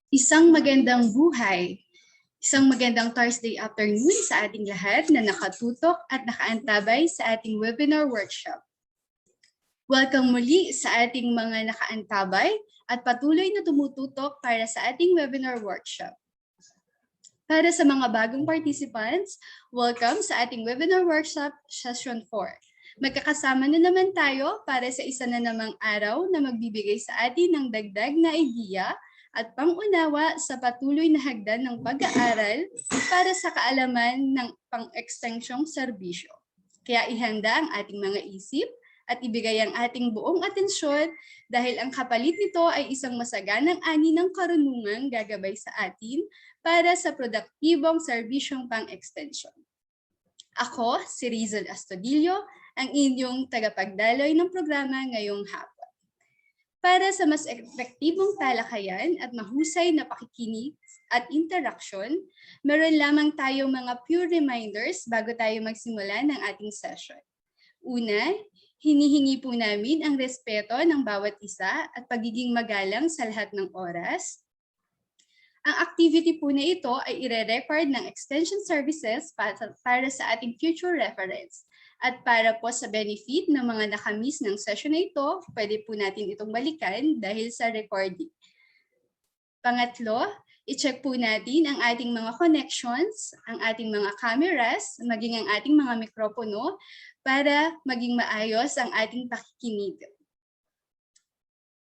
Isang magandang buhay, isang magandang Thursday afternoon sa ating lahat na nakatutok at nakaantabay sa ating webinar workshop. Welcome muli sa ating mga nakaantabay at patuloy na tumututok para sa ating webinar workshop. Para sa mga bagong participants, welcome sa ating webinar workshop session 4. Magkakasama na naman tayo para sa isa na namang araw na magbibigay sa atin ng dagdag na idea at pang-unawa sa patuloy na hagdan ng pag-aaral para sa kaalaman ng pang-ekstensyong serbisyo. Kaya ihanda ang ating mga isip at ibigay ang ating buong atensyon dahil ang kapalit nito ay isang masaganang ani ng karunungang gagabay sa atin para sa produktibong serbisyong pang-ekstensyon. Ako, si Dizon ang inyong tagapagdaloy ng programa ngayong hapon. Para sa mas epektibong talakayan at mahusay na pakikinig at interaksyon, meron lamang tayong mga few reminders bago tayo magsimula ng ating session. Una, hinihingi po namin ang respeto ng bawat isa at pagiging magalang sa lahat ng oras. Ang activity po na ito ay ire-record ng Extension Services para sa ating future reference. At para po sa benefit ng mga nakamiss ng session na ito, pwede po natin itong balikan dahil sa recording. Pangatlo, i-check po natin ang ating mga connections, ang ating mga cameras, maging ang ating mga mikropono para maging maayos ang ating pakikinig.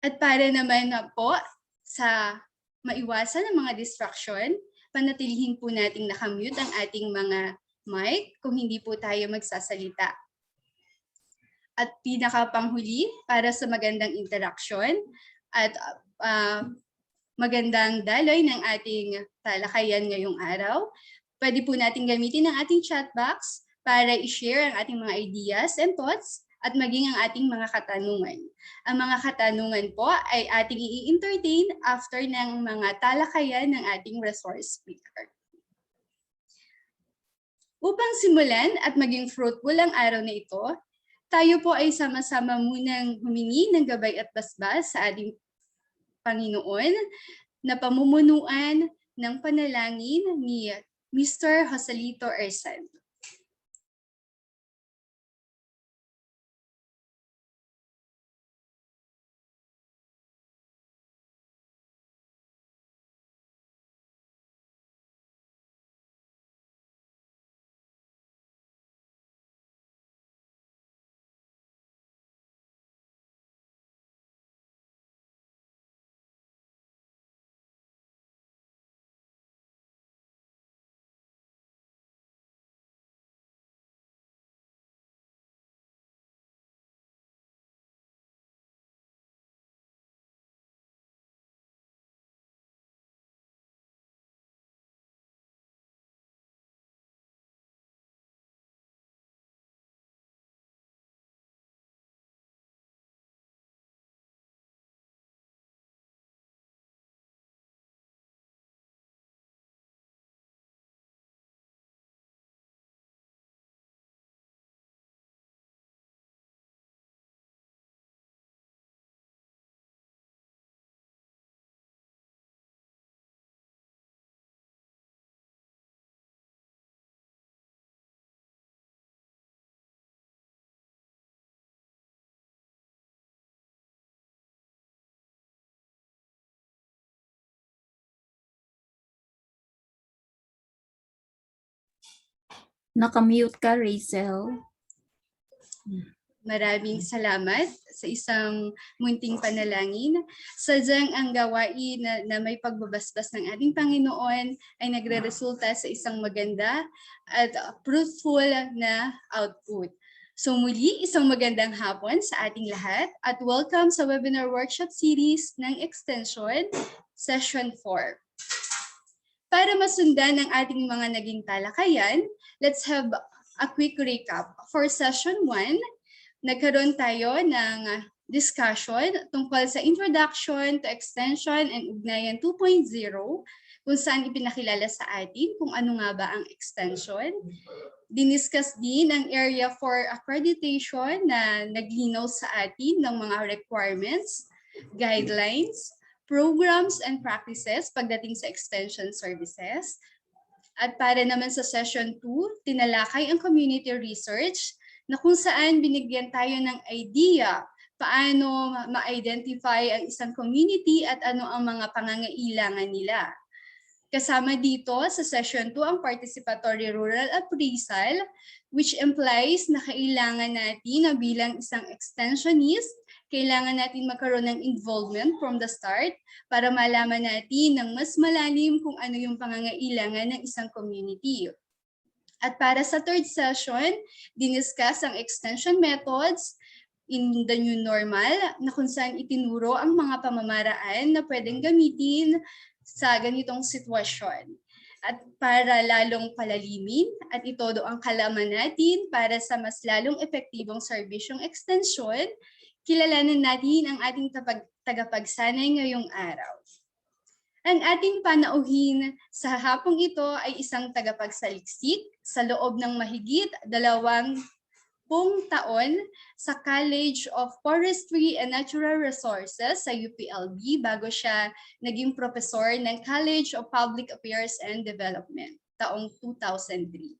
At para naman na po sa maiwasan ang mga distraction, panatilihin po nating nakamute ang ating mga mic kung hindi po tayo magsasalita. At pinakapanghuli, para sa magandang interaction at magandang daloy ng ating talakayan ngayong araw, pwede po natin gamitin ang ating chat box para i-share ang ating mga ideas and thoughts at maging ang ating mga katanungan. Ang mga katanungan po ay ating i-entertain after ng mga talakayan ng ating resource speaker. Upang simulan at maging fruitful ang araw na ito, tayo po ay sama-sama munang humingi ng gabay at basbas sa ating Panginoon na pamumunuan ng panalangin ni Mr. Joselito Ersan. Nakamute ka, Rachel. Maraming salamat sa isang munting panalangin. Sadyang ang gawain na may pagbabasbas ng ating Panginoon ay nagre-resulta sa isang maganda at fruitful na output. So muli, isang magandang hapon sa ating lahat at welcome sa webinar workshop series ng Extension Session 4. Para masundan ang ating mga naging talakayan, let's have a quick recap. For session 1, nagkaroon tayo ng discussion tungkol sa introduction to extension and ugnayan 2.0, kung saan ipinakilala sa atin kung ano nga ba ang extension. Diniscuss din ang area for accreditation na naglinaw sa atin ng mga requirements, guidelines, programs and practices pagdating sa extension services. At para naman sa session 2, tinalakay ang community research na kung saan binigyan tayo ng idea paano ma-identify ang isang community at ano ang mga pangangailangan nila. Kasama dito sa session 2 ang participatory rural appraisal, which implies na kailangan natin na bilang isang extensionist, kailangan natin magkaroon ng involvement from the start para malaman natin ng mas malalim kung ano yung pangangailangan ng isang community. At para sa third session, diniscuss ang extension methods in the new normal na kung saan itinuro ang mga pamamaraan na pwedeng gamitin sa ganitong sitwasyon. At para lalong palalimin at itodo ang kalaman natin para sa mas lalong epektibong serbisyong extension, kilalanin natin ang ating tagapagsanay ngayong araw. Ang ating panauhin sa hapong ito ay isang tagapagsaliksik sa loob ng mahigit 20 taon sa College of Forestry and Natural Resources sa UPLB bago siya naging professor ng College of Public Affairs and Development taong 2003.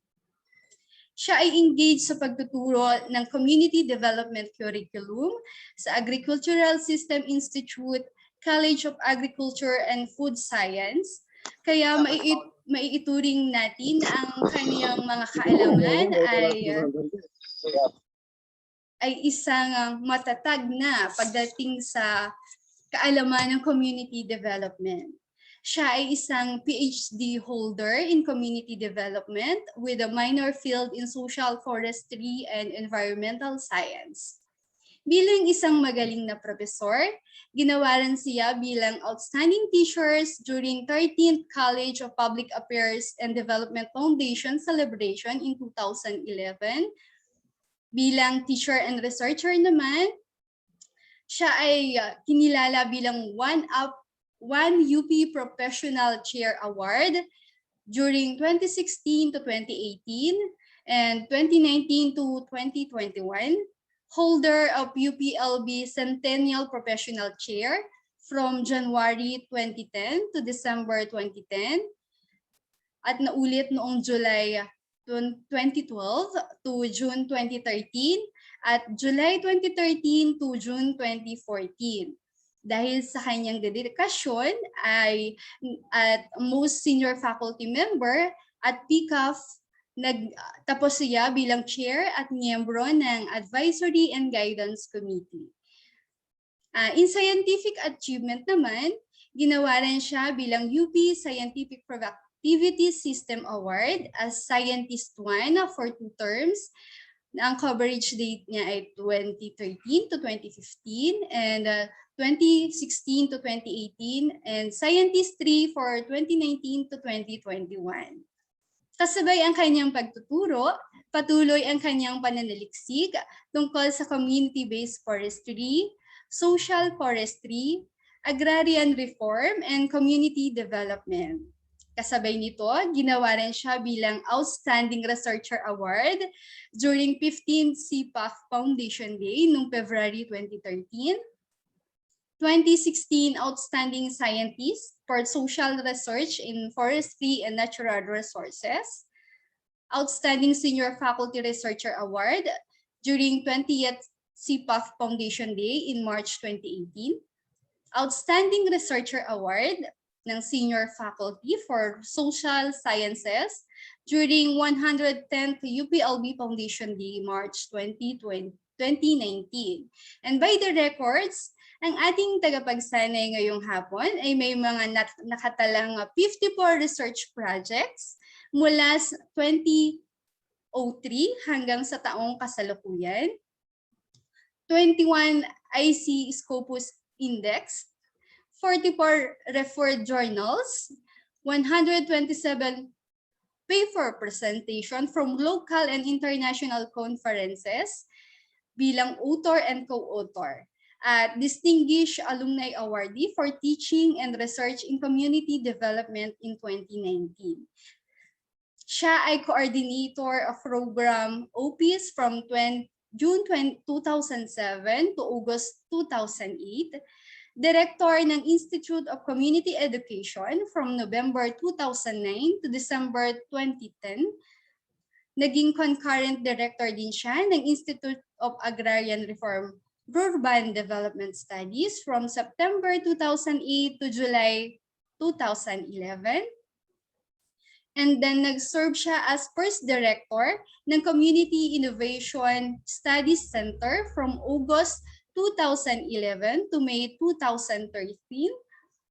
Siya ay engaged sa pagtuturo ng Community Development Curriculum sa Agricultural System Institute, College of Agriculture and Food Science. Kaya maiituring natin ang kaniyang mga kaalaman ay isang matatag na pagdating sa kaalaman ng community development. Siya ay isang PhD holder in community development with a minor field in social forestry and environmental science. Bilang isang magaling na profesor, ginawaran siya bilang outstanding teachers during 13th College of Public Affairs and Development Foundation celebration in 2011. Bilang teacher and researcher naman, siya ay kinilala bilang one UP Professional Chair Award during 2016 to 2018 and 2019 to 2021, holder of UPLB Centennial Professional Chair from January 2010 to December 2010, at naulit noong July 2012 to June 2013 at July 2013 to June 2014. Dahil sa kanyang dedikasyon ay at most senior faculty member at PCAF, nagtapos siya bilang chair at miyembro ng Advisory and Guidance Committee. In scientific achievement naman, ginawaran siya bilang UP Scientific Productivity System Award as Scientist 1 for 2 terms. Ang coverage date niya ay 2013 to 2015 and 2016 to 2018 and Scientist 3 for 2019 to 2021. Kasabay ang kanyang pagtuturo, patuloy ang kanyang pananaliksik tungkol sa community-based forestry, social forestry, agrarian reform, and community development. Kasabay nito, ginawaran siya bilang Outstanding Researcher Award during 15th CPAF Foundation Day noong February 2013, 2016 Outstanding Scientist for Social Research in Forestry and Natural Resources, Outstanding Senior Faculty Researcher Award during 20th CPAF Foundation Day in March 2018, Outstanding Researcher Award ng Senior Faculty for Social Sciences during 110th UPLB Foundation Day, March 2019. And by the records, ang ating tagapagsanay ngayong hapon ay may mga nakatalang 54 research projects mula 2003 hanggang sa taong kasalukuyan, 21 IC Scopus Index, 44 referred journals, 127 paper presentation from local and international conferences bilang author and co-author at Distinguished Alumni Awardee for Teaching and Research in Community Development in 2019. Siya ay coordinator of program OPs from June 2007 to August 2008, Director ng Institute of Community Education from November 2009 to December 2010, naging concurrent director din siya ng Institute of Agrarian Reform Urban Development Studies from September 2008 to July 2011. And then nag-serve siya as first director ng Community Innovation Studies Center from August 2011 to May 2013.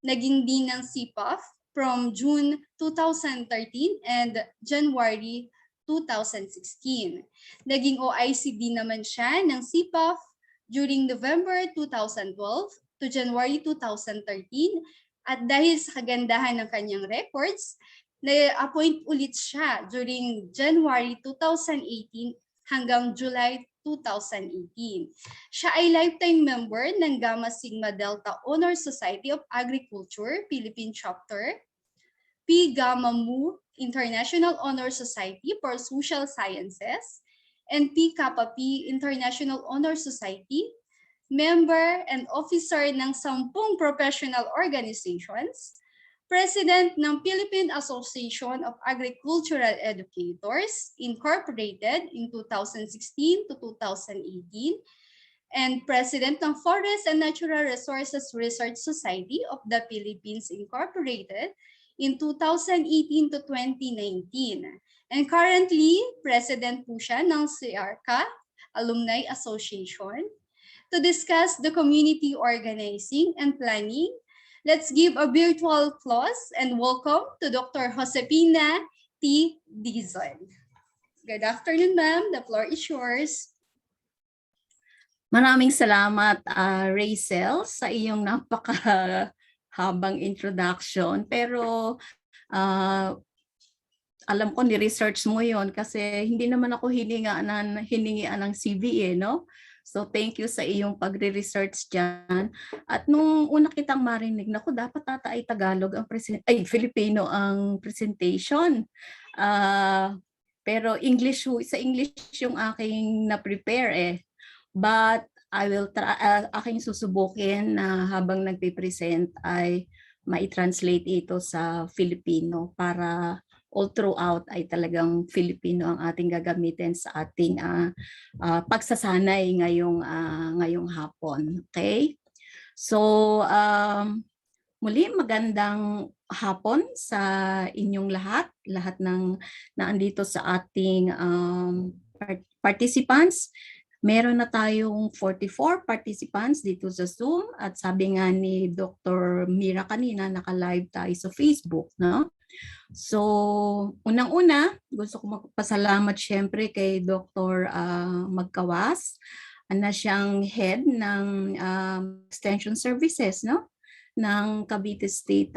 Naging dean ng CPAF from June 2013 and January 2016. Naging OICD naman siya ng CPAF during November 2012 to January 2013 at dahil sa kagandahan ng kanyang records, na-appoint ulit siya during January 2018 hanggang July 2018. Siya ay lifetime member ng Gamma Sigma Delta Honor Society of Agriculture, Philippine Chapter, Pi Gamma Mu International Honor Society for Social Sciences, and Pi Kappa Pi International Honor Society, member and officer ng 10 professional organizations, President ng Philippine Association of Agricultural Educators, Incorporated in 2016 to 2018, and President ng Forest and Natural Resources Research Society of the Philippines, Incorporated in 2018 to 2019. And currently, President po siya ng CRCA, Alumni Association. To discuss the community organizing and planning, let's give a virtual applause and welcome to Dr. Josefina T. Dizon. Good afternoon, ma'am. The floor is yours. Maraming salamat, Rachel, sa iyong napakahabang introduction. Pero alam ko ni-research mo yon kasi hindi naman ako hiningian ng CV no? So thank you sa iyong pagre-research dyan. At nung una kitang marinig, naku, dapat ata ay Tagalog ang Filipino ang presentation. Pero sa English yung aking na-prepare eh. But I will aking susubukin na habang nagpe-present ay mai-translate ito sa Filipino para all throughout ay talagang Filipino ang ating gagamitin sa ating pagsasanay ngayong hapon. Okay? So, muli magandang hapon sa inyong lahat ng naandito sa ating participants. Meron na tayong 44 participants dito sa Zoom at sabi nga ni Dr. Mira kanina, naka-live tayo sa Facebook, no? So, unang-una, gusto ko magpasalamat syempre kay Dr. Magkawas, na siyang head ng Extension Services, no? Ng Cavite State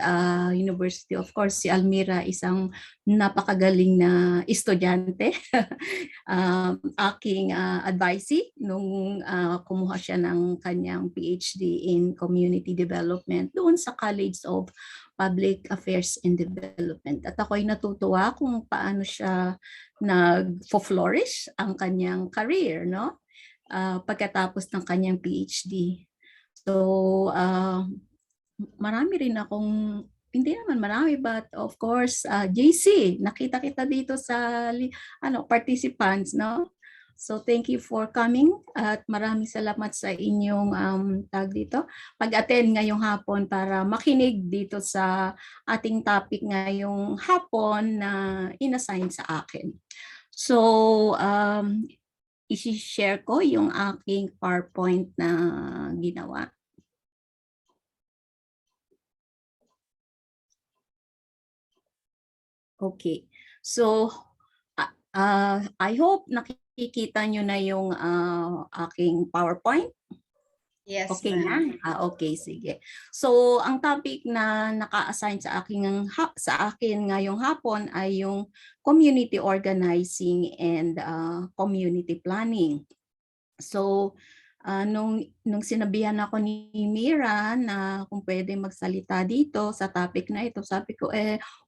University. Of course, si Almira isang napakagaling na estudyante. Aking advisee nung kumuha siya ng kanyang PhD in Community Development doon sa College of Public Affairs and Development. At ako'y natutuwa kung paano siya nag-flourish ang kanyang career, no? Pagkatapos ng kanyang PhD. So, marami rin akong, hindi naman marami, but of course, JC, nakita kita dito sa participants, no? So thank you for coming at maraming salamat sa inyong pag-attend ngayong hapon para makinig dito sa ating topic ngayong hapon na inassign sa akin. So i-share ko yung aking PowerPoint na ginawa. Okay. So I hope nakikita nyo na yung aking PowerPoint. Yes, Okay ma'am. na? Okay, sige. So, ang topic na naka-assign sa akin ngayong hapon ay yung community organizing and community planning. So, nung sinabihan ako ni Mira na kung pwede magsalita dito sa topic na ito, sabi ko,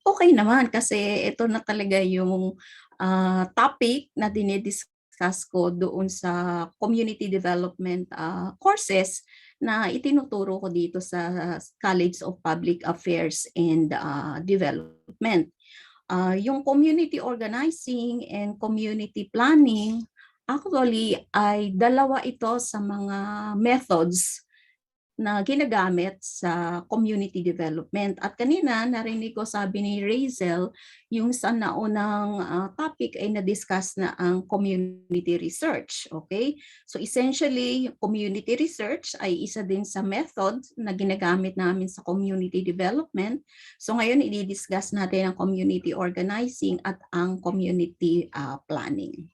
okay naman kasi ito na talaga yung topic na dinidiscuss ko doon sa community development courses na itinuturo ko dito sa College of Public Affairs and Development. Yung community organizing and community planning, actually ay dalawa ito sa mga methods na ginagamit sa community development. At kanina narinig ko sabi ni Razel, yung sa naunang topic ay na-discuss na ang community research. Okay? So essentially, community research ay isa din sa method na ginagamit namin sa community development. So ngayon, i-discuss natin ang community organizing at ang community planning.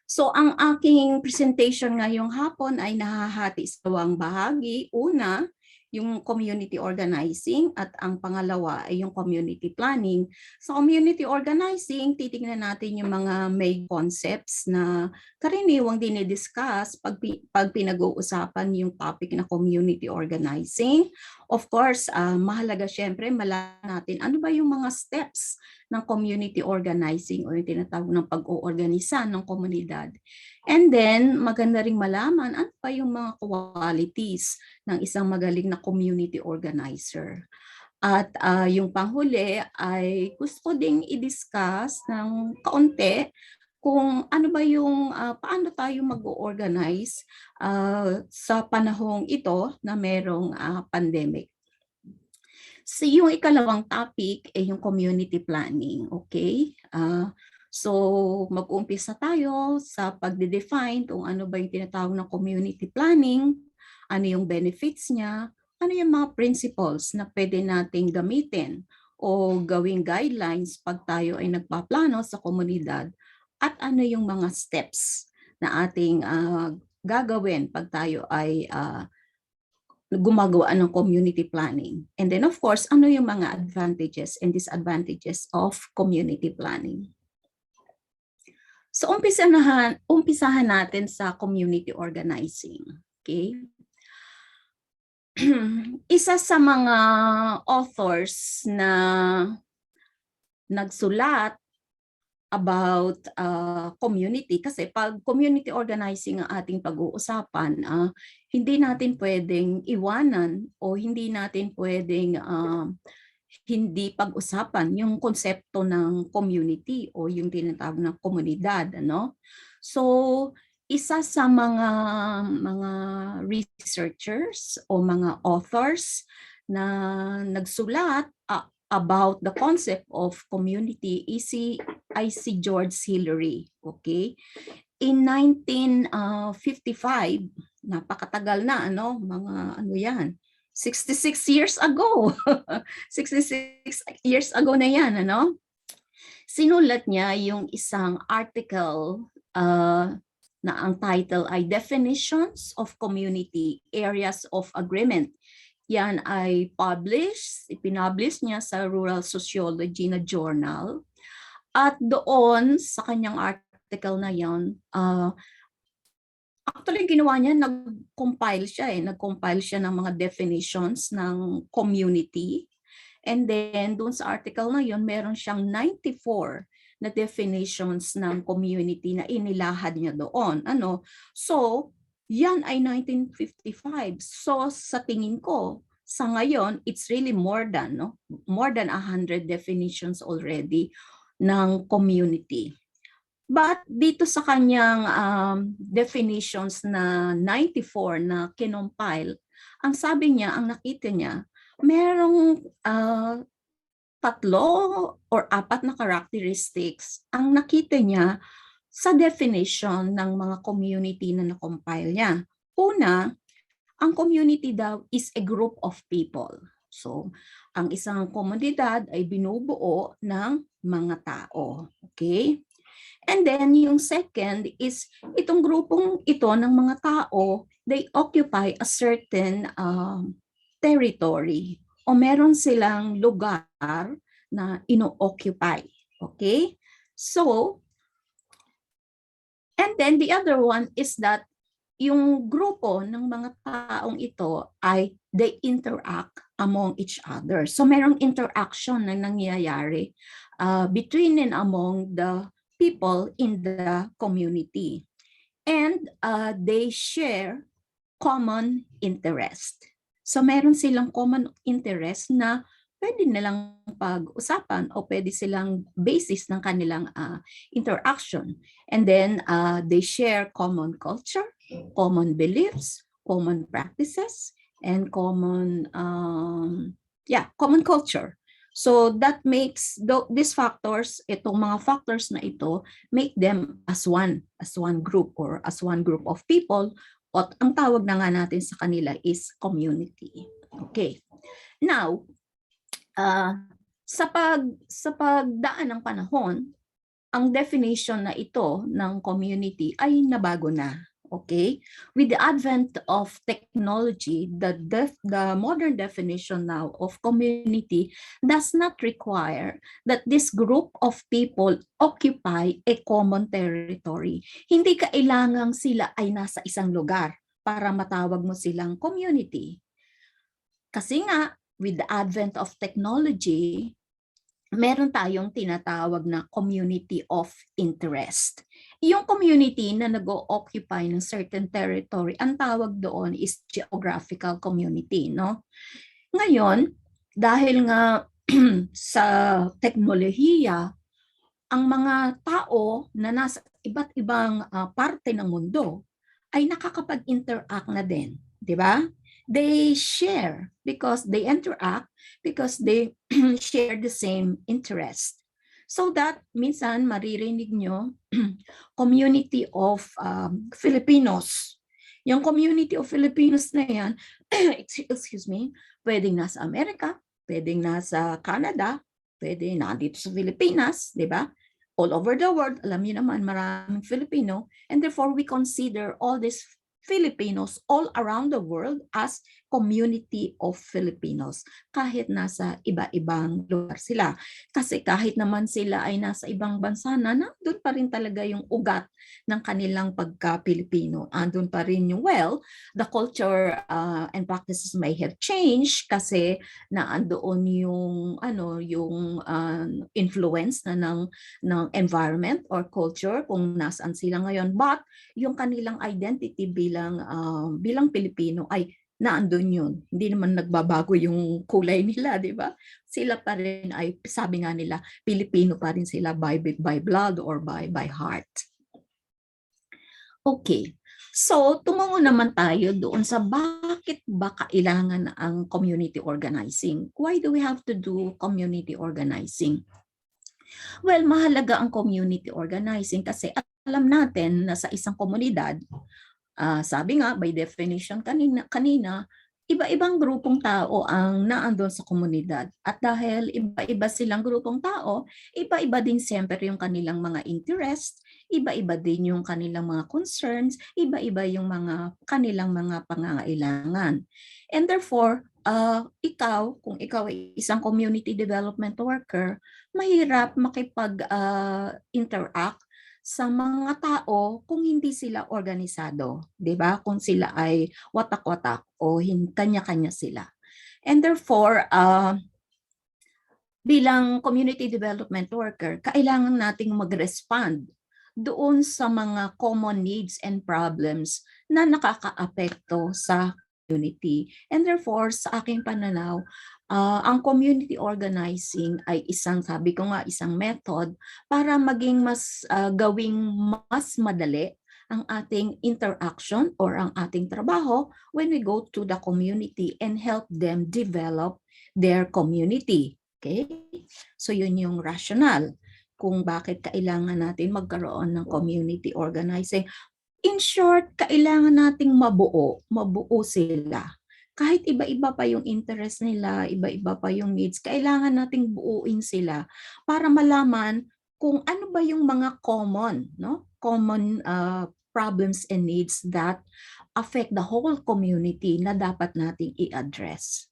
So ang aking presentation ngayong hapon ay nahahati sa dalawang bahagi. Una, yung community organizing at ang pangalawa ay yung community planning. Sa community organizing, titingnan natin yung mga main concepts na karaniwang dinidiscuss pag pinag-uusapan yung topic na community organizing. Of course, mahalaga syempre malaman natin ano ba yung mga steps ng community organizing o yung tinatawag ng pag-oorganisa ng komunidad. And then, maganda ring malaman ano pa yung mga qualities ng isang magaling na community organizer. At yung panghuli ay gusto ko ding i-discuss ng kaunti kung ano ba yung paano tayo mag-organize sa panahong ito na merong pandemic. So yung ikalawang topic ay yung community planning, okay? So mag-umpisa tayo sa pagde-define kung ano ba yung tinatawag na community planning, ano yung benefits niya, ano yung mga principles na pwede nating gamitin o gawing guidelines pag tayo ay nagpaplano sa komunidad, at ano yung mga steps na ating gagawin pag tayo ay gumagawa ng community planning. And then of course, ano yung mga advantages and disadvantages of community planning. So umpisahan natin sa community organizing. Okay? Isa sa mga authors na nagsulat about community, kasi pag community organizing ang ating pag-uusapan, hindi natin pwedeng iwanan o hindi natin pwedeng hindi pag-usapan yung konsepto ng community o yung tinatawag na komunidad, ano? So, isa sa mga researchers o mga authors na nagsulat about the concept of community ay si George Hillary, okay? In 1955, napakatagal na, ano, mga ano yan, 66 years ago. 66 years ago na yan, ano? Sinulat niya yung isang article na ang title ay Definitions of Community Areas of Agreement. Yan ay ipinablish niya sa Rural Sociology na journal. At doon sa kanyang article na yan, actually ginawa niya, nag-compile siya ng mga definitions ng community. And then doon sa article na yun, meron siyang 94 na definitions ng community na inilahad niya doon. Ano? So, yan ay 1955. So, sa tingin ko, sa ngayon, it's really more than 100 definitions already ng community. But dito sa kanyang definitions na 94 na kinompile, ang sabi niya, ang nakita niya, merong 3 or 4 na characteristics ang nakita niya sa definition ng mga community na na-compile niya. Una, ang community daw is a group of people. So, ang isang komunidad ay binubuo ng mga tao. Okay? And then yung second is itong grupong ito ng mga tao, they occupy a certain territory o meron silang lugar na ino-occupy. Okay? So, and then the other one is that yung grupo ng mga taong ito ay they interact among each other. So merong interaction na nangyayari between and among the people in the community. And they share common interest. So meron silang common interest na pwede nilang pag-usapan o pwede silang basis ng kanilang interaction. And then they share common culture, common beliefs, common practices, and common culture. So that makes these factors, itong mga factors na ito, make them as one group or as one group of people. At ang tawag na nga natin sa kanila is community. Okay. Now, sa pagdaan ng panahon, ang definition na ito ng community ay nabago na. Okay? With the advent of technology, the modern definition now of community does not require that this group of people occupy a common territory. Hindi kailangang sila ay nasa isang lugar para matawag mo silang community. Kasi nga, with the advent of technology, meron tayong tinatawag na community of interest. Yung community na nag-o-occupy ng certain territory, ang tawag doon is geographical community, no? Ngayon, dahil nga sa teknolohiya, ang mga tao na nasa iba't ibang parte ng mundo ay nakakapag-interact na din, di ba? They share because they interact because they share the same interest. So that minsan maririnig nyo community of Filipinos. Yung community of Filipinos na yan, excuse me, pwedeng nasa Amerika, pwedeng nasa Canada, pwedeng nandito sa Pilipinas, di ba? All over the world, alam niyo naman, maraming Filipino, and therefore we consider all these Filipinos all around the world as community of Filipinos kahit nasa iba-ibang lugar sila. Kasi kahit naman sila ay nasa ibang bansa na, nandun pa rin talaga yung ugat ng kanilang pagka-Pilipino. Andun pa rin yung, well, the culture and practices may have changed kasi naandoon yung influence na ng environment or culture kung nasaan sila ngayon. But yung kanilang identity bilang Pilipino ay naandun yun. Hindi naman nagbabago yung kulay nila, di ba? Sila pa rin ay, sabi nga nila, Pilipino pa rin sila by blood or by heart. Okay. So, tumungo naman tayo doon sa bakit ba kailangan ang community organizing? Why do we have to do community organizing? Well, mahalaga ang community organizing kasi alam natin na sa isang komunidad, sabi nga by definition kanina, iba-ibang grupong tao ang naandun sa komunidad. At dahil iba-iba silang grupong tao, iba-iba din siyempre yung kanilang mga interest, iba-iba din yung kanilang mga concerns, iba-iba yung kanilang mga pangangailangan. And therefore, kung ikaw ay isang community development worker, mahirap makipag-interact sa mga tao kung hindi sila organisado, 'di ba? Kung sila ay watak-watak o kanya-kanya sila. And therefore, bilang community development worker, kailangan nating mag-respond doon sa mga common needs and problems na nakakaapekto sa community. And therefore, sa aking pananaw, ang community organizing ay sabi ko nga, isang method para maging gawing mas madali ang ating interaction or ang ating trabaho when we go to the community and help them develop their community. Okay? So yun yung rationale kung bakit kailangan natin magkaroon ng community organizing. In short, kailangan nating mabuo sila. Kahit iba-iba pa yung interest nila, iba-iba pa yung needs, kailangan nating buuin sila para malaman kung ano ba yung mga common, no? Common problems and needs that affect the whole community na dapat nating i-address.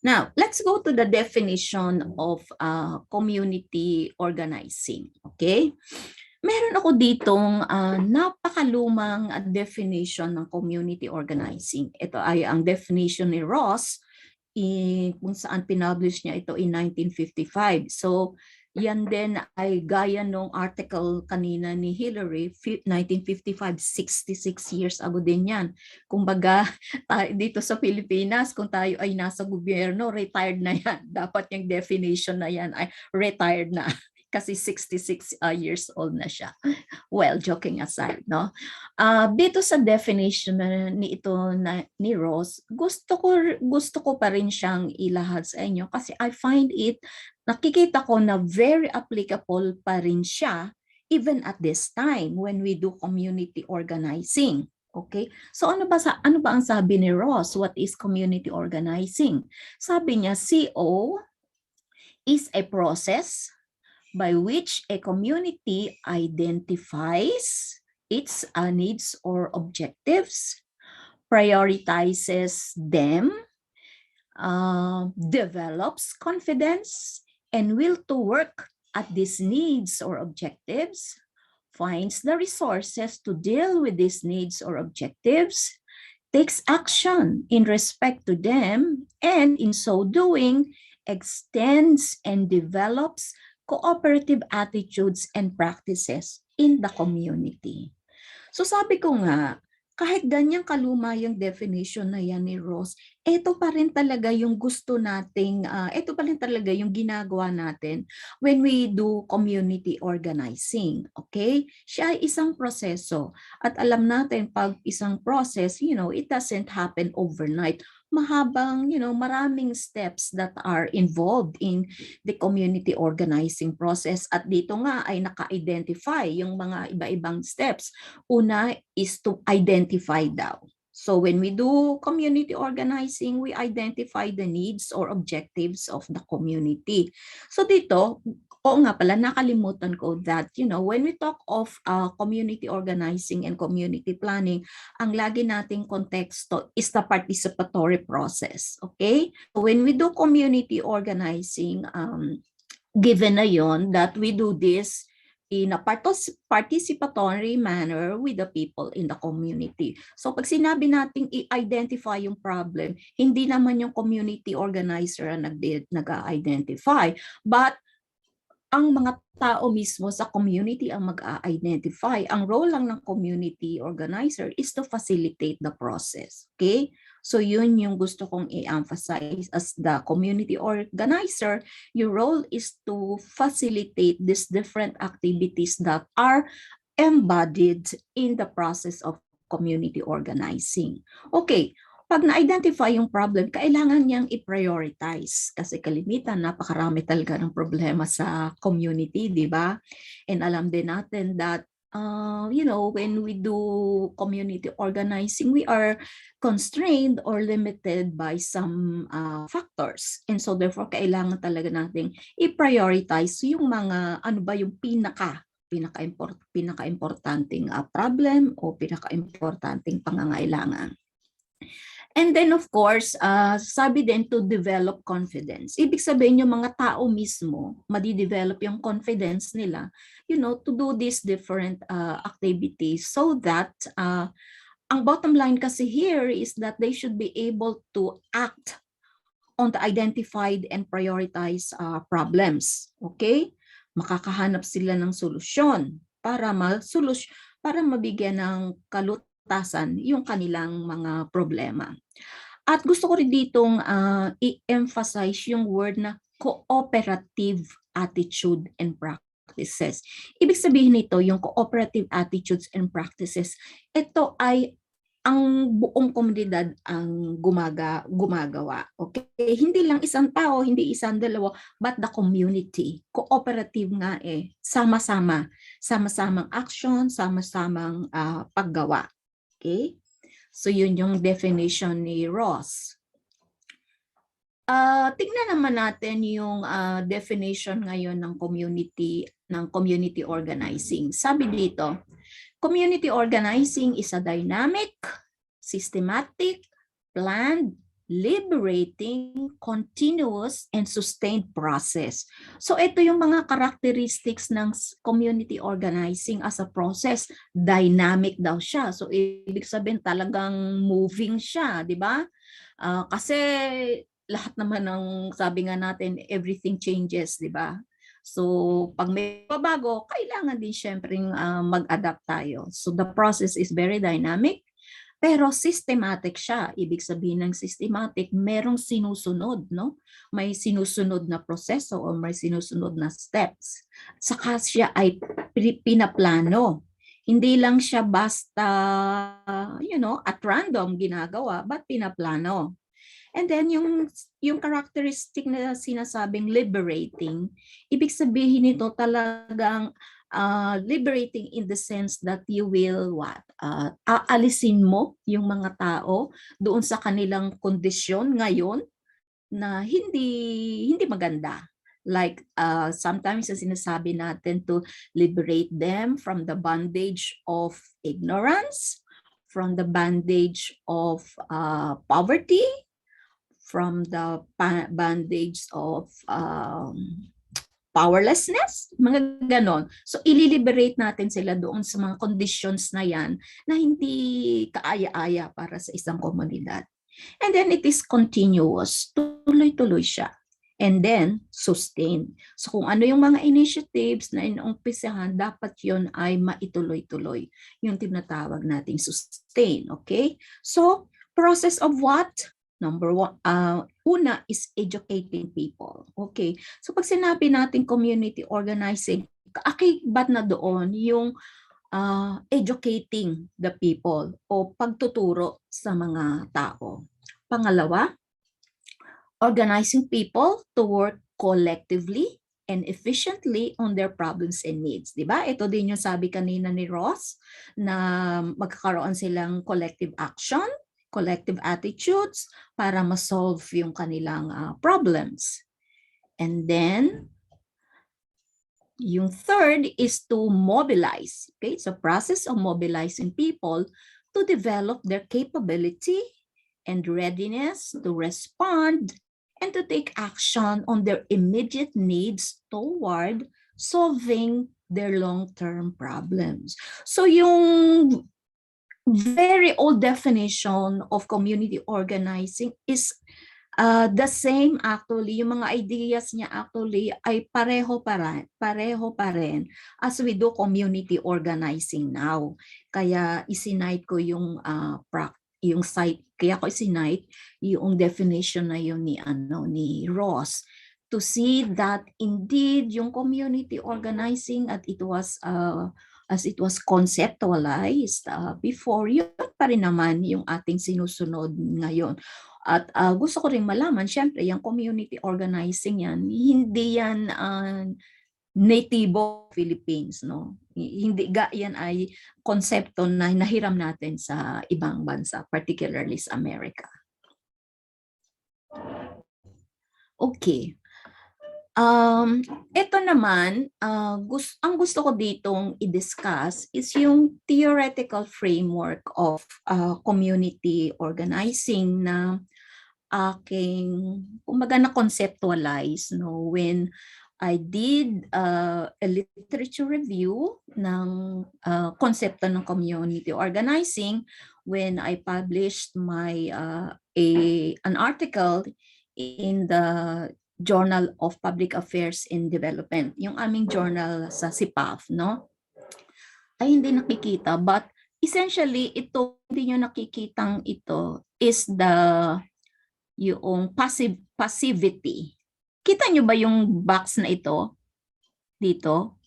Now, let's go to the definition of community organizing. Okay? Meron ako ditong napakalumang definition ng community organizing. Ito ay ang definition ni Ross, kung saan pinublish niya ito in 1955. So, yan din ay gaya nung article kanina ni Hillary, 1955, 66 years ago din yan. Kumbaga, dito sa Pilipinas, kung tayo ay nasa gobyerno, retired na yan. Dapat yung definition na yan ay retired na. Kasi 66 years old na siya. Well, joking aside, no? Dito sa definition ni ito ni Ross, gusto ko pa rin siyang ilahad sa inyo kasi I find it, nakikita ko na very applicable pa rin siya even at this time when we do community organizing. Okay? So ano ba ang sabi ni Ross? What is community organizing? Sabi niya, CO is a process by which a community identifies its needs or objectives, prioritizes them, develops confidence and will to work at these needs or objectives, finds the resources to deal with these needs or objectives, takes action in respect to them, and in so doing, extends and develops cooperative attitudes and practices in the community. So sabi ko nga, kahit ganyang kaluma yung definition na yan ni Ross, ito pa rin talaga yung gusto nating, ito pa rin talaga yung ginagawa natin when we do community organizing. Okay? Siya ay isang proseso. At alam natin pag isang process, it doesn't happen overnight. Mahabang, maraming steps that are involved in the community organizing process. At dito nga ay naka-identify yung mga iba-ibang steps. Una is to identify daw. So when we do community organizing, we identify the needs or objectives of the community. So dito, oo nga pala, nakalimutan ko that, when we talk of community organizing and community planning, ang lagi nating konteksto is the participatory process. Okay? When we do community organizing, given na yon that we do this in a participatory manner with the people in the community. So pag sinabi nating i-identify yung problem, hindi naman yung community organizer ang nag-identify, but ang mga tao mismo sa community ang mag-identify. Ang role lang ng community organizer is to facilitate the process. Okay? So yun yung gusto kong i-emphasize. As the community organizer, your role is to facilitate these different activities that are embodied in the process of community organizing. Okay. Pag na-identify yung problem, kailangan niyang i-prioritize kasi kalimitan napakarami talaga ng problema sa community, di ba? And alam din natin that when we do community organizing, we are constrained or limited by some factors. And so therefore, kailangan talaga nating i-prioritize yung mga yung pinaka-importanting problem o pinaka-importanting pangangailangan. And then of course, sabi din to develop confidence. Ibig sabihin yung mga tao mismo, madi-develop yung confidence nila, to do these different activities so that ang bottom line kasi here is that they should be able to act on the identified and prioritized problems. Okay? Makakahanap sila ng solusyon para mabigyan ng yung kanilang mga problema. At gusto ko rin ditong i-emphasize yung word na cooperative attitude and practices. Ibig sabihin nito, yung cooperative attitudes and practices, ito ay ang buong komunidad ang gumagawa. Okay? Hindi lang isang tao, hindi isang dalawa, but the community. Cooperative nga sama-samang action, sama-samang paggawa. Okay? So yun yung definition ni Ross. Tignan naman natin yung definition ngayon ng community organizing. Sabi dito, community organizing is a dynamic, systematic, planned, liberating, continuous, and sustained process. So ito yung mga characteristics ng community organizing as a process. Dynamic daw siya. So ibig sabihin talagang moving siya, di ba? Kasi lahat naman ng sabi nga natin, everything changes, di ba? So, pag may pabago, kailangan din syempre mag-adapt tayo. So, the process is very dynamic, pero systematic siya. Ibig sabihin ng systematic, merong sinusunod, no? May sinusunod na proseso o may sinusunod na steps. Saka siya ay pinaplano. Hindi lang siya basta, at random ginagawa, but pinaplano. And then yung characteristic na sinasabing liberating, ibig sabihin nito talagang liberating in the sense that you will what? Aalisin mo yung mga tao doon sa kanilang kondisyon ngayon na hindi maganda. Like sometimes sinasabi natin to liberate them from the bondage of ignorance, from the bondage of poverty, from the bondage of powerlessness, mga ganon. So, ililiberate natin sila doon sa mga conditions na yan na hindi kaaya-aya para sa isang komunidad. And then, it is continuous. Tuloy-tuloy siya. And then, sustain. So, kung ano yung mga initiatives na inuumpisahan, dapat yon ay maituloy-tuloy. Yung tinatawag nating sustain. Okay? So, process of what? Number one, una is educating people. Okay. So pag sinabi natin community organizing, kaakibat na doon yung educating the people o pagtuturo sa mga tao. Pangalawa, organizing people to work collectively and efficiently on their problems and needs. Diba? Ito din yung sabi kanina ni Ross na magkakaroon silang collective action, collective attitudes para ma-solve yung kanilang problems. And then, yung third is to mobilize. Okay, it's a process of mobilizing people to develop their capability and readiness to respond and to take action on their immediate needs toward solving their long-term problems. So yung very old definition of community organizing is the same actually. Yung mga ideas niya actually ay pareho pa rin as we do community organizing now. Kaya isinite ko yung site, kaya ko isinite yung definition na yun ni Ross to see that indeed yung community organizing at it was as it was conceptualized before, yun pa rin naman yung ating sinusunod ngayon. At gusto ko rin malaman, syempre, yung community organizing yan, hindi yan natibo Philippines, no? Hindi yan ay konsepto na nahiram natin sa ibang bansa, particularly sa America. Okay. Ito naman, ang gusto ko ditong i-discuss is yung theoretical framework of community organizing na aking, kumbaga na-conceptualize, no, when I did a literature review ng konsepto ng community organizing when I published an article in the Journal of Public Affairs in Development, yung aming journal sa CPAF, no? Ay hindi nakikita, but essentially ito, hindi nyo nakikitang ito is yung passivity. Kita nyo ba yung box na ito? Dito?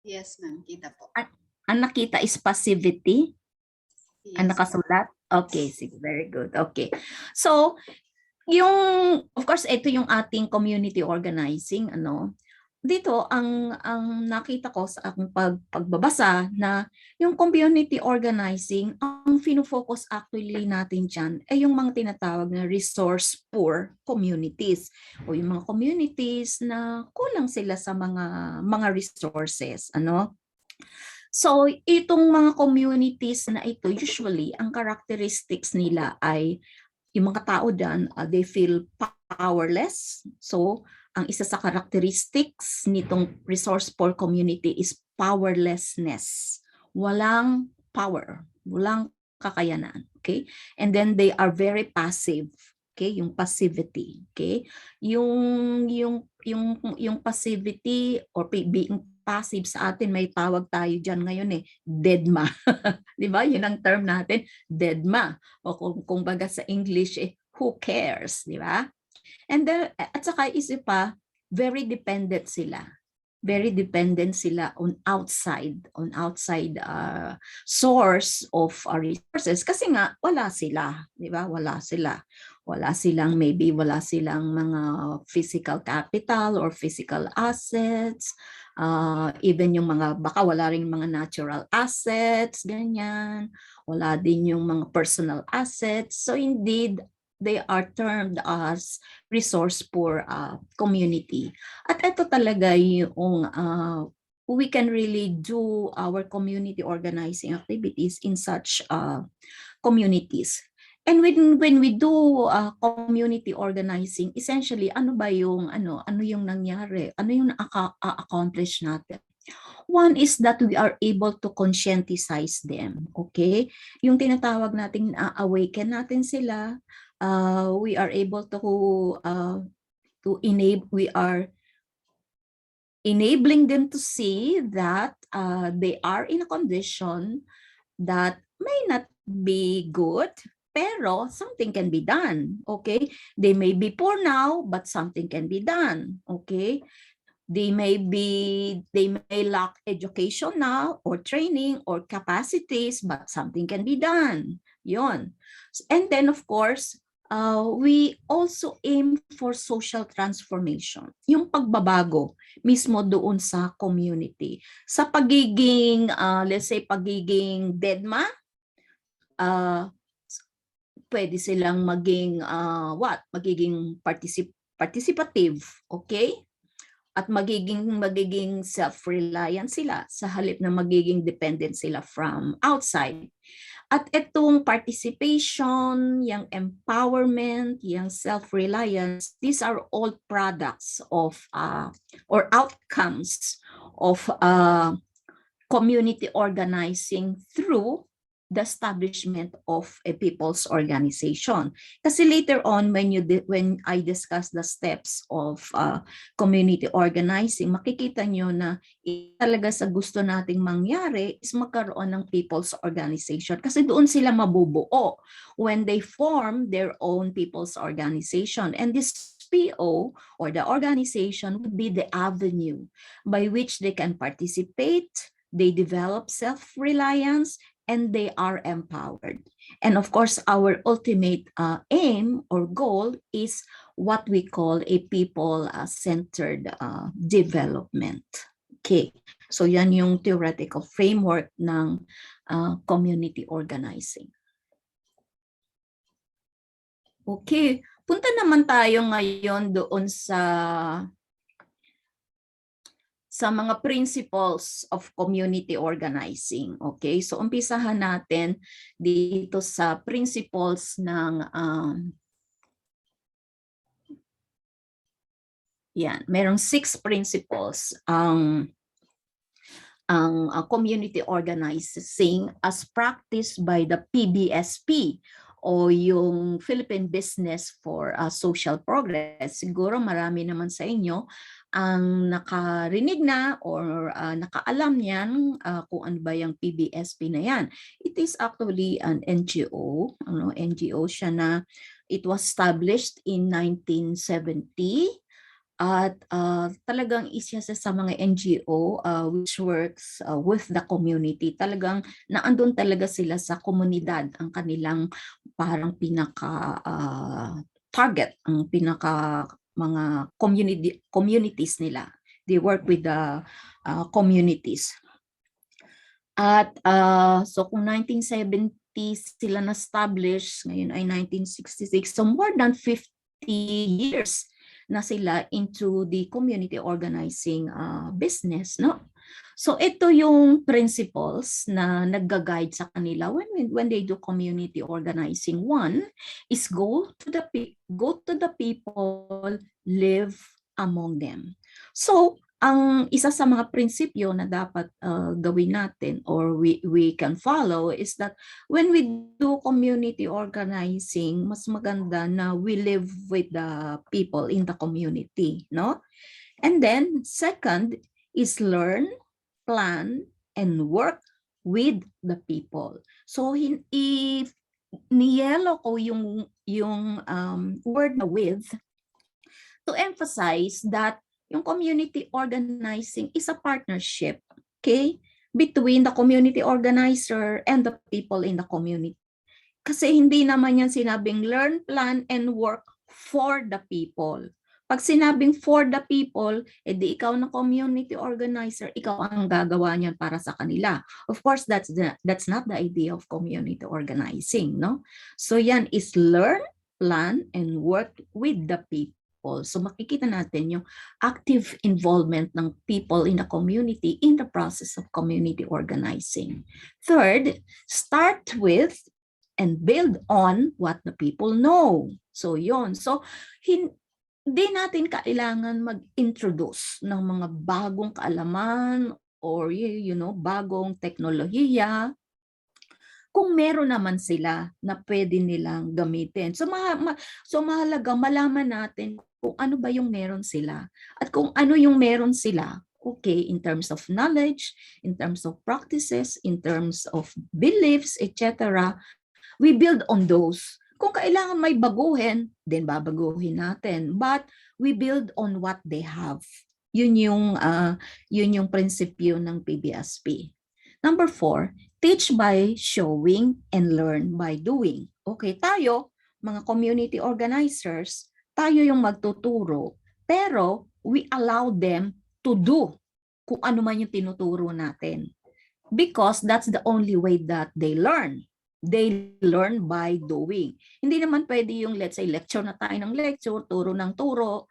Yes, ma'am. Kita po. Ang nakita is passivity? Yes, ang nakasulat? Okay, sige, very good. Okay. So, of course, ito yung ating community organizing, dito ang nakita ko sa aking pagbabasa na yung community organizing, ang fino-focus actually natin diyan ay yung mga tinatawag na resource poor communities o yung mga communities na kulang sila sa mga resources, ano? So, itong mga communities na ito, usually, ang characteristics nila ay yung mga tao dyan, they feel powerless. So, ang isa sa characteristics nitong resource poor community is powerlessness. Walang power, walang kakayanan, okay? And then they are very passive, okay? Yung passivity, okay? Yung passivity or being passive sa atin, may tawag tayo diyan ngayon deadma. 'Di ba? Yun ang term natin, deadma. O kung baga sa English who cares, 'di ba? And then at saka isip pa, very dependent sila. Very dependent sila on outside source of resources kasi nga wala sila, 'di ba? Wala silang wala silang mga physical capital or physical assets, even yung mga baka wala ring mga natural assets, ganyan. Wala din yung mga personal assets. So indeed, they are termed as resource poor community. At ito talaga yung we can really do our community organizing activities in such communities. And when we do community organizing, essentially ano yung nangyari? Ano yung accomplish natin? One is that we are able to conscientize them, okay? Yung tinatawag nating awaken natin sila, we are able to enable, we are enabling them to see that they are in a condition that may not be good, pero something can be done, okay? They may be poor now, but something can be done, okay? They may lack education now or training or capacities, but something can be done. Yon. And then of course, we also aim for social transformation. Yung pagbabago mismo doon sa community. Sa pagiging, let's say, pagiging deadma, pwede silang maging, magiging participative, okay? At magiging self-reliant sila sa halip na magiging dependent sila from outside. At itong participation, yung empowerment, yung self-reliance, these are all products of or outcomes of community organizing through the establishment of a people's organization. Kasi later on, when I discuss the steps of community organizing, makikita nyo na talaga sa gusto nating mangyari is magkaroon ng people's organization. Kasi doon sila mabubuo when they form their own people's organization. And this PO or the organization would be the avenue by which they can participate, they develop self-reliance, and they are empowered. And of course, our ultimate aim or goal is what we call a people-centered development. Okay, so yan yung theoretical framework ng community organizing. Okay, punta naman tayo ngayon doon sa mga principles of community organizing. Okay, so umpisahan natin dito sa principles ng yan, merong 6 principles ang community organizing as practiced by the PBSP o yung Philippine Business for Social Progress. Siguro marami naman sa inyo ang nakarinig na or nakaalam niyan kung ano ba yung PBSP na yan. It is actually an NGO. NGO siya na it was established in 1970. At talagang isa sa mga NGO which works with the community. Talagang naandun talaga sila sa komunidad, ang kanilang parang pinaka-target, ang pinaka mga communities nila They work with the communities. At so kung 1970 sila na-establish, ngayon ay 1966, so more than 50 years na sila into the community organizing business, no? So ito yung principles na nagga-guide sa kanila when they do community organizing. One is go to the people, live among them. So ang isa sa mga prinsipyo na dapat gawin natin or we can follow is that when we do community organizing, mas maganda na we live with the people in the community, no? And then second is learn, plan, and work with the people. So niyelo ko yung word na with to emphasize that yung community organizing is a partnership, okay, between the community organizer and the people in the community. Kasi hindi naman yan sinabing learn, plan, and work for the people. Pag sinabing for the people, edi ikaw na community organizer, ikaw ang gagawa niyan para sa kanila. Of course, that's not the idea of community organizing, no? So yan is learn, plan, and work with the people. So makikita natin yung active involvement ng people in the community in the process of community organizing. Third, start with and build on what the people know. So yon. So hindi natin kailangan mag-introduce ng mga bagong kaalaman or bagong teknolohiya kung meron naman sila na pwede nilang gamitin. So mahalaga malaman natin kung ano ba yung meron sila. At kung ano yung meron sila, okay, in terms of knowledge, in terms of practices, in terms of beliefs, etc., we build on those. Kung kailangan may baguhin, then babaguhin natin. But we build on what they have. Yun yung prinsipyo ng PBSP. Number 4, teach by showing and learn by doing. Okay, tayo, mga community organizers, tayo yung magtuturo, pero we allow them to do kung ano man yung tinuturo natin. Because that's the only way that they learn. They learn by doing. Hindi naman pwede yung, let's say, lecture na tayo ng lecture, turo ng turo,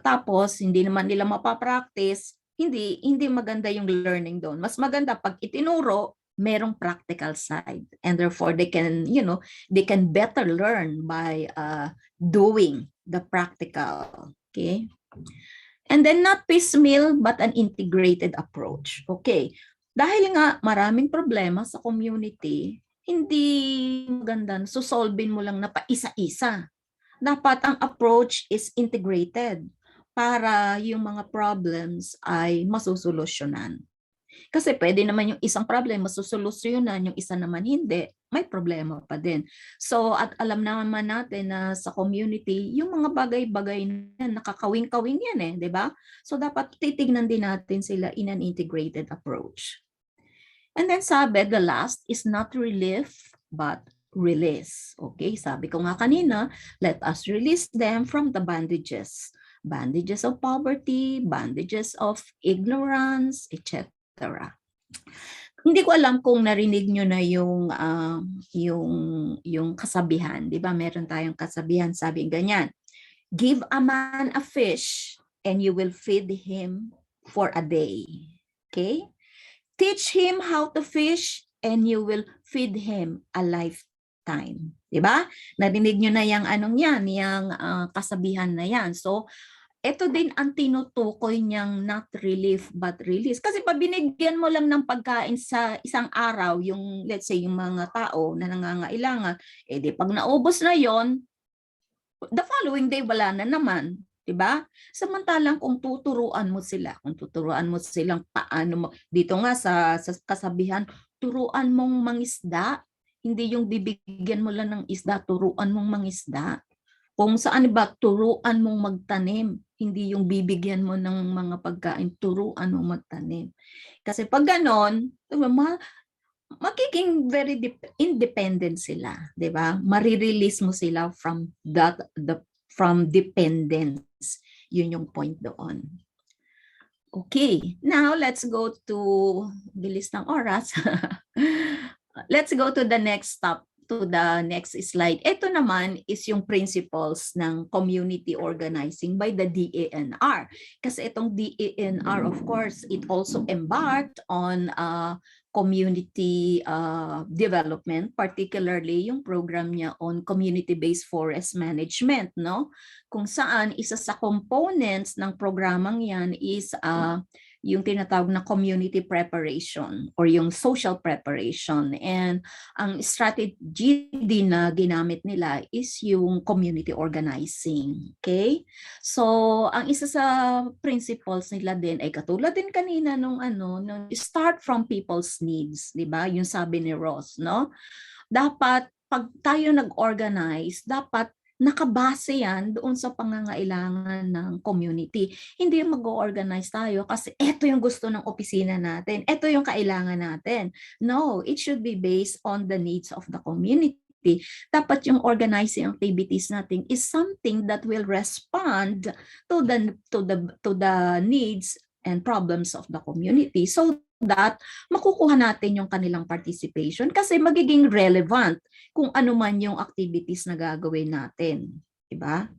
tapos hindi naman nila mapapractice. Hindi maganda yung learning doon. Mas maganda pag itinuro, merong practical side. And therefore, they can better learn by doing the practical. Okay? And then not piecemeal, but an integrated approach. Okay. Dahil nga maraming problema sa community, hindi maganda, solvein mo lang na paisa-isa. Dapat ang approach is integrated para yung mga problems ay masusolusyonan. Kasi pwede naman yung isang problem masusolusyonan, yung isa naman hindi, may problema pa din. So at alam naman natin na sa community, yung mga bagay-bagay na nakakawing-kawing yan di ba? So dapat titignan din natin sila in an integrated approach. And then sabi, the last is not relief, but release. Okay, sabi ko nga kanina, let us release them from the bondages. Bondages of poverty, bondages of ignorance, etc. Hindi ko alam kung narinig nyo na yung kasabihan. Di ba? Meron tayong kasabihan, sabi ganyan. Give a man a fish and you will feed him for a day. Okay? Teach him how to fish and you will feed him a lifetime. Diba? Narinig nyo na yung yung kasabihan na yan. So, ito din ang tinutukoy niyang not relief but release. Kasi pag binigyan mo lang ng pagkain sa isang araw, yung let's say yung mga tao na nangangailangan, di pag naubos na yon, the following day wala na naman. Diba? Samantalang kung tuturuan mo silang paano, dito nga sa kasabihan, turuan mong mangisda, hindi yung bibigyan mo lang ng isda, turuan mong mangisda. Kung saan ba, turuan mong magtanim, hindi yung bibigyan mo ng mga pagkain, turuan mong magtanim. Kasi pag ganon, magiging very independent sila, diba? Marirelease mo sila from from dependence. Yun yung point doon. Okay, now let's go to, bilis ng oras. Let's go to the next slide. Ito naman is yung principles ng community organizing by the DANR. Kasi itong DANR, of course, it also embarked on community development, particularly yung program niya on community-based forest management, no? Kung saan isa sa components ng programang yan is yung tinatawag na community preparation or yung social preparation. And ang strategy din na ginamit nila is yung community organizing. Okay? So, ang isa sa principles nila din ay katulad din kanina nung start from people's needs, 'di ba? Yung sabi ni Ross, no? Dapat pag tayo nag-organize, dapat nakabase yan doon sa pangangailangan ng community. Hindi mag-organize tayo kasi ito yung gusto ng opisina natin, ito yung kailangan natin. No, it should be based on the needs of the community. Dapat yung organizing activities natin is something that will respond to the needs and problems of the community, so that makukuha natin yung kanilang participation kasi magiging relevant kung ano man yung activities na gagawin natin, diba?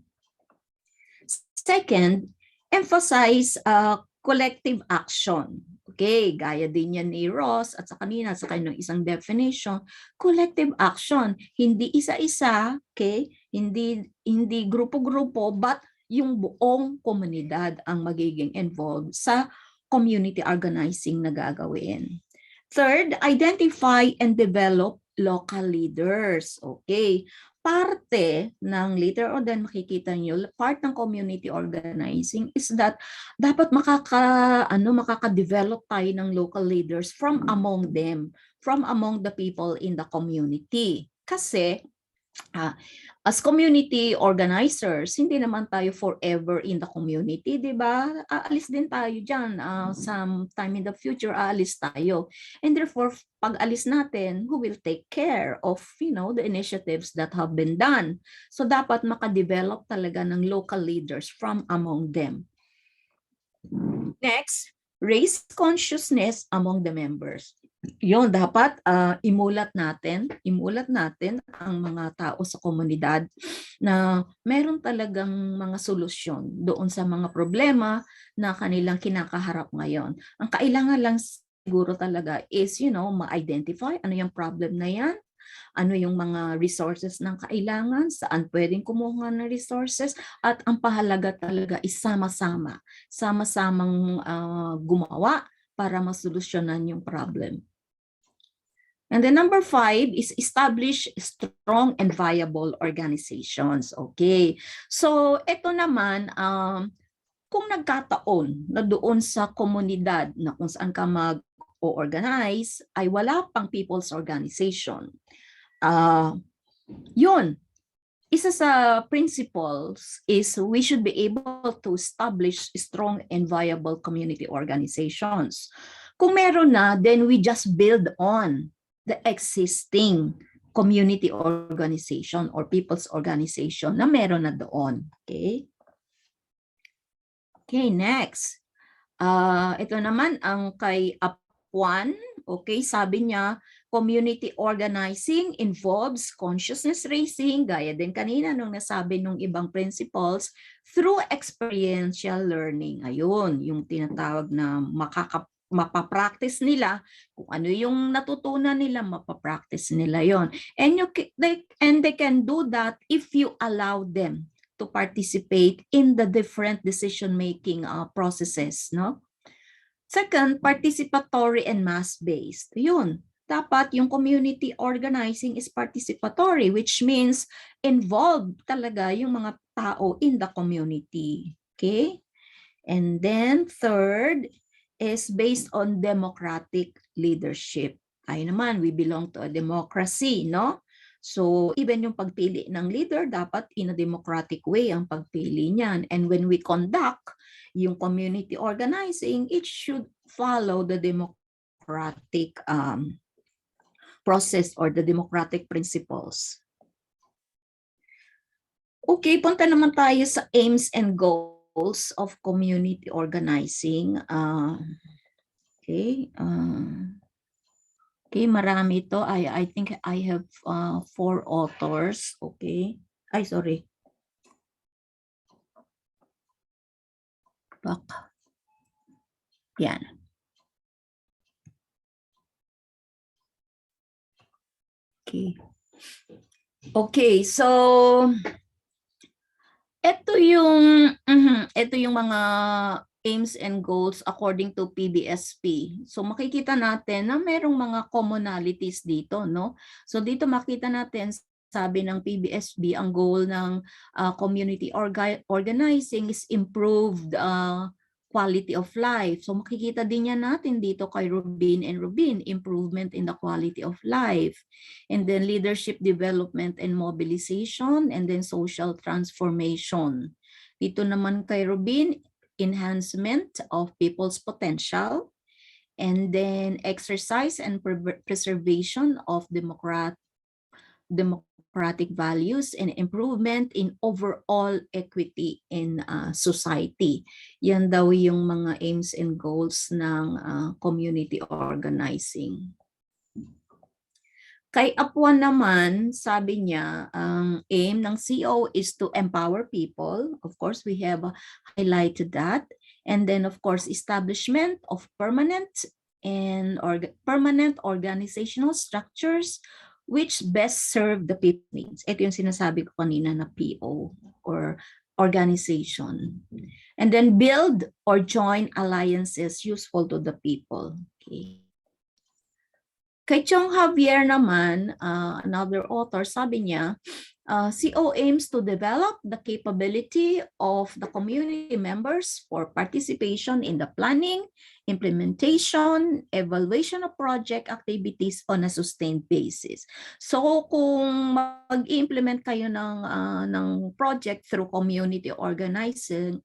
Second, emphasize collective action. Okay, gaya din yan ni Ross at sa kanina sa kanyang isang definition, collective action, hindi isa-isa, okay? Hindi grupo-grupo, but yung buong komunidad ang magiging involved sa community organizing na gagawin. Third, identify and develop local leaders. Okay. Parte ng later on then makikita nyo, part ng community organizing is that dapat makaka-develop tayo ng local leaders from among them, from among the people in the community. Kasi as community organizers, hindi naman tayo forever in the community, di ba? Aalis din tayo dyan. Sometime in the future, aalis tayo. And therefore, pag alis natin, who will take care of, the initiatives that have been done? So, dapat makadevelop talaga ng local leaders from among them. Next, raise consciousness among the members. Yun, dapat imulat natin ang mga tao sa komunidad na meron talagang mga solusyon doon sa mga problema na kanilang kinakaharap ngayon. Ang kailangan lang siguro talaga is, ma-identify ano yung problem na yan, ano yung mga resources ng kailangan, saan pwedeng kumuha ng resources, at ang pahalaga talaga is sama-samang gumawa para masolusyonan yung problem. And then number 5 is establish strong and viable organizations. Okay. So ito naman, kung nagkataon na doon sa komunidad na kung saan ka mag-organize ay wala pang people's organization. Yun. Isa sa principles is we should be able to establish strong and viable community organizations. Kung meron na, then we just build on the existing community organization or people's organization na meron na doon. Okay? Okay, next. Ito naman ang kay Up1. Okay, sabi niya, community organizing involves consciousness raising, gaya din kanina nung nasabi nung ibang principles, through experiential learning. Ayun, yung tinatawag na mapapractice nila, kung ano yung natutunan nila, mapapractice nila yon. And they can do that if you allow them to participate in the different decision-making processes, no? Second, participatory and mass-based. Yun, dapat yung community organizing is participatory, which means involved talaga yung mga tao in the community. Okay? And then third is based on democratic leadership. Tayo naman, we belong to a democracy, no? So even yung pagpili ng leader, dapat in a democratic way ang pagpili niyan. And when we conduct yung community organizing, it should follow the democratic process or the democratic principles. Okay, punta naman tayo sa aims and goals goals of community organizing. Okay. Okay, marami ito. I think I have 4 authors. Okay. Ay, sorry. Back. Yan. Okay. Okay, so ito yung mga aims and goals according to PBSP. So makikita natin na merong mga commonalities dito, no? So dito makita natin, sabi ng PBSB, ang goal ng community organizing is improved quality of life. So makikita din yan natin dito kay Rubin and Rubin, improvement in the quality of life. And then leadership development and mobilization, and then social transformation. Dito naman kay Rubin, enhancement of people's potential, and then exercise and preservation of democratic values and improvement in overall equity in society. Yan daw yung mga aims and goals ng community organizing. Kay Apuan naman, sabi niya, ang aim ng CO is to empower people. Of course, we have highlighted that. And then, of course, establishment of permanent organizational structures which best serve the people needs. Ito yung sinasabi ko kanina na PO or organization. And then build or join alliances useful to the people. Okay. Kay Chong Javier naman, another author, sabi niya, CO aims to develop the capability of the community members for participation in the planning, implementation, evaluation of project activities on a sustained basis. So kung mag-implement kayo ng project through community organizing,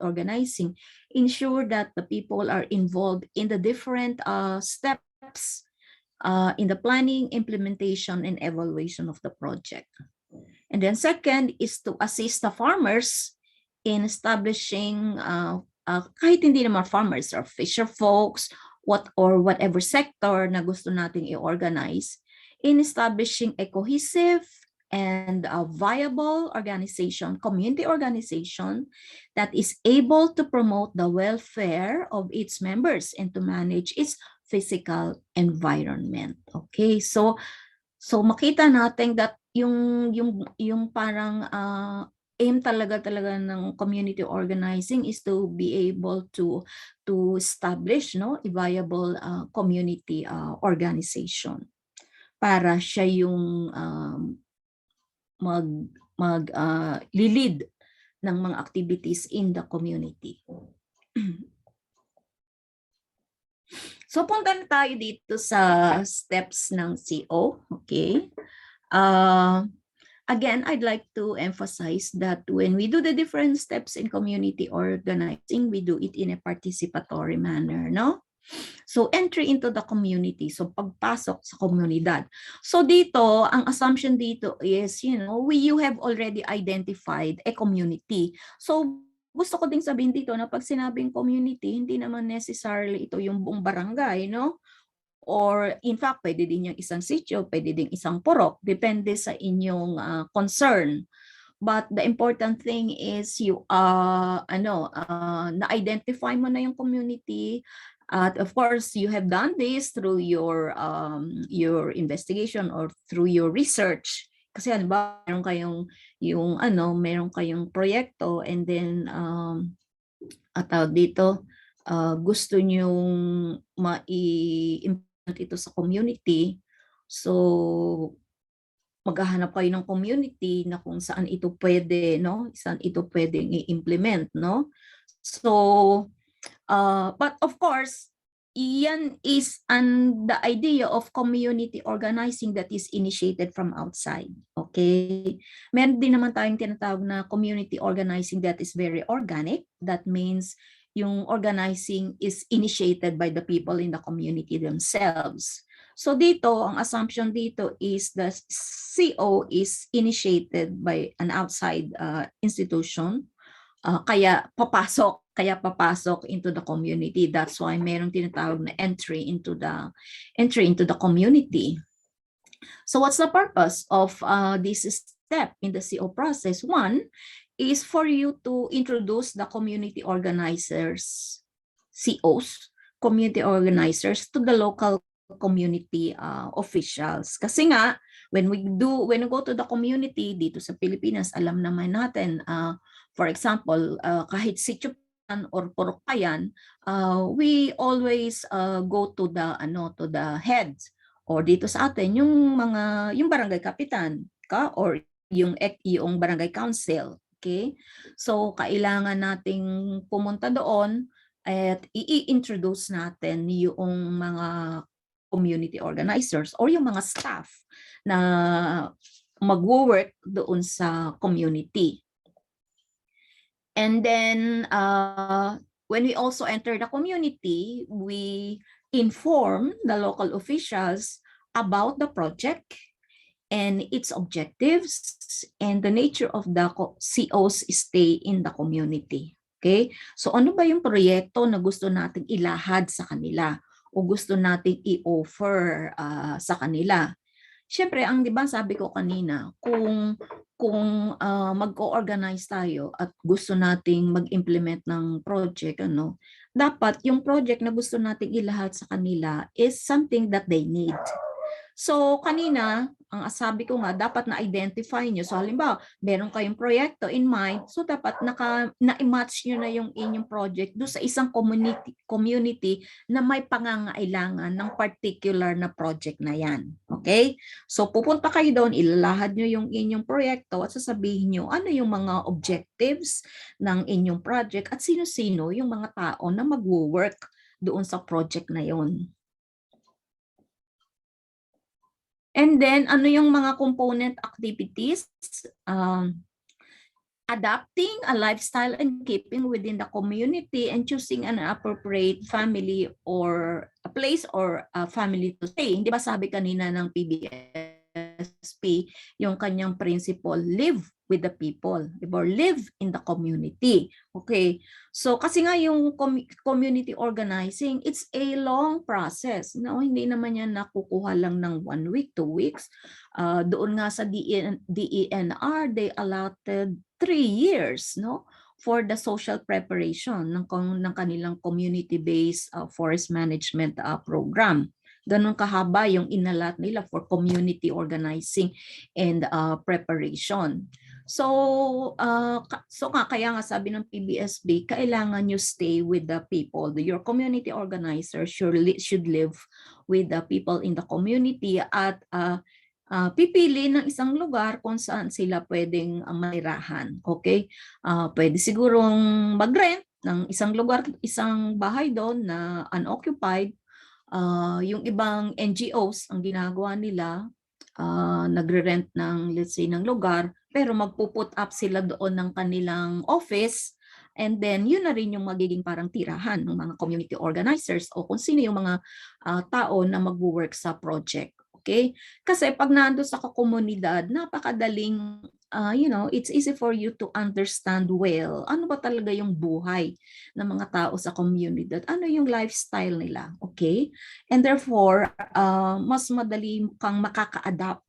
ensure that the people are involved in the different steps in the planning, implementation, and evaluation of the project. And then second is to assist the farmers in establishing, kahit hindi naman farmers or fisher folks, whatever sector na gusto nating i-organize, in establishing a cohesive and a viable organization, community organization that is able to promote the welfare of its members and to manage its physical environment. Okay, so makita natin that yung parang aim talaga ng community organizing is to be able to establish a viable community organization para siya yung lead ng mga activities in the community. So punta na tayo dito sa steps ng CO, okay? Again, I'd like to emphasize that when we do the different steps in community organizing, we do it in a participatory manner, no? So entry into the community, so pagpasok sa komunidad. So dito, ang assumption dito is, you have already identified a community. So gusto ko ding sabihin dito na pag sinabing community, hindi naman necessarily ito yung buong barangay, no? Or in fact, pwede din yung isang sitio, pwede din isang purok, depende sa inyong concern. But the important thing is na-identify mo na yung community. At of course, you have done this through your investigation or through your research. Kasi ba meron kayong meron kayong proyekto and then dito gusto nyong mai-implement ito sa community. So maghahanap kayo ng community na kung saan ito pwede, no? Saan ito pwedeng i-implement, no? So but of course, iyan is the idea of community organizing that is initiated from outside. Okay? Meron din naman tayong tinatawag na community organizing that is very organic. That means yung organizing is initiated by the people in the community themselves. So dito, ang assumption dito is the CO is initiated by an outside institution. kaya papasok into the community. That's why merong tinatawag na entry into the community. So what's the purpose of this step in the CO process? One is for you to introduce the community organizers, COs, community organizers to the local community officials. Kasi nga, when we go to the community dito sa Pilipinas, alam naman natin, for example, kahit sitio or purok-payan, we always go to the heads, or dito sa atin yung barangay kapitan or yung barangay council. Okay? So kailangan nating pumunta doon at i-introduce natin yung mga community organizers or yung mga staff na mag-work doon sa community. And then when we also enter the community, we inform the local officials about the project and its objectives and the nature of the CO's stay in the community. Okay? So ano ba yung proyekto na gusto nating ilahad sa kanila o gusto nating i-offer sa kanila? Siyempre, di ba sabi ko kanina, kung mag-o-organize tayo at gusto nating mag-implement ng project, dapat yung project na gusto nating ilahad sa kanila is something that they need. So kanina, ang sabi ko nga, dapat na-identify nyo. So halimbawa, meron kayong proyekto in mind, so dapat na-match nyo na yung inyong project doon sa isang community na may pangangailangan ng particular na project na yan. Okay? So pupunta kayo doon, ilalahad nyo yung inyong proyekto at sasabihin nyo ano yung mga objectives ng inyong project at sino-sino yung mga tao na mag-work doon sa project na yon. And then, ano yung mga component activities? Adapting a lifestyle and keeping within the community and choosing an appropriate family or a place or a family to stay. Hindi ba sabi kanina ng PBSP, yung kanyang principle, live with the people, or live in the community. Okay, so kasi nga yung community organizing, it's a long process. No? Hindi naman yan nakukuha lang ng 1 week, 2 weeks. Doon nga sa DENR, they allotted 3 years, no, for the social preparation ng kanilang community-based forest management program. Ganun kahaba yung inalat nila for community organizing and preparation. So kaya nga sabi ng PBSB, kailangan you stay with the people. Your community organizers should live with the people in the community at pipili ng isang lugar kung saan sila pwedeng manirahan. Okay? Pwede sigurong mag-rent ng isang lugar, isang bahay doon na unoccupied. Yung ibang NGOs, ang ginagawa nila, nagre-rent ng, let's say, ng lugar, pero magpuput up sila doon ng kanilang office, and then yun na rin yung magiging parang tirahan ng mga community organizers o kung sino yung mga tao na mag-work sa project. Okay? Kasi pag nando sa komunidad, napakadaling, it's easy for you to understand well, ano ba talaga yung buhay ng mga tao sa komunidad, ano yung lifestyle nila. Okay? And therefore, mas madali kang makaka-adapt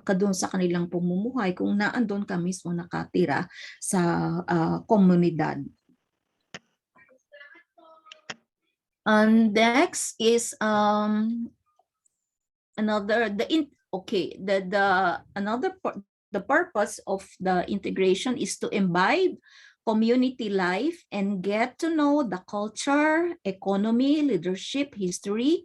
ka doon sa kanilang pamumuhay kung naandun ka mismo nakatira sa komunidad. And next is the purpose of the integration is to imbibe community life and get to know the culture, economy, leadership, history,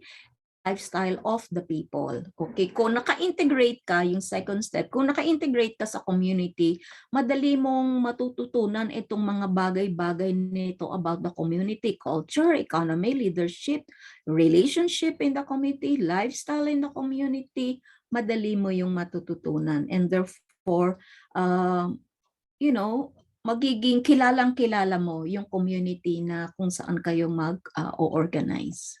lifestyle of the people. Okay, kung naka-integrate ka, yung second step, kung naka-integrate ka sa community, madali mong matututunan itong mga bagay-bagay nito about the community, culture, economy, leadership, relationship in the community, lifestyle in the community, madali mo yung matututunan. And therefore, magiging kilalang-kilala mo yung community na kung saan kayo mag-organize.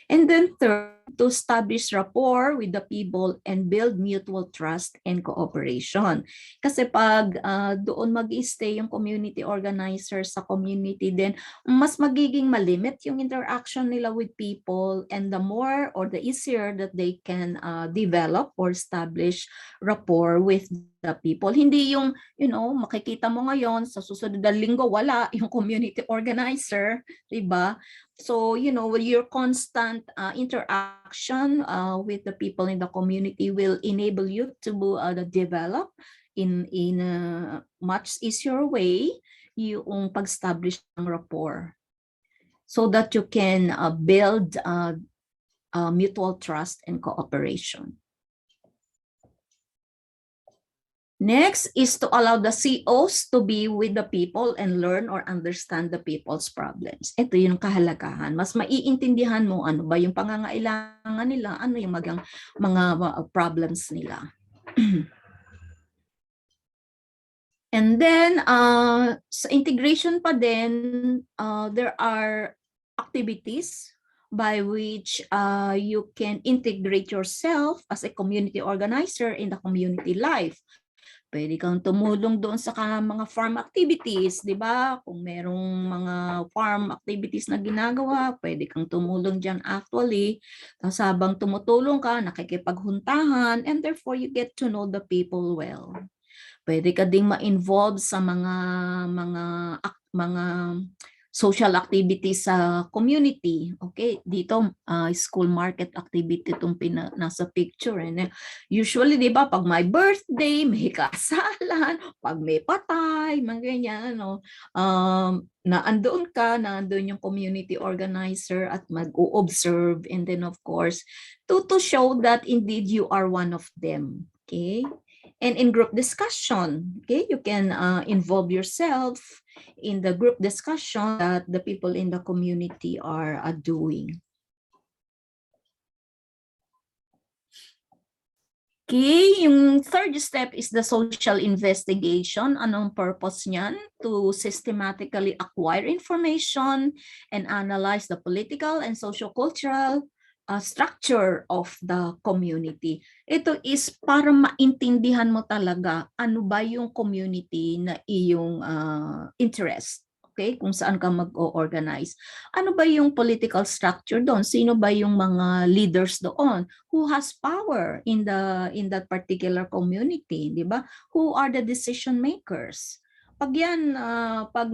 And then third, to establish rapport with the people and build mutual trust and cooperation. Kasi pag doon mag-stay yung community organizer sa community, then mas magiging malimit yung interaction nila with people, and the more or the easier that they can develop or establish rapport with the people. Hindi yung, makikita mo ngayon sa susunod na linggo wala yung community organizer, 'di ba? So, your constant interaction with the people in the community will enable you to develop in a much easier way yung pag-establish ng rapport, so that you can build mutual trust and cooperation. Next is to allow the COs to be with the people and learn or understand the people's problems. Ito yung kahalagahan. Mas maiintindihan mo ano ba yung pangangailangan nila, ano yung mga problems nila. And then, sa integration pa din, there are activities by which you can integrate yourself as a community organizer in the community life. Pwede kang tumulong doon sa mga farm activities, di ba? Kung merong mga farm activities na ginagawa, pwede kang tumulong dyan actually. Tapos habang tumutulong ka, nakikipaghuntahan, and therefore you get to know the people well. Pwede ka ding ma-involve sa mga social activities sa community. Okay, dito school market activity itong nasa picture. And usually, di ba, pag may birthday, may kasalan, pag may patay, mga ganyan, na andun yung community organizer at mag-o-observe, and then of course, to show that indeed you are one of them. Okay? And in group discussion, okay, you can involve yourself in the group discussion that the people in the community are doing. Okay, yung third step is the social investigation. Anong purpose niyan? To systematically acquire information and analyze the political and socio-cultural structure of the community. Ito is para maintindihan mo talaga ano ba yung community na iyong interest. Okay, kung saan ka mag-organize. Ano ba yung political structure doon? Sino ba yung mga leaders doon? Who has power in that particular community, di ba? Who are the decision makers? Pag yan, pag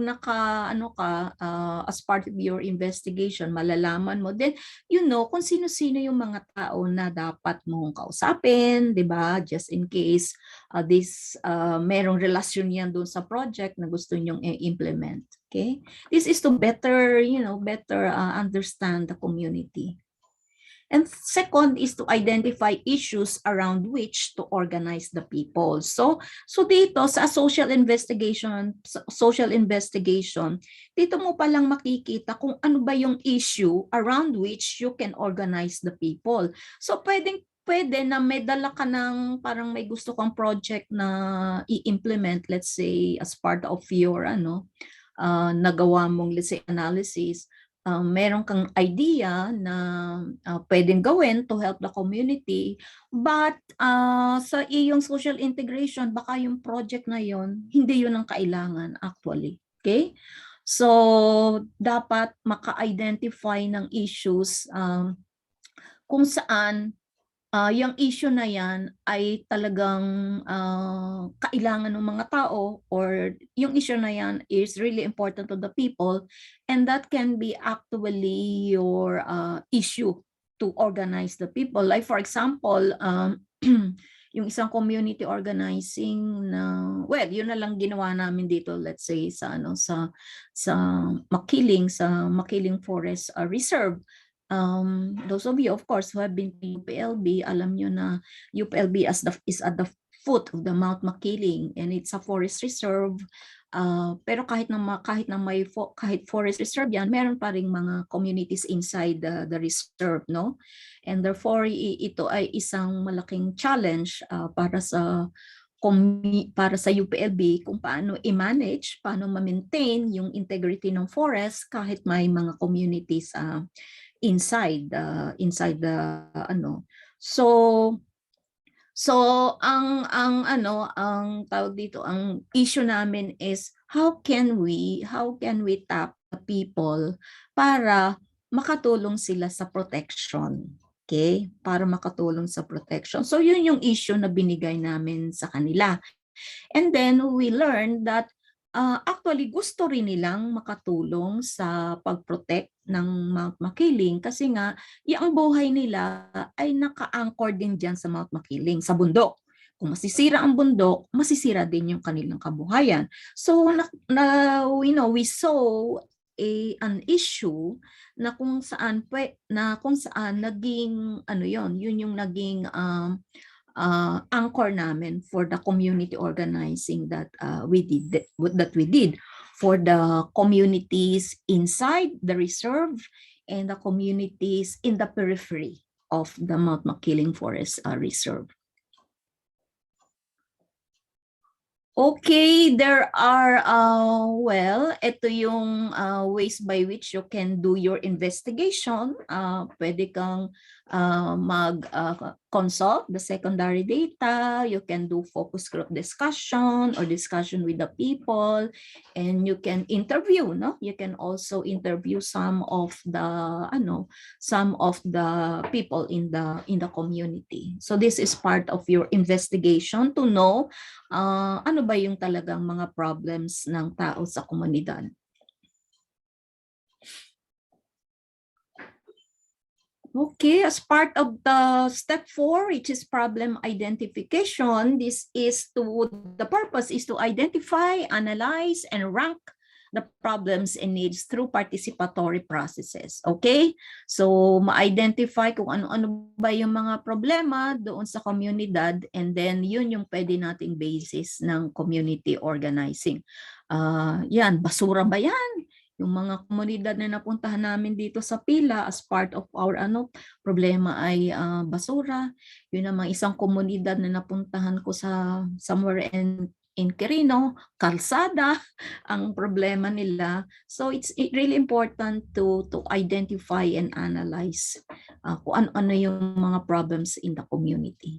as part of your investigation, malalaman mo, then kung sino-sino yung mga tao na dapat mong kausapin, di ba? Just in case merong relasyon yan doon sa project na gusto nyong i-implement. Okay? This is to better understand the community. And second is to identify issues around which to organize the people. So dito sa social investigation, dito mo palang makikita kung ano ba yung issue around which you can organize the people. So pwede na may dala ka ng parang may gusto kang project na i-implement, let's say as part of your nagawa mong, let's say, analysis. Meron kang idea na pwedeng gawin to help the community, but sa iyong social integration, baka yung project na yon hindi yun ang kailangan actually. Okay? So, dapat maka-identify ng issues kung saan yung issue na yan ay talagang kailangan ng mga tao, or yung issue na yan is really important to the people, and that can be actually your issue to organize the people. Like for example, yung isang community organizing na, well, yun na lang ginawa namin dito, let's say sa Makiling Forest Reserve. Those of you, of course, who have been to UPLB, alam nyo na UPLB is at the foot of the Mount Makiling, and it's a forest reserve. Pero kahit forest reserve yan, meron pa ring mga communities inside the reserve, no? And therefore, ito ay isang malaking challenge para sa UPLB kung paano i-manage, paano ma-maintain yung integrity ng forest kahit may mga communities inside the ano. So ang tawag dito, ang issue namin is how can we tap the people para makatulong sila sa protection. Okay? Para makatulong sa protection. So yun yung issue na binigay namin sa kanila. And then we learned that actually gusto rin nilang makatulong sa pag-protect ng Mount Makiling kasi nga yung buhay nila ay naka-anchor din dyan sa Mount Makiling, sa bundok. Kung masisira ang bundok, masisira din yung kanilang kabuhayan. So we saw an issue na kung saan naging yun yung naging anchor namin for the community organizing that we did for the communities inside the reserve and the communities in the periphery of the Mount Makiling Forest Reserve. Okay, there are, ito yung ways by which you can do your investigation. Pwede kang mag-consult the secondary data. You can do focus group discussion or discussion with the people. And you can interview, no? You can also interview some of the people in the community. So this is part of your investigation to know ano ba yung talagang mga problems ng tao sa komunidad. Okay, as part of the step 4, which is problem identification, the purpose is to identify, analyze, and rank the problems and needs through participatory processes. Okay? So, ma-identify kung ano-ano ba yung mga problema doon sa komunidad, and then yun yung pwede nating basis ng community organizing. Yan, basura ba yan? Yung mga komunidad na napuntahan namin dito sa Pila as part of our problema ay basura. Yun ang isang komunidad na napuntahan ko sa somewhere in Quirino, kalsada ang problema nila. So it's really important to identify and analyze kung ano yung mga problems in the community.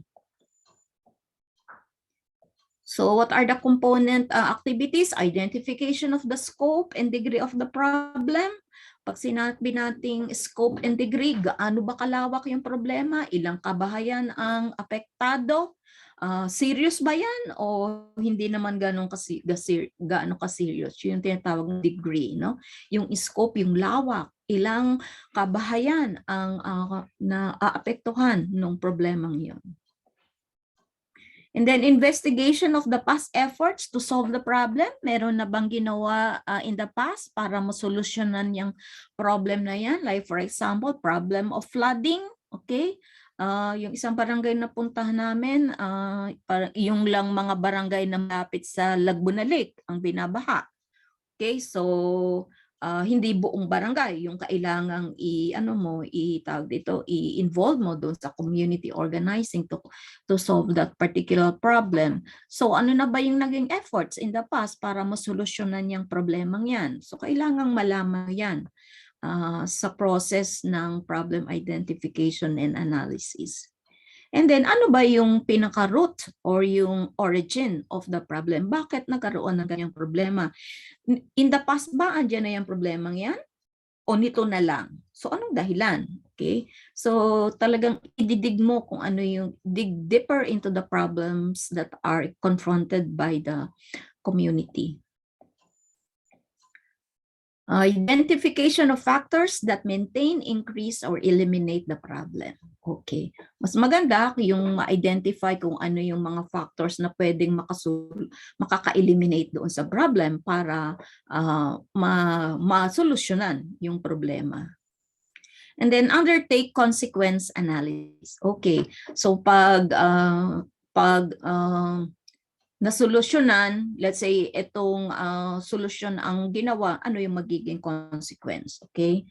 So what are the component activities? Identification of the scope and degree of the problem. Pag sinabi nating scope and degree, gaano ba kalawak yung problema? Ilang kabahayan ang apektado? Serious ba yan? O hindi naman gaano ka-serious? Yung tinatawag na degree, no? Yung scope, yung lawak. Ilang kabahayan ang naaapektuhan ng problemang yun. And then investigation of the past efforts to solve the problem. Meron na bang ginawa in the past para masolusyonan yung problem na yan? Like for example, problem of flooding. Okay? Yung isang barangay na puntahan namin, yung lang mga barangay na malapit sa Laguna Lake ang binabaha. Okay? So, hindi buong barangay yung kailangang i-involve mo doon sa community organizing to solve that particular problem. So ano na ba yung naging efforts in the past para masolusyonan yung problemang yan? So kailangang malaman yan sa process ng problem identification and analysis. And then ano ba yung pinaka-root or yung origin of the problem? Bakit nagkaroon ng ganyang problema? In the past ba andyan na yung problemang yan? O nito na lang? So anong dahilan? Okay? So talagang ididig mo kung ano yung dig deeper into the problems that are confronted by the community. Identification of factors that maintain, increase, or eliminate the problem. Okay. Mas maganda yung ma-identify kung ano yung mga factors na pwedeng makaka-eliminate doon sa problem para masolusyonan yung problema. And then undertake consequence analysis. Okay. So pag nasolusyonan, let's say itong solusyon ang ginawa, ano yung magiging consequence, okay?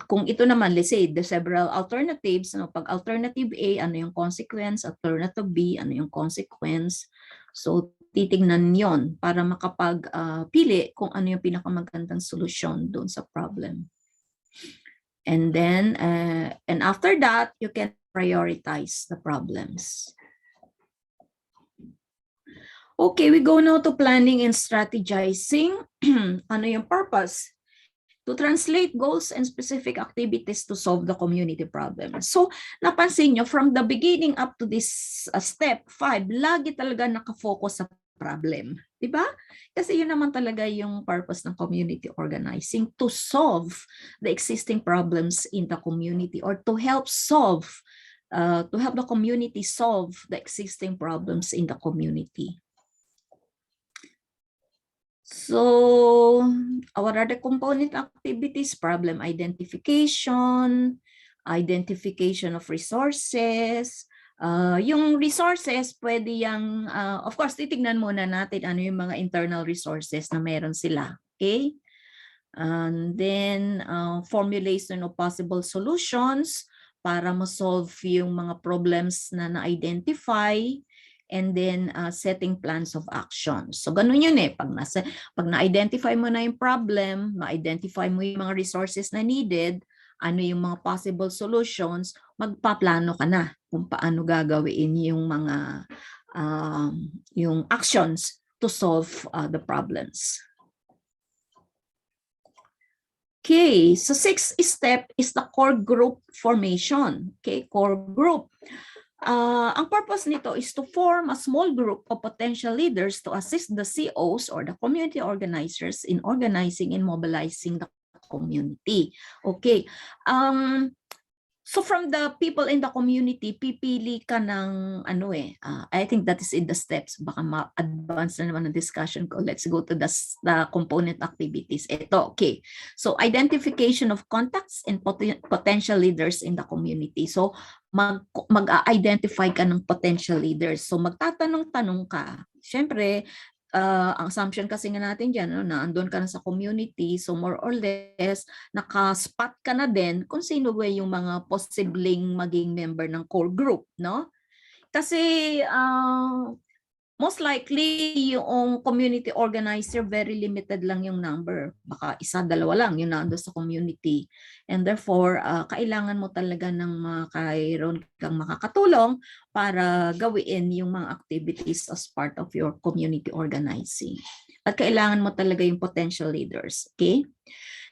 Kung ito naman, let's say, the several alternatives, pag alternative A, ano yung consequence, alternative B, ano yung consequence. So, titingnan yon para makapag-pili kung ano yung pinakamagandang solusyon doon sa problem. And then, and after that, you can prioritize the problems. Okay, we go now to planning and strategizing. Ano yung purpose? To translate goals and specific activities to solve the community problem. So, napansin nyo, from the beginning up to this step 5, lagi talaga nakafocus sa problem. Diba? Kasi yun naman talaga yung purpose ng community organizing, to solve the existing problems in the community or to help the community solve the existing problems in the community. So, what are the component activities? Problem identification, identification of resources. Yung resources, pwede yung, of course, titignan muna natin ano yung mga internal resources na meron sila. Okay? And then, formulation of possible solutions para ma-solve yung mga problems na na-identify, and then setting plans of action. So ganun yun eh, pag na-identify mo na yung problem, ma-identify mo yung mga resources na needed, ano yung mga possible solutions, magpaplano ka na kung paano gagawin yung mga yung actions to solve the problems. Okay, so 6th step is the core group formation. Okay, core group. Ang purpose nito is to form a small group of potential leaders to assist the COs or the community organizers in organizing and mobilizing the community. Okay. So from the people in the community, pipili ka ng I think that is in the steps. Baka ma-advance na naman ang discussion ko. Let's go to the component activities. Ito, okay. So identification of contacts and potential leaders in the community. So mag-identify ka ng potential leaders. So magtatanong-tanong ka. Siyempre, ang assumption kasi nga natin dyan, na andun ka na sa community, so more or less, naka-spot ka na din kung sino ba yung mga posibleng maging member ng core group, no? Kasi most likely, yung community organizer, very limited lang yung number. Baka isa, dalawa lang yung nando sa community. And therefore, kailangan mo talaga ng mayroon kang makakatulong para gawin yung mga activities as part of your community organizing. At kailangan mo talaga yung potential leaders. Okay?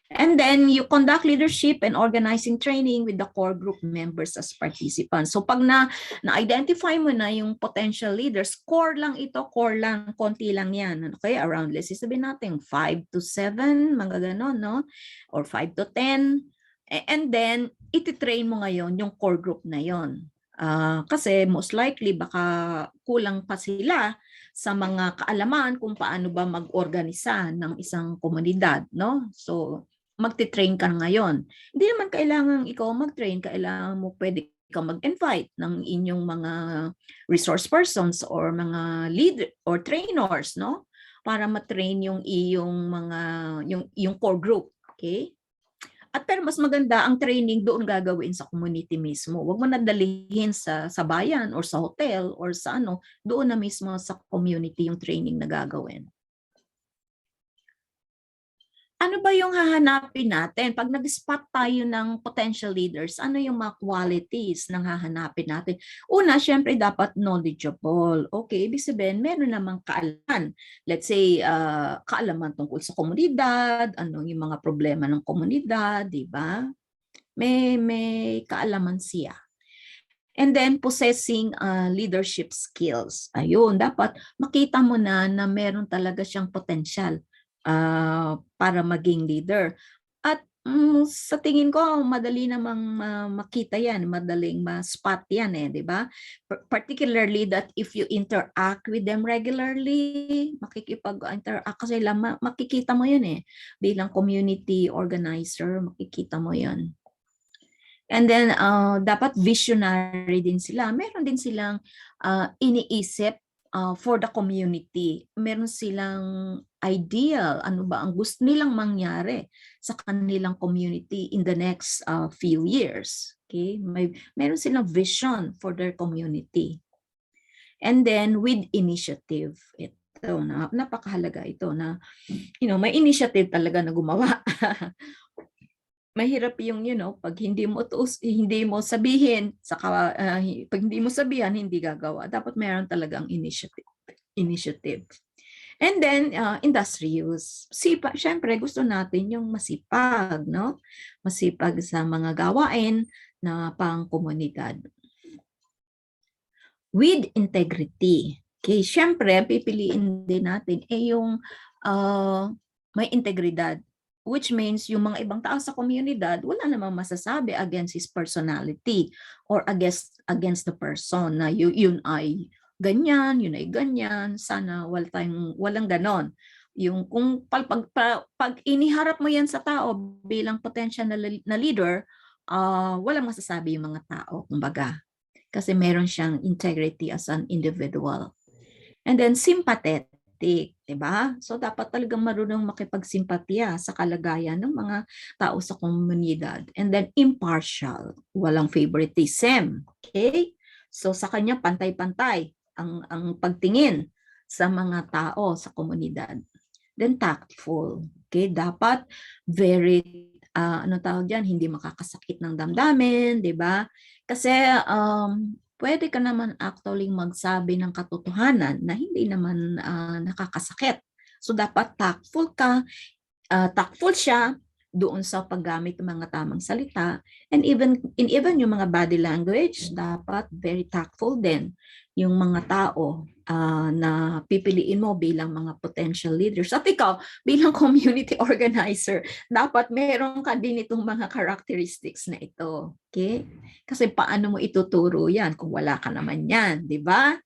And then you conduct leadership and organizing training with the core group members as participants. So pag na-identify mo na yung potential leaders, core lang ito, core lang, konti lang yan. Okay, around, let's sabihin natin 5 to 7, mga ganon, no? Or 5 to 10. And then, ititrain mo ngayon yung core group na yon. Kasi most likely, baka kulang pa sila sa mga kaalaman kung paano ba mag-organisa ng isang komunidad, no? So, magti-train ka ngayon. Hindi naman kailangan ikaw mag-train, kailangan mo pwede ka mag-invite ng inyong mga resource persons or mga leader or trainers, no? Para ma-train yung iyong mga yung core group, okay? At pero mas maganda ang training doon gagawin sa community mismo. Huwag mo na dalihin sa bayan or sa hotel or sa doon na mismo sa community yung training na gagawin. Ano ba yung hahanapin natin? Pag nag-spot tayo ng potential leaders, ano yung mga qualities ng hahanapin natin? Una, syempre dapat knowledgeable. Okay, ibig sabihin, meron namang kaalaman. Let's say, kaalaman tungkol sa komunidad, ano yung mga problema ng komunidad, di ba? May kaalaman siya. And then, possessing leadership skills. Ayun, dapat makita mo na meron talaga siyang potential para maging leader. At sa tingin ko, madali namang makita yan, madaling ma-spot yan di ba? Particularly that if you interact with them regularly, makikipag-interact kasi makikita mo yan bilang community organizer, makikita mo yan. And then, dapat visionary din sila. Meron din silang iniisip for the community. Meron silang ideal, ano ba ang gusto nilang mangyari sa kanilang community in the next few years. Okay? Meron silang vision for their community. And then, with initiative. Ito, napakahalaga ito na, may initiative talaga na gumawa. mahirap yung, pag hindi mo sabihin, pag hindi mo sabihan, hindi gagawa. Dapat meron talagang initiative. And then, industry use. Syempre, gusto natin yung masipag, no? Masipag sa mga gawain na pang-komunidad. With integrity. Okay, syempre, pipiliin din natin yung may integridad, which means yung mga ibang tao sa komunidad, wala namang masasabi against his personality or against the person na yun ay ganyan, yun ay ganyan. Sana walang ganon. Yung kung pag iniharap mo yan sa tao bilang potential na leader, walang masasabi yung mga tao, kumbaga. Kasi meron siyang integrity as an individual. And then sympathetic, di ba? So dapat talagang marunong makipagsimpatiya sa kalagayan ng mga tao sa komunidad. And then impartial, walang favoritism. Okay? So sa kanya pantay-pantay ang pagtingin sa mga tao sa komunidad. Then tactful. Okay? Dapat very hindi makakasakit ng damdamin, di ba? Kasi pwede ka naman actually magsabi ng katotohanan na hindi naman nakakasakit. So dapat tactful ka, tactful siya doon sa paggamit ng mga tamang salita, and even yung mga body language, dapat very tactful din yung mga tao na pipiliin mo bilang mga potential leaders. At ikaw, bilang community organizer, dapat meron ka din itong mga characteristics na ito. Okay? Kasi paano mo ituturo yan kung wala ka naman yan, di ba?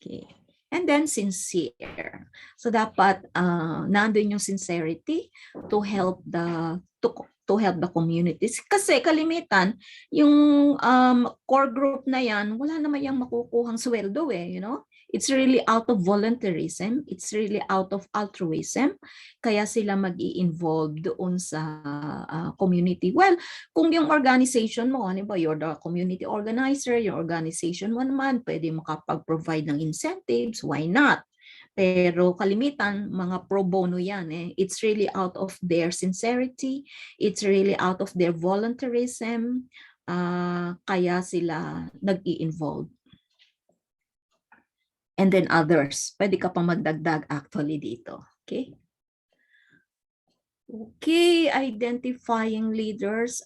Okay. And then sincere. So dapat nandun yung sincerity to help the communities. Kasi kalimitan, yung core group na yan, wala naman yung makukuhang sweldo you know? It's really out of volunteerism. It's really out of altruism. Kaya sila mag-i-involve doon sa community. Well, kung yung organization mo, ano ba, you're the community organizer, your organization mo naman, pwede makapag-provide ng incentives, why not? Pero kalimitan, mga pro bono yan. It's really out of their sincerity. It's really out of their volunteerism. Kaya sila nag-i-involve. And then others. Pwede ka pang magdagdag actually dito. Okay? Okay, identifying leaders.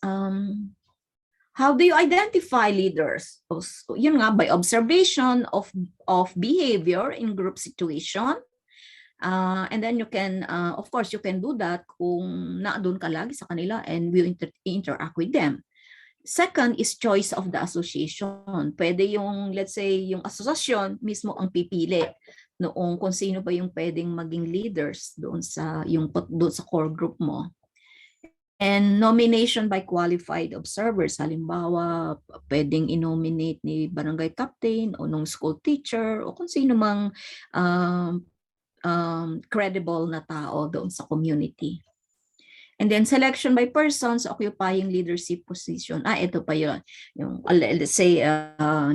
How do you identify leaders? Yun nga, by observation of behavior in group situation. And then you can, of course, you can do that kung naandun ka lagi sa kanila and will interact with them. Second is choice of the association. Pwede yung, let's say, yung asosasyon mismo ang pipili noong kung sino ba yung pwedeng maging leaders doon sa core group mo. And nomination by qualified observers. Halimbawa, pwedeng i-nominate ni barangay captain o nung school teacher o kung sino mang credible na tao doon sa community. And then selection by persons occupying leadership position. Ito pa yun. Yung, let's say,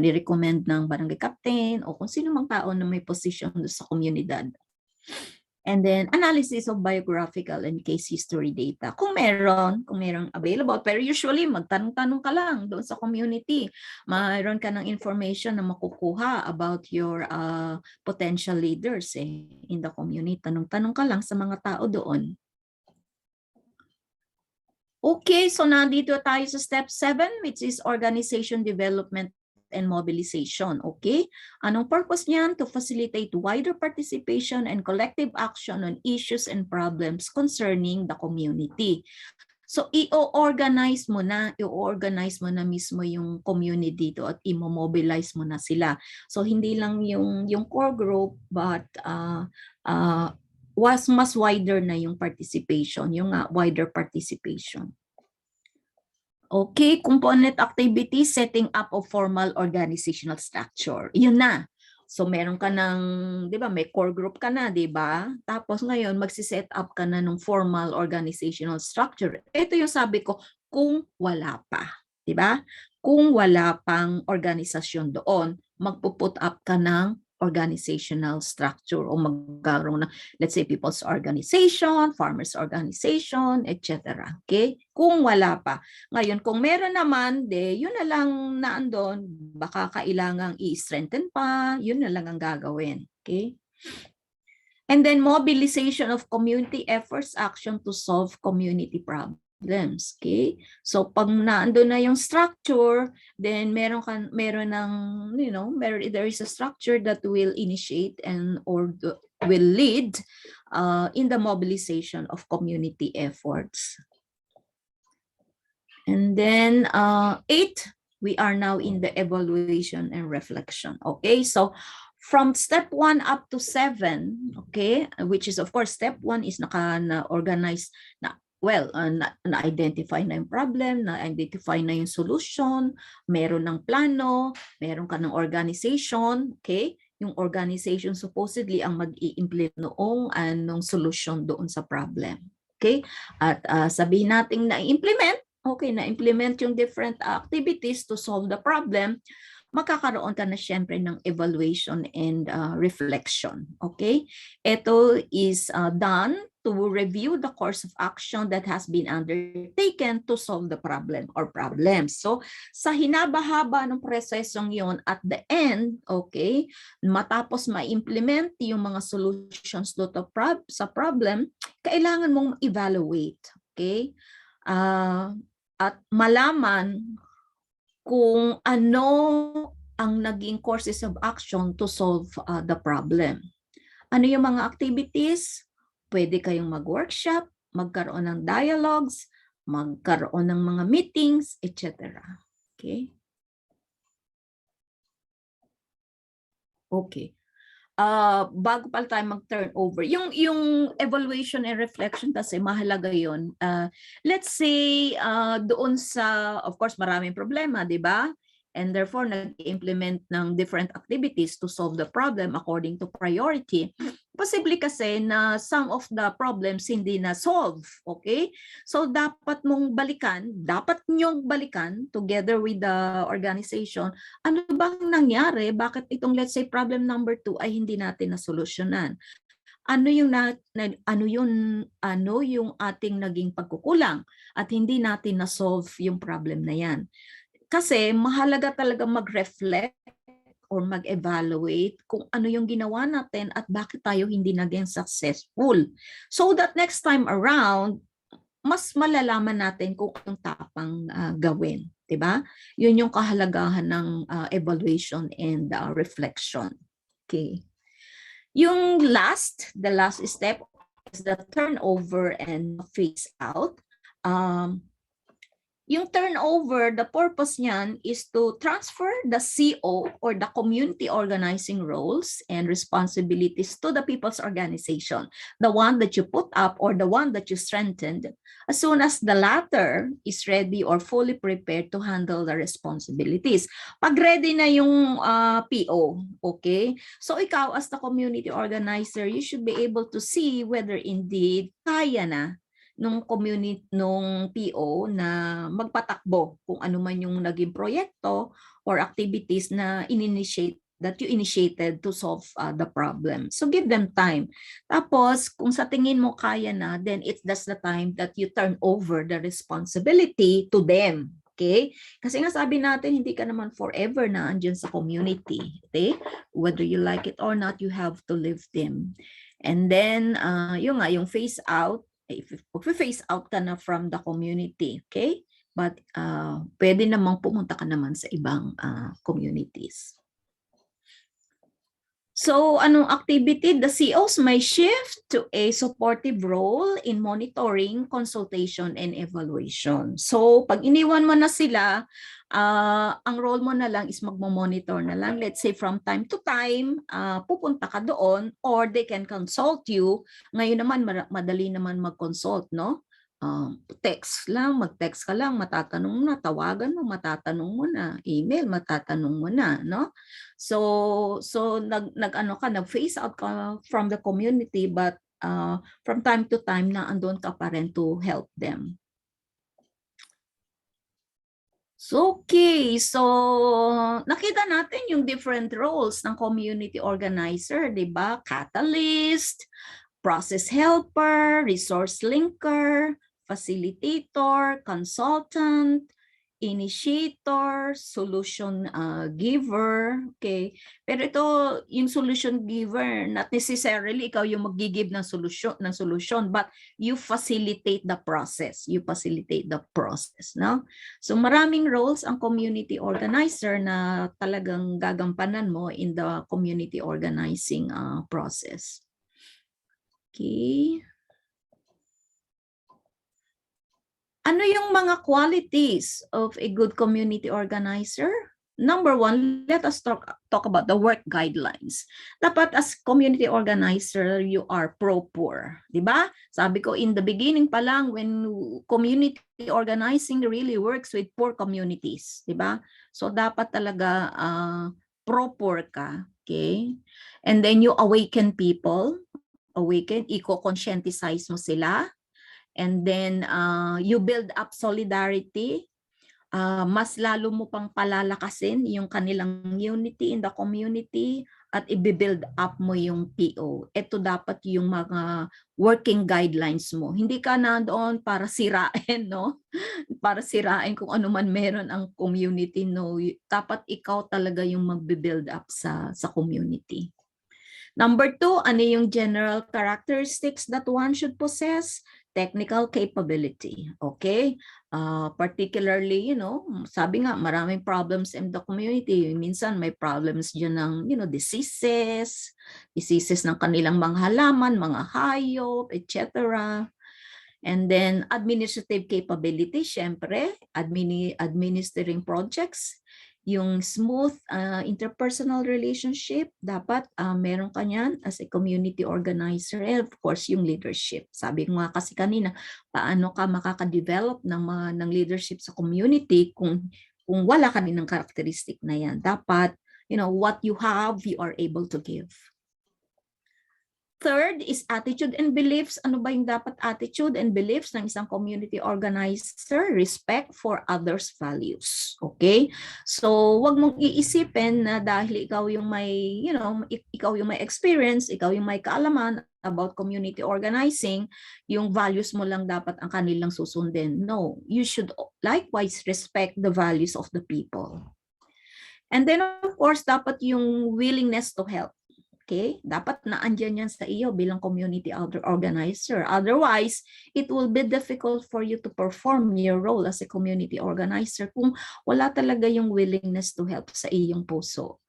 ni-recommend ng barangay captain o kung sino mang tao na may position sa komunidad. And then analysis of biographical and case history data. Kung merong available, pero usually magtanong-tanong ka lang doon sa community. Mayroon ka ng information na makukuha about your potential leaders in the community. Tanong-tanong ka lang sa mga tao doon. Okay, so nandito tayo sa step 7, which is organization development and mobilization. Okay, anong purpose niyan? To facilitate wider participation and collective action on issues and problems concerning the community. So i-organize mo na mismo yung community dito at i-mobilize mo na sila. So hindi lang yung core group, but was mas wider na yung participation, yung wider participation. Okay, component activity, setting up of formal organizational structure. Yun na. So meron ka ng, 'di ba, may core group ka na, 'di ba? Tapos ngayon magsi-set up ka na ng formal organizational structure. Ito yung sabi ko, kung wala pa, 'di ba? Kung wala pang organisasyon doon, magpo-put up ka ng organizational structure o magkaroon ng, let's say, people's organization, farmers organization, etc. Okay? Kung wala pa. Ngayon, kung meron naman, yun na lang na andon, baka kailangang i-strengthen pa, yun na lang ang gagawin. Okay? And then mobilization of community efforts, action to solve community problems. Okay? So pag naandun na yung structure, then there is a structure that will initiate will lead in the mobilization of community efforts. And then 8, we are now in the evaluation and reflection. Okay, so from step 1 up to 7, okay, which is of course step 1 is na-organize na-identify na yung problem, na-identify na yung solution, meron ng plano, meron ka ng organization, okay? Yung organization supposedly ang mag-i-implement noong anong solution doon sa problem. Okay? At sabihin natin na-implement, okay, na-implement yung different activities to solve the problem, magkakaroon ka na syempre ng evaluation and reflection. Okay? Ito is done to review the course of action that has been undertaken to solve the problem or problems. So, sa hinaba-haba ng prosesong yon, at the end, okay, matapos ma-implement yung mga solutions sa problem, kailangan mong evaluate. Okay? At malaman kung ano ang naging courses of action to solve the problem. Ano yung mga activities? Pwede kayong mag-workshop, magkaroon ng dialogues, magkaroon ng mga meetings, etc. Okay? Okay. Bago pala tayo mag-turnover, yung evaluation and reflection kasi mahalaga yun. Let's say doon sa, of course, maraming problema, di ba? And therefore, nag-implement ng different activities to solve the problem according to priority. Posible kasi na some of the problems hindi na solve, okay? So dapat nyong balikan together with the organization, ano bang nangyari? Bakit itong let's say problem number 2 ay hindi natin nasolusyonan? Ano yung ating naging pagkukulang at hindi natin na-solve yung problem na yan? Kasi mahalaga talaga mag-reflect or mag-evaluate kung ano yung ginawa natin at bakit tayo hindi naging successful. So that next time around, mas malalaman natin kung anong tapang gawin. Diba? Yun yung kahalagahan ng evaluation and reflection. Okay. Yung the last step is the turnover and phase out. Yung turnover, the purpose niyan is to transfer the CO or the community organizing roles and responsibilities to the people's organization, the one that you put up or the one that you strengthened, as soon as the latter is ready or fully prepared to handle the responsibilities. Pag ready na yung PO, okay? So ikaw as the community organizer, you should be able to see whether indeed kaya na nung PO na magpatakbo kung ano man yung naging proyekto or activities na you initiated to solve the problem. So give them time. Tapos kung sa tingin mo kaya na, then that's the time that you turn over the responsibility to them. Okay? Kasi nga sabi natin, hindi ka naman forever na andyan sa community. Okay? Whether you like it or not, you have to live them. And then, yung phase out, if phase out ka na from the community, okay? But pwede namang pumunta ka naman sa ibang communities. So, anong activity? The COs may shift to a supportive role in monitoring, consultation, and evaluation. So, pag iniwan mo na sila, ang role mo na lang is magmo-monitor na lang. Let's say from time to time, pupunta ka doon or they can consult you. Ngayon naman, madali naman mag-consult, no? Mag-text ka lang, matatanong mo na, tawagan mo, matatanong mo na, email, matatanong mo na, no? So nag-phase out ka from the community, but from time to time na andun ka pa rin to help them. Okay, so nakita natin yung different roles ng community organizer, di ba? Catalyst, process helper, resource linker, facilitator, consultant, initiator, solution giver. Okay. Pero ito, yung solution giver, not necessarily ikaw yung mag-give ng solusyon, but you facilitate the process. You facilitate the process, no? So maraming roles ang community organizer na talagang gagampanan mo in the community organizing process. Okay. Ano yung mga qualities of a good community organizer? Number one, let us talk about the work guidelines. Dapat as community organizer, you are pro-poor. Diba? Sabi ko in the beginning pa lang, when community organizing really works with poor communities. Diba? So dapat talaga pro-poor ka. Okay? And then you awaken people. Eco-conscientize mo sila. And then you build up solidarity. Mas lalo mo pang palalakasin yung kanilang unity in the community at i-build up mo yung PO. Ito dapat yung mga working guidelines mo. Hindi ka na doon para sirain, no? Para sirain kung ano man meron ang community, no? Dapat ikaw talaga yung mag-build up sa community. Number two, ano yung general characteristics that one should possess? Technical capability, okay? Particularly, sabi nga, maraming problems in the community. Minsan may problems dyan ng, diseases ng kanilang mga halaman, mga hayop, etc. And then administrative capability, syempre, administering projects. Yung smooth interpersonal relationship, dapat meron ka niyan as a community organizer. And of course, yung leadership. Sabi ko nga kasi kanina, paano ka makaka-develop ng leadership sa community kung wala ka din ng characteristic na yan. Dapat, what you have, you are able to give. Third is attitude and beliefs. Ano ba yung dapat attitude and beliefs ng isang community organizer? Respect for others' values. Okay? So, wag mong iisipin na dahil ikaw yung may, ikaw yung may experience, ikaw yung may kaalaman about community organizing, yung values mo lang dapat ang kanilang susundin. No, you should likewise respect the values of the people. And then, of course, dapat yung willingness to help. Okay? Dapat naandyan yan sa iyo bilang community organizer. Otherwise, it will be difficult for you to perform your role as a community organizer kung wala talaga yung willingness to help sa iyong puso.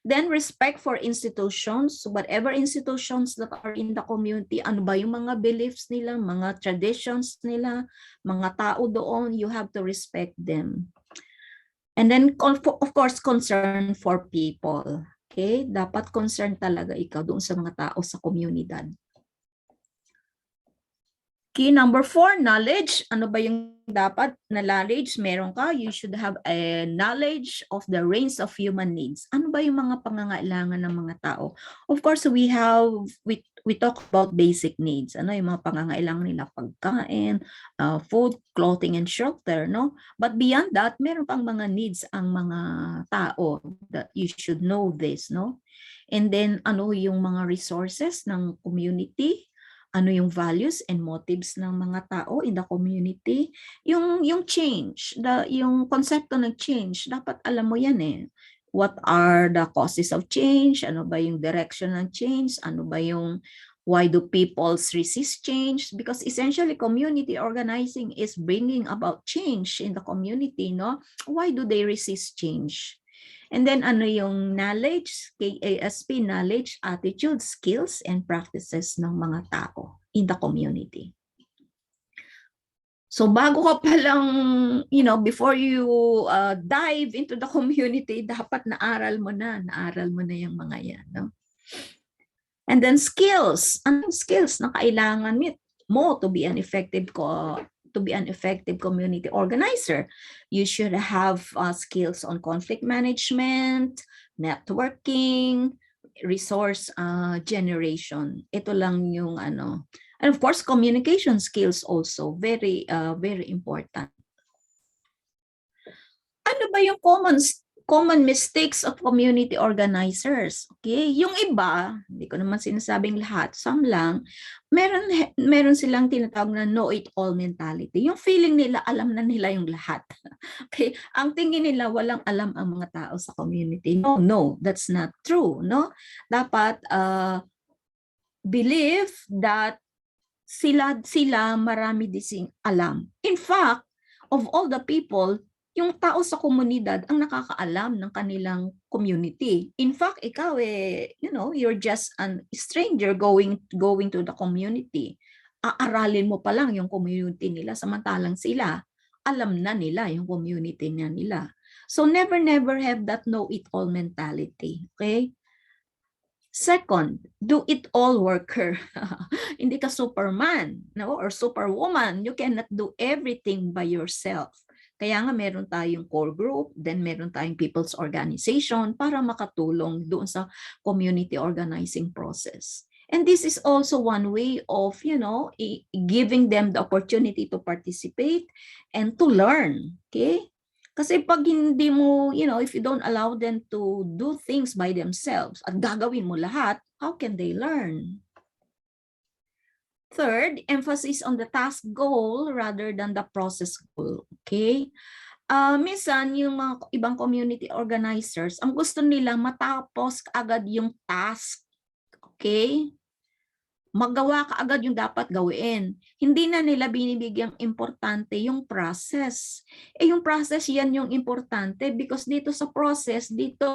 Then, respect for institutions. Whatever institutions that are in the community, ano ba yung mga beliefs nila, mga traditions nila, mga tao doon, you have to respect them. And then, of course, concern for people. Okay? Dapat concern talaga ikaw doon sa mga tao sa komunidad. Okay, number 4, knowledge. Ano ba yung dapat na knowledge meron ka? You should have a knowledge of the range of human needs. Ano ba yung mga pangangailangan ng mga tao? Of course, we talk about basic needs. Ano yung mga pangangailangan nila? Pagkain, food, clothing, and shelter, no? But beyond that, meron pang mga needs ang mga tao that you should know this, no? And then, ano yung mga resources ng community? Ano yung values and motives ng mga tao in the community? Yung change, yung konsepto ng change, dapat alam mo yan eh. What are the causes of change? Ano ba yung direction ng change? Ano ba yung why do people resist change? Because essentially community organizing is bringing about change in the community, no? Why do they resist change? And then ano yung knowledge, KASP, knowledge, attitude, skills, and practices ng mga tao in the community. So bago ka palang, before you dive into the community, dapat naaral mo na yung mga yan. No? And then skills. Anong skills na kailangan mo to be an effective community organizer? You should have skills on conflict management, networking, resource generation. Ito lang yung ano. And of course, communication skills also very important. ba yung common mistakes of community organizers? Okay, yung iba, hindi ko naman sinasabing lahat, some lang, meron silang tinatawag na know-it-all mentality. Yung feeling nila, alam na nila yung lahat. Okay, ang tingin nila, walang alam ang mga tao sa community. No, that's not true, no? Dapat believe that sila marami dising alam. In fact, of all the people, yung tao sa komunidad ang nakakaalam ng kanilang community. In fact, ikaw you're just a stranger going to the community. Aaralin mo pa lang yung community nila, samantalang sila alam na nila yung community nila. So never have that know-it-all mentality. Okay? Second, do-it-all worker. Hindi ka Superman, no? Or Superwoman. You cannot do everything by yourself. Kaya nga meron tayong core group, then meron tayong people's organization para makatulong doon sa community organizing process. And this is also one way of, giving them the opportunity to participate and to learn. Okay? Kasi pag hindi mo, if you don't allow them to do things by themselves at gagawin mo lahat, how can they learn? Third, emphasis on the task goal rather than the process goal. Okay? Minsan, yung mga ibang community organizers, ang gusto nila matapos agad yung task. Okay? Magawa ka agad yung dapat gawin. Hindi na nila binibigyang importante yung process. Yung process yan yung importante because dito sa process, dito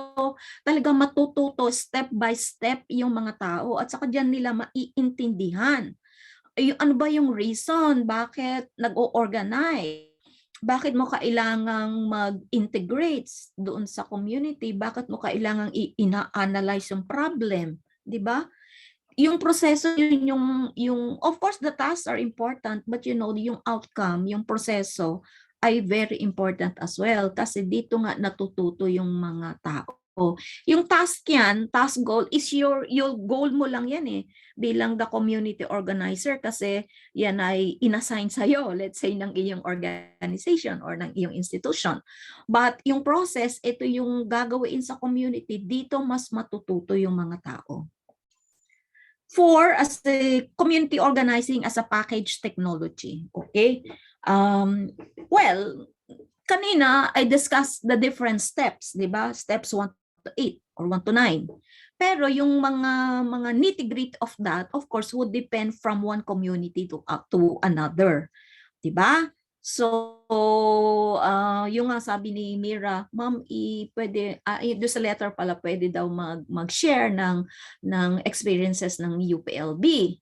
talaga matututo step by step yung mga tao at saka dyan nila maiintindihan. Ano ba yung reason? Bakit nag-o-organize? Bakit mo kailangang mag-integrate doon sa community? Bakit mo kailangang ina-analyze yung problem? Di ba? Yung proseso yung of course the tasks are important but yung outcome, yung proseso ay very important as well kasi dito nga natututo yung mga tao. Yung task goal is your goal mo lang yan bilang the community organizer kasi yan ay inassign sa'yo, let's say ng iyong organization or ng iyong institution. But yung process, ito yung gagawin sa community, dito mas matututo yung mga tao. 4, as the community organizing as a package technology. Okay? Well, kanina I discussed the different steps, di ba? Steps 1 to 8 or 1 to 9. Pero yung mga nitty-gritty of that, of course, would depend from one community to another. Di ba? So, yung nga sabi ni Mira, ma'am, pwede, doon sa letter pala, pwede daw mag-share ng experiences ng UPLB.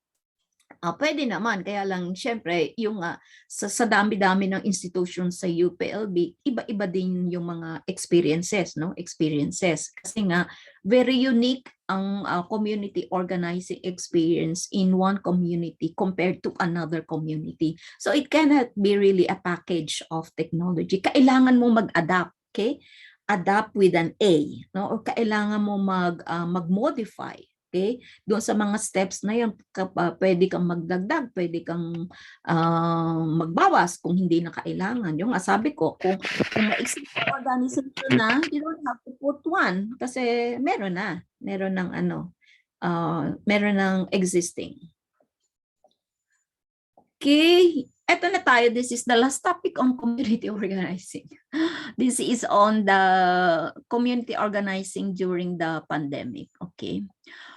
Pwede naman, kaya lang syempre yung sa dami-dami ng institutions sa UPLB, iba-iba din yung mga experiences, no? Experiences. Kasi nga very unique ang community organizing experience in one community compared to another community. So it cannot be really a package of technology. Kailangan mo mag-adapt, okay? Adapt with an A, no? O kailangan mo mag-modify. Okay? Doon sa mga steps na yun, pwede kang magdagdag, pwede kang magbawas kung hindi na kailangan. Yung sabi ko, kung ma-exist organization na, you don't have to put one kasi meron ng existing. Okay, eto na tayo. This is the last topic on community organizing. This is on the community organizing during the pandemic. Okay.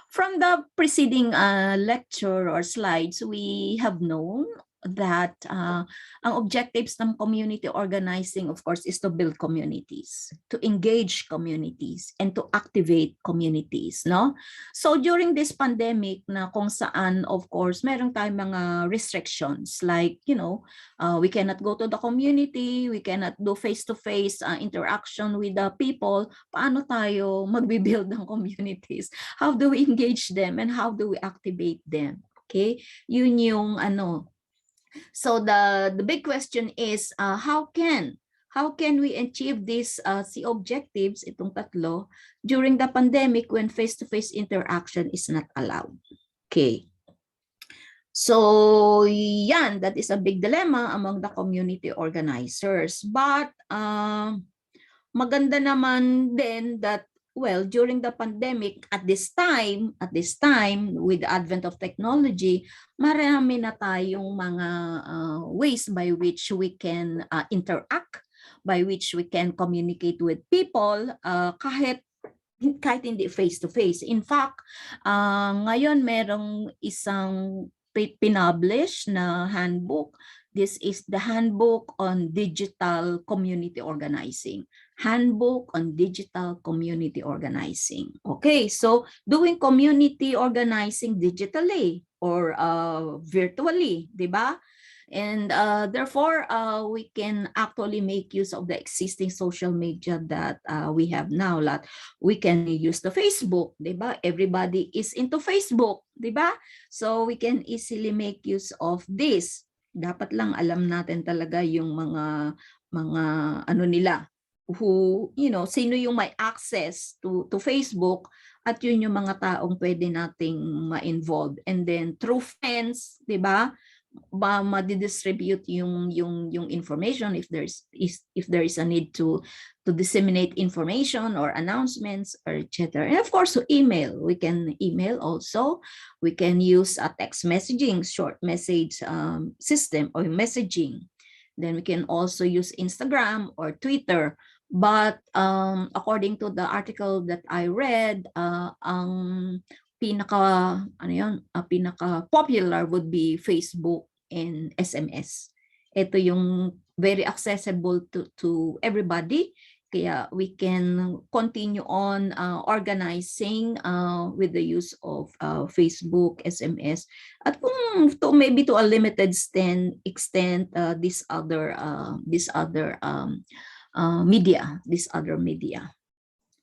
From the preceding lecture or slides, we have known that ang objectives ng community organizing, of course, is to build communities, to engage communities, and to activate communities, no? So during this pandemic na kung saan, of course, meron tayong mga restrictions like, we cannot go to the community, we cannot do face-to-face interaction with the people, paano tayo magbibuild ng communities? How do we engage them and how do we activate them? Okay? Yun yung So the big question is how can we achieve these objectives, itong tatlo, during the pandemic when face-to-face interaction is not allowed? Okay. So that is a big dilemma among the community organizers. But maganda naman din that, well, during the pandemic, at this time, with the advent of technology, marami na tayong mga ways by which we can interact, by which we can communicate with people, kahit hindi face-to-face. In fact, ngayon merong isang pinublish na handbook. This is the Handbook on Digital Community Organizing. Handbook on Digital Community Organizing. Okay, so doing community organizing digitally or virtually, di ba? And therefore, we can actually make use of the existing social media that we have now. We can use the Facebook, di ba? Everybody is into Facebook, di ba? So we can easily make use of this. Dapat lang alam natin talaga yung mga ano nila, who, sino yung may access to Facebook, at yun yung mga taong pwede nating ma-involve. And then through friends, di ba? Ma-distribute yung information if there is a need to disseminate information or announcements or etc. And of course, email. We can email also. We can use a text messaging, short message system or messaging. Then we can also use Instagram or Twitter. But according to the article that I read, ang pinaka popular would be Facebook and SMS. Ito yung very accessible to everybody, kaya we can continue on organizing with the use of Facebook, SMS, at kung maybe to a limited extent this other media.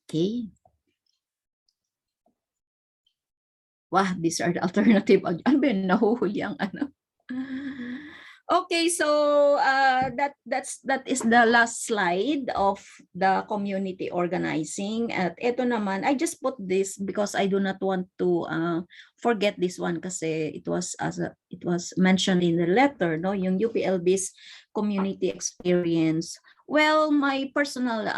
Okay. Wow, these are the alternative. Ano ba yun? Nahuhuli ang ano. Okay, so that is the last slide of the community organizing. At ito naman, I just put this because I do not want to forget this one kasi it was mentioned in the letter, no, yung UPLB's community experience. Well, my personal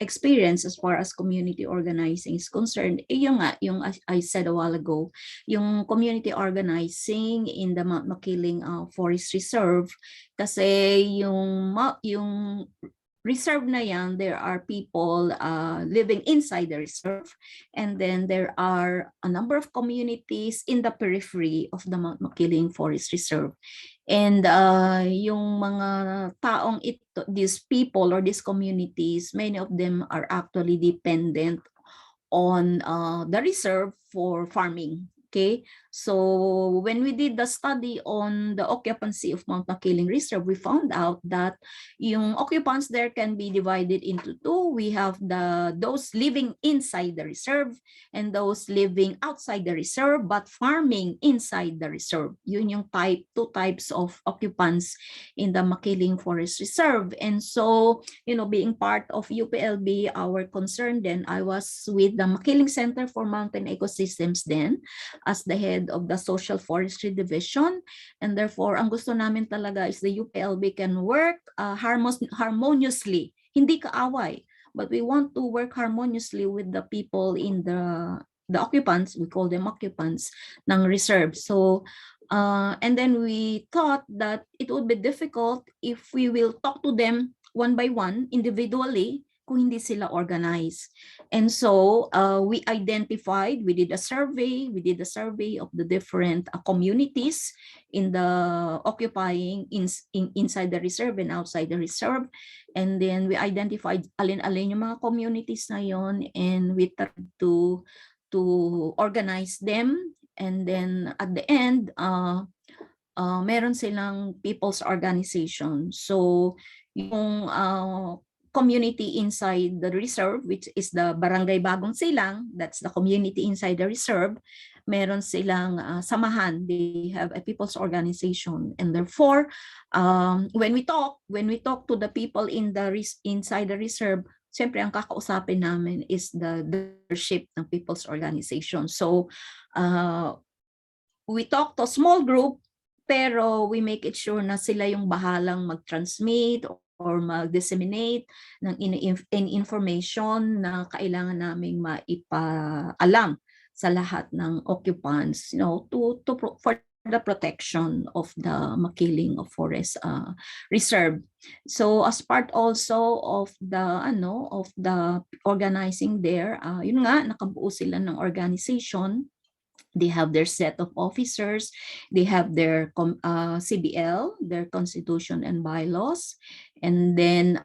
experience as far as community organizing is concerned, yung I said a while ago, yung community organizing in the Mount Makiling Forest Reserve, kasi yung reserve na yan, there are people living inside the reserve, and then there are a number of communities in the periphery of the Mount Makiling Forest Reserve. And yung mga taong these people or these communities, many of them are actually dependent on the reserve for farming. Okay, so when we did the study on the occupancy of Mount Makiling Reserve, we found out that yung occupants there can be divided into two. We have those living inside the reserve and those living outside the reserve but farming inside the reserve. Yun yung two types of occupants in the Makiling Forest Reserve. And so, being part of UPLB, our concern then, I was with the Makiling Center for Mountain Ecosystems then, as the head of the Social Forestry Division. And therefore, ang gusto namin talaga is the UPLB can work harmoniously, hindi kaaway, but we want to work harmoniously with the people in the occupants, we call them occupants, ng reserve. So, and then we thought that it would be difficult if we will talk to them one by one, individually, kung hindi sila organized. And so we did a survey of the different communities in the occupying inside the reserve and outside the reserve. And then we identified alin-alin yung mga communities na yon, and we tried to organize them. And then at the end, meron silang people's organization. So yung community inside the reserve, which is the Barangay Bagong Silang, that's the community inside the reserve, meron silang samahan. They have a people's organization, and therefore, when we talk to the people inside the reserve, siyempre ang kakausapin namin is the leadership ng people's organization. So, we talk to a small group, pero we make it sure na sila yung bahalang mag-transmit or mag-disseminate ng information na kailangan naming maipaalam sa lahat ng occupants, for the protection of the makiling of forest reserve. So as part also of the organizing there, yun nga, nakabuo sila ng organization. They have their set of officers, they have their CBL, their constitution and bylaws, and then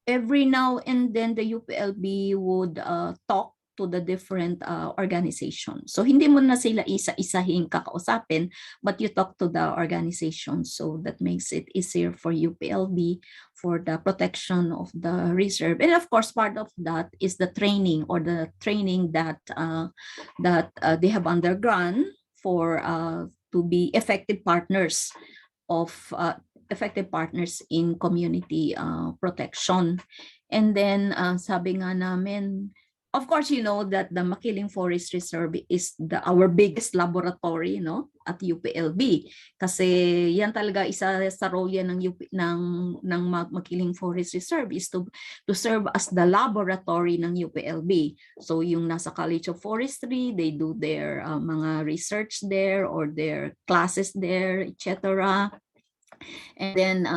every now and then the UPLB would talk to the different organizations. So hindi mo na sila isa-isahin kakausapin, but you talk to the organization, so that makes it easier for UPLB for the protection of the reserve. And of course, part of that is the training that they have undergone for to be effective partners in community protection. And then sabi nga namin, of course, you know that the Makiling Forest Reserve is our biggest laboratory, at UPLB. Kasi yan talaga isa sa role yan ng Makiling Forest Reserve is to serve as the laboratory ng UPLB. So yung nasa College of Forestry, they do their mga research there or their classes there, etc. And then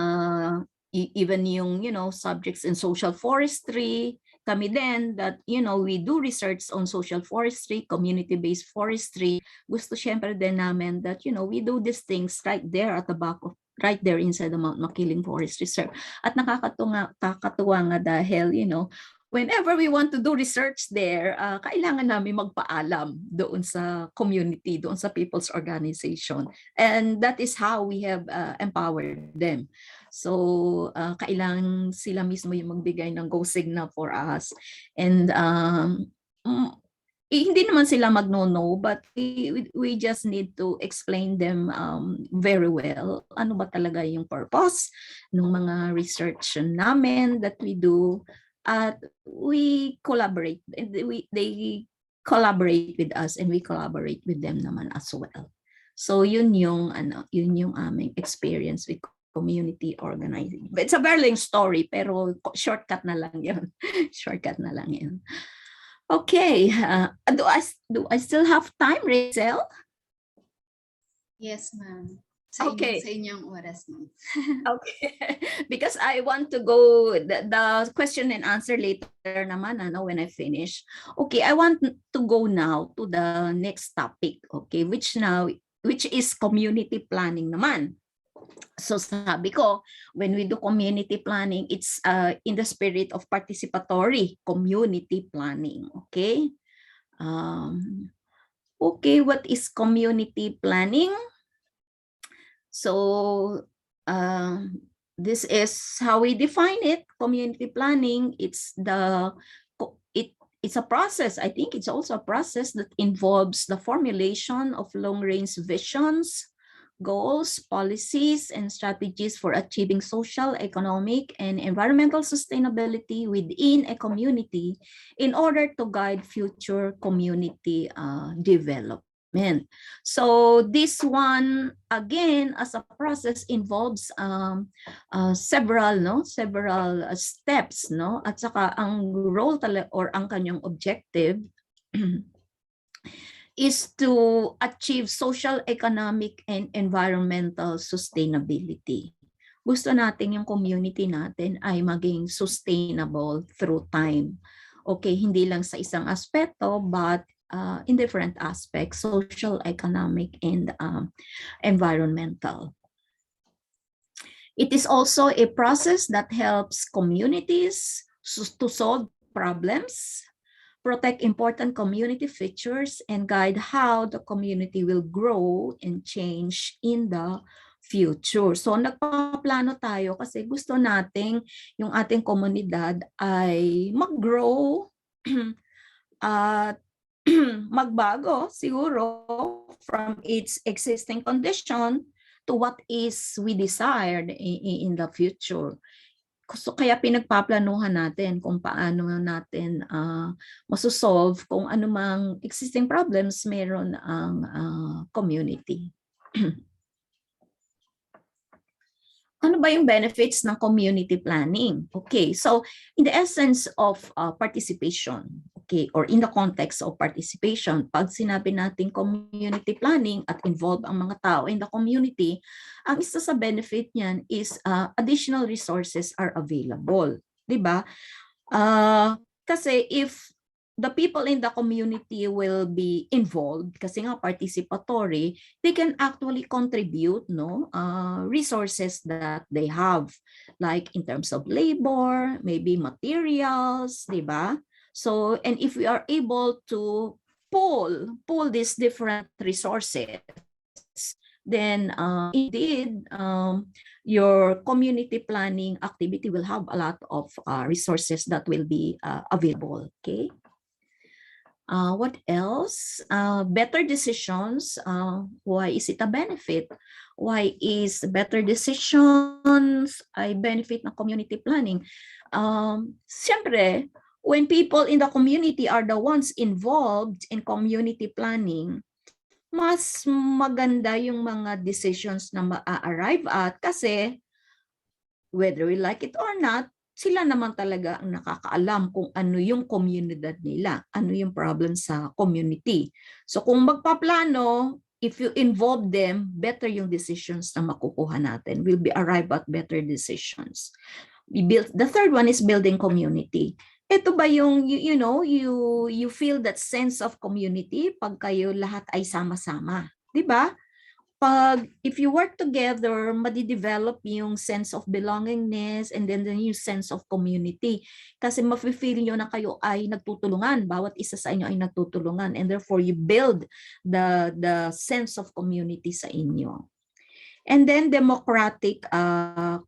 even yung subjects in social forestry, kami din that we do research on social forestry, community-based forestry. Gusto syempre din namin that we do these things right there at the back of right there inside the Mount Makiling Forest Reserve. At nakakatuwa nga dahil whenever we want to do research there, kailangan namin magpaalam doon sa community, doon sa people's organization. And that is how we have empowered them. So, kailangan sila mismo yung magbigay ng go signal for us. And hindi naman sila mag-no, but we just need to explain them very well. Ano ba talaga yung purpose ng mga research namin that we do. At we collaborate, they collaborate with us and we collaborate with them naman as well. So yun yung aming experience with community organizing. But it's a very long story, pero shortcut na lang yun. Shortcut na lang yun. Okay, do I still have time, Rachel? Yes, ma'am. Sa inyong oras, ma'am. Okay, because I want to go the question and answer later naman when I finish. Okay, I want to go now to the next topic, okay, which is community planning naman. So sabi ko, when we do community planning, it's in the spirit of participatory community planning, okay? Okay, what is community planning? So this is how we define it. Community planning, it's a process. I think it's also a process that involves the formulation of long-range visions, goals, policies, and strategies for achieving social, economic, and environmental sustainability within a community in order to guide future community development. So this one, again, as a process, involves several steps, at saka ang role or ang kanyang objective is to achieve social, economic, and environmental sustainability. Gusto natin yung community natin ay maging sustainable through time. Okay, hindi lang sa isang aspeto, but in different aspects, social, economic, and environmental. It is also a process that helps communities to solve problems, protect important community features, and guide how the community will grow and change in the future. So nagpaplano tayo kasi gusto nating yung ating komunidad ay mag-grow at magbago siguro from its existing condition to what is we desired in the future. So kaya pinagpaplanuhan natin kung paano natin masosolve kung anumang existing problems meron ang community. ano ba yung benefits ng community planning? Okay, so in the essence of participation, okay, or in the context of participation, pag sinabi natin community planning at involve ang mga tao in the community, ang isa sa benefit niyan is additional resources are available, di ba? Kasi if the people in the community will be involved, kasi nga participatory, they can actually contribute, no, resources that they have, like in terms of labor, maybe materials, di ba? So, and if we are able to pull these different resources, then indeed, your community planning activity will have a lot of resources that will be available, okay? What else? Better decisions. Why is it a benefit? Why is better decisions a benefit ng community planning? Siyempre, when people in the community are the ones involved in community planning, mas maganda yung mga decisions na ma-arrive at kasi whether we like it or not, sila naman talaga ang nakakaalam kung ano yung komunidad nila, ano yung problem sa community. So kung magpaplano, if you involve them, better yung decisions na makukuha natin. We'll be arrive at better decisions. The third one is building community. Ito ba yung, you know, you feel that sense of community pag kayo lahat ay sama-sama, di ba? If you work together, madidevelop yung sense of belongingness and then the new sense of community. Kasi mafe-feel nyo na kayo ay nagtutulungan, bawat isa sa inyo ay nagtutulungan, and therefore you build the sense of community sa inyo. And then democratic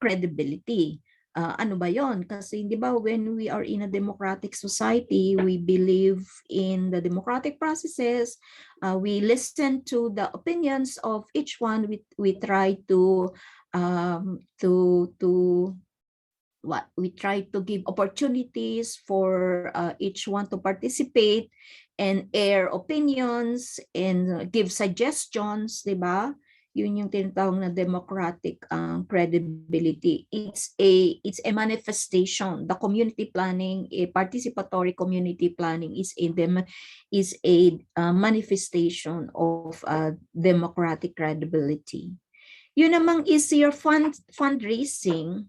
credibility. Ano ba yon? Kasi di ba when we are in a democratic society, we believe in the democratic processes, we listen to the opinions of each one, we try to give opportunities for each one to participate and air opinions and give suggestions, di ba? Yun yung tinatawag na democratic credibility. It's a manifestation. The community planning, a participatory community planning is a manifestation of democratic credibility. Yun namang is your fundraising.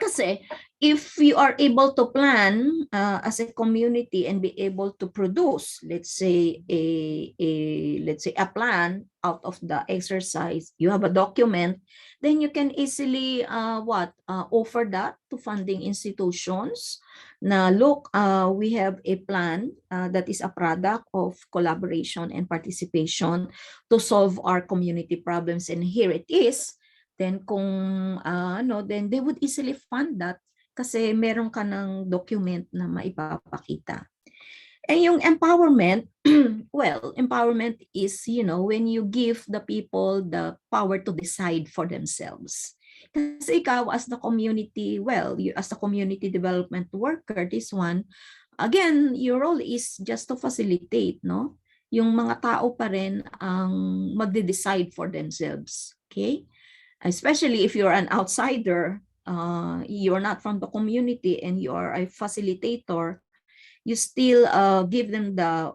Kasi if you are able to plan as a community and be able to produce, let's say a plan out of the exercise, you have a document, then you can easily offer that to funding institutions. Na look, we have a plan that is a product of collaboration and participation to solve our community problems, and here it is. Then then they would easily fund that kasi meron ka ng document na maipapakita. And yung empowerment, well, empowerment is, when you give the people the power to decide for themselves. Kasi ikaw as the community, as the community development worker, this one, again, your role is just to facilitate, no? Yung mga tao pa rin ang magde-decide for themselves, okay? Especially if you're an outsider, you're not from the community and you are a facilitator, you still give them the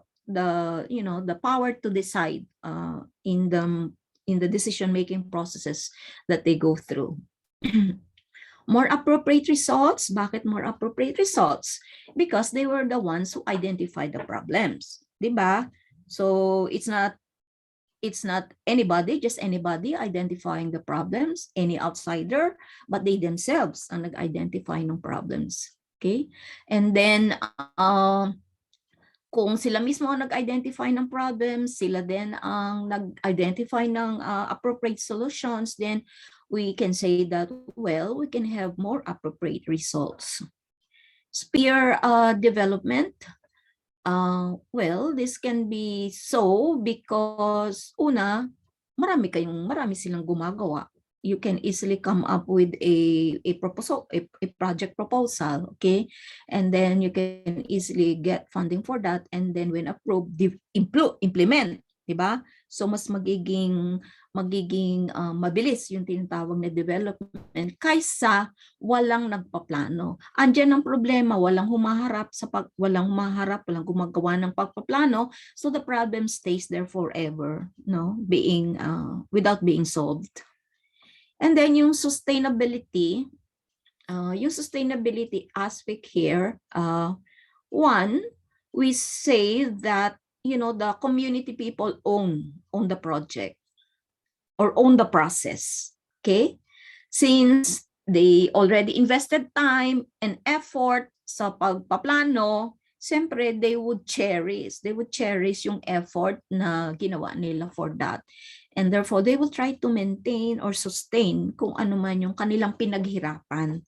power to decide in the decision-making processes that they go through. More appropriate results. Bakit more appropriate results? Because they were the ones who identified the problems, diba? So it's not anybody, just anybody identifying the problems, any outsider, but they themselves ang nag-identify ng problems. Okay? And then, kung sila mismo ang nag-identify ng problems, sila din ang nag-identify ng appropriate solutions, then we can say that, we can have more appropriate results. Peer development. This can be so because marami silang gumagawa. You can easily come up with a proposal, a project proposal, okay? And then you can easily get funding for that, and then when approved, implement. 'Di ba? So mas magiging mabilis yung tinatawag na development kaysa walang nagpaplano. Andiyan ang problema, walang humaharap, walang gumagawa ng pagpaplano, so the problem stays there forever, no? Without being solved. And then yung sustainability aspect here, one, we say that the community people own the project or own the process. Okay, since they already invested time and effort sa pagpaplano, siyempre they would cherish yung effort na ginawa nila for that. And therefore, they will try to maintain or sustain kung ano man yung kanilang pinaghirapan.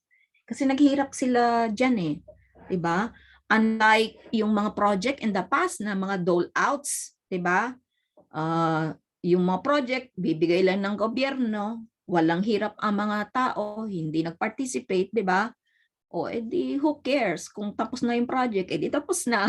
Kasi naghirap sila dyan eh. Diba? Unlike yung mga project in the past na mga dole-outs, diba? Yung mga project, bibigay lang ng gobyerno, walang hirap ang mga tao, hindi nag-participate, diba? O edi who cares kung tapos na yung project, edi tapos na.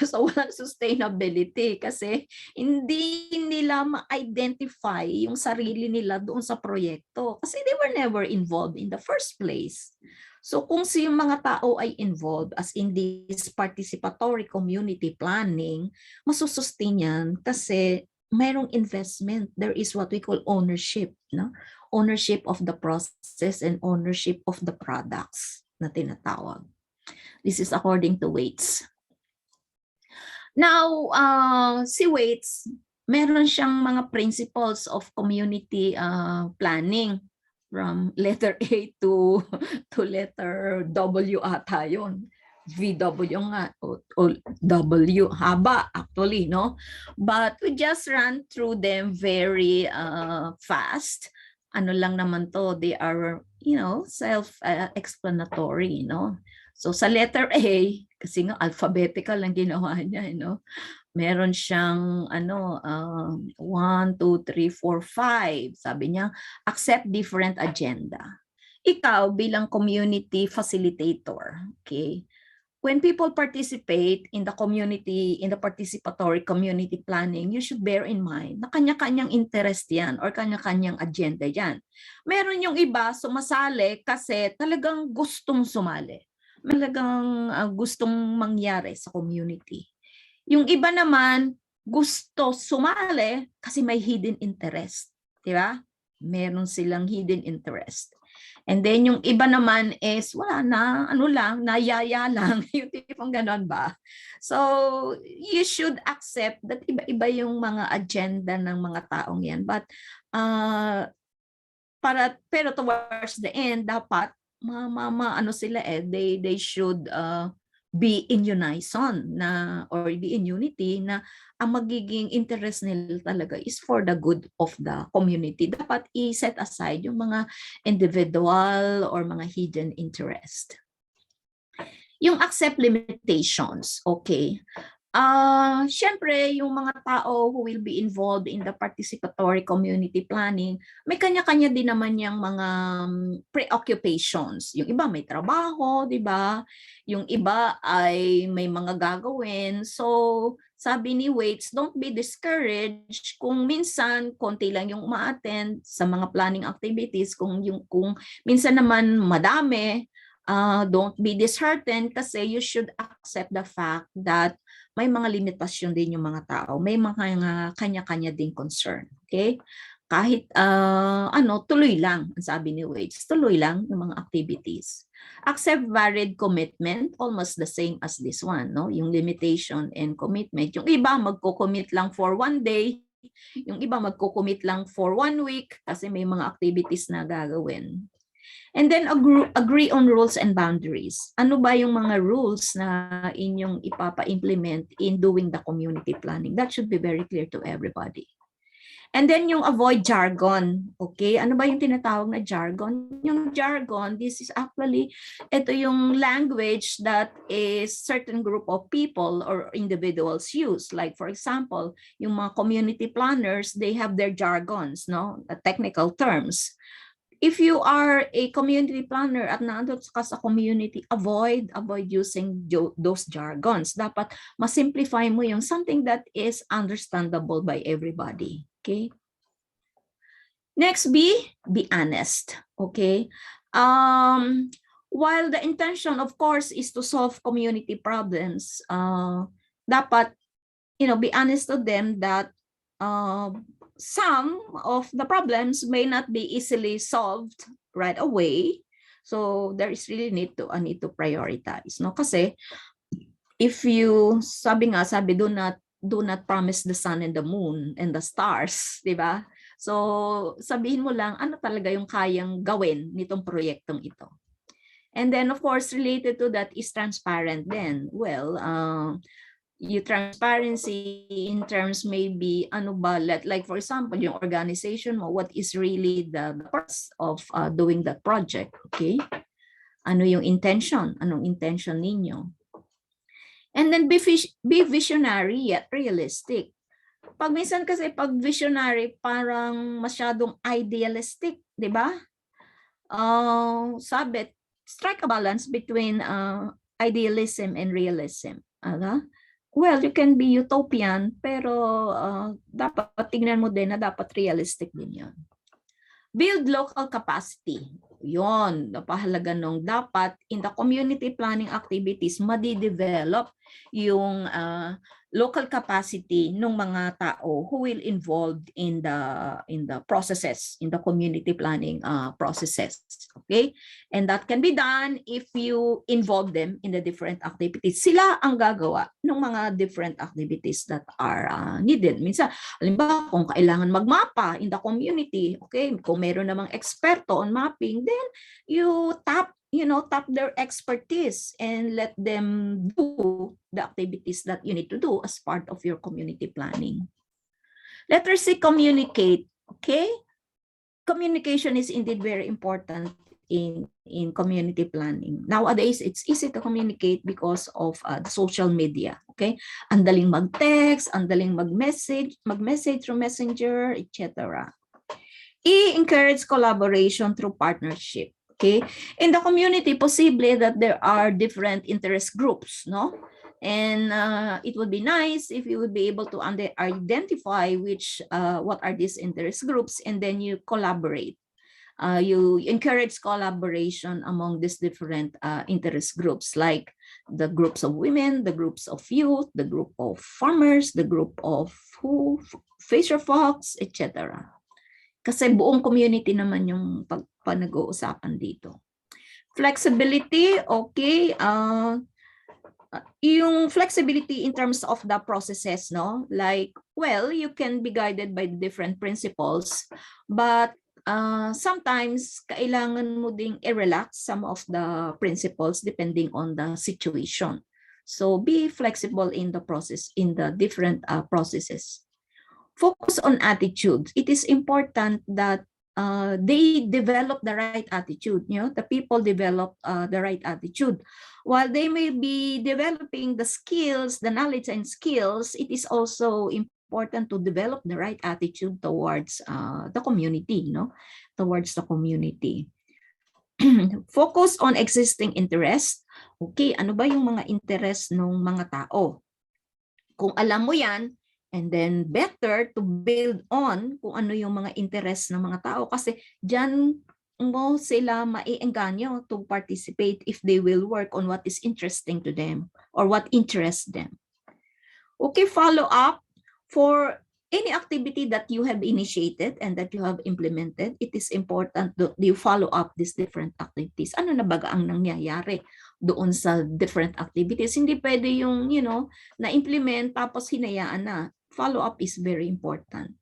So walang sustainability kasi hindi nila ma-identify yung sarili nila doon sa proyekto kasi they were never involved in the first place. So kung yung mga tao ay involved as in this participatory community planning, masusustain yan kasi mayroong investment. There is what we call ownership, no? Ownership of the process and ownership of the products na tinatawag. This is according to Waits. Now, si Waits, meron siyang mga principles of community planning from letter A to letter W ata yun. VW nga o W, haba actually, no? But we just run through them very fast. Ano lang naman to, they are, self-explanatory, no? So sa letter A, kasi nga alphabetical ang ginawa niya, meron siyang 1, 2, 3, 4, 5. Sabi niya, accept different agenda. Ikaw bilang community facilitator, okay? When people participate in the community, in the participatory community planning, you should bear in mind na kanya-kanyang interest yan or kanya-kanyang agenda yan. Meron yung iba sumasali kasi talagang gustong sumali. Talagang gustong mangyari sa community. Yung iba naman gusto sumali kasi may hidden interest. Di ba? Meron silang hidden interest. And then yung iba naman is wala na, nayaya lang, yung tipong ganon ba? So you should accept that iba-iba yung mga agenda ng mga taong yan. But pero towards the end, dapat they should be in unison or be in unity na ang magiging interest nila talaga is for the good of the community. Dapat i-set aside yung mga individual or mga hidden interest. Yung accept limitations, okay. Syempre, yung mga tao who will be involved in the participatory community planning, may kanya-kanya din naman yung mga preoccupations. Yung iba may trabaho, di ba? Yung iba ay may mga gagawin. So, sabi ni Waits, don't be discouraged kung minsan konti lang yung uma-attend sa mga planning activities, kung minsan naman madami. Don't be disheartened kasi you should accept the fact that may mga limitasyon din yung mga tao. May mga kanya-kanya din concern. Okay? Kahit tuloy lang, ang sabi ni Waits, tuloy lang yung mga activities. Accept varied commitment, almost the same as this one, no? Yung limitation and commitment. Yung iba magko-commit lang for 1 day, yung iba magko-commit lang for 1 week kasi may mga activities na gagawin. And then agree on rules and boundaries. Ano ba yung mga rules na inyong ipapa-implement in doing the community planning? That should be very clear to everybody. And then yung avoid jargon. Okay? Ano ba yung tinatawag na jargon? Yung jargon, this is actually, ito yung language that is certain group of people or individuals use. Like for example, yung mga community planners, they have their jargons, no? The technical terms. if you are a community planner at nandun ka sa community, avoid using those jargons. Dapat masimplify mo yung something that is understandable by everybody. Okay? Next, be honest. Okay? While the intention, of course, is to solve community problems, dapat, be honest to them that some of the problems may not be easily solved right away. So there is really need to prioritize, no? Kasi if you sabi do not promise the sun and the moon and the stars, di ba? So sabihin mo lang ano talaga yung kayang gawin nitong proyektong ito. And then of course related to that is transparent then. Well, yung transparency in terms maybe ano ba, like for example yung organization mo, what is really the purpose of doing that project, okay? Ano yung intention, anong intention ninyo? And then be visionary yet realistic. Pag minsan kasi pag visionary parang masyadong idealistic, di ba? Sabi, strike a balance between idealism and realism. Well, you can be utopian, pero dapat tingnan mo din na dapat realistic din yan. Build local capacity. Yon, napahalaga nung dapat in the community planning activities, madi-develop yung local capacity ng mga tao who will involved in the processes, in the community planning processes. Okay? And that can be done if you involve them in the different activities. Sila ang gagawa ng mga different activities that are needed. Minsan, halimbawa, kung kailangan magmapa in the community, okay, kung meron namang eksperto on mapping, then you tap their expertise and let them do the activities that you need to do as part of your community planning. Letter C, communicate. Okay? Communication is indeed very important in community planning. Nowadays, it's easy to communicate because of social media. Okay? Ang daling mag-text, ang daling mag-message through messenger, etc. Encourage collaboration through partnership. Okay, in the community, possibly that there are different interest groups, no? And it would be nice if you would be able to identify what are these interest groups, and then you collaborate. You encourage collaboration among these different interest groups, like the groups of women, the groups of youth, the group of farmers, the group of fisher folks, etc. Kasi buong community naman yung nag-uusapan dito. Flexibility, okay. Yung flexibility in terms of the processes, no? Like, well, you can be guided by different principles, but sometimes kailangan mo ding i-relax some of the principles depending on the situation. So be flexible in the process, in the different processes. Focus on attitude. It is important that they develop the right attitude. The people develop the right attitude. While they may be developing the skills, the knowledge and skills, it is also important to develop the right attitude towards the community, towards the community. Focus on existing interest. Okay, ano ba yung mga interest ng mga tao? Kung alam mo yan, and then better to build on kung ano yung mga interest ng mga tao, kasi dyan mo sila maiengganyo to participate if they will work on what is interesting to them or what interests them. Okay, follow up for any activity that you have initiated and that you have implemented. It is important that you follow up these different activities. Ano na baga ang nangyayari doon sa different activities? Hindi pwede yung, na-implement tapos hinayaan na. Follow-up is very important.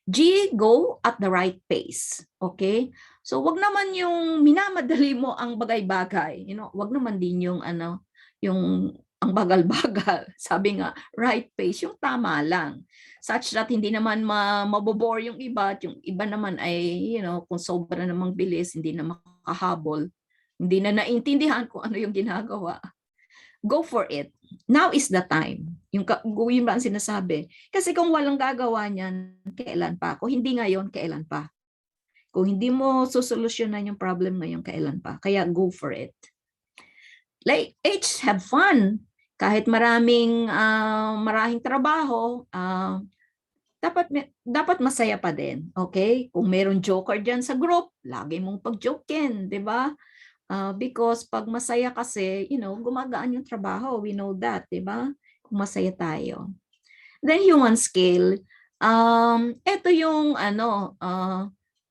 G, go at the right pace. Okay? So, wag naman yung minamadali mo ang bagay-bagay. Wag naman din yung yung ang bagal-bagal. Sabi nga, right pace, yung tama lang. Such that hindi naman mabobore yung iba. At yung iba naman ay, kung sobra namang bilis, hindi na makahabol. Hindi na naintindihan kung ano yung ginagawa. Go for it. Now is the time. Yung ba ang sinasabi? Kasi kung walang gagawa niyan, kailan pa? Kung hindi ngayon, kailan pa? Kung hindi mo susolusyonan yung problem ngayon, kailan pa? Kaya go for it. Like H, have fun. Kahit maraming trabaho, dapat masaya pa din. Okay? Kung meron joker dyan sa group, lagi mong pag-jokein, di ba? Because pag masaya kasi, gumagaan yung trabaho. We know that, di ba? Kung masaya tayo. Then human scale, ito yung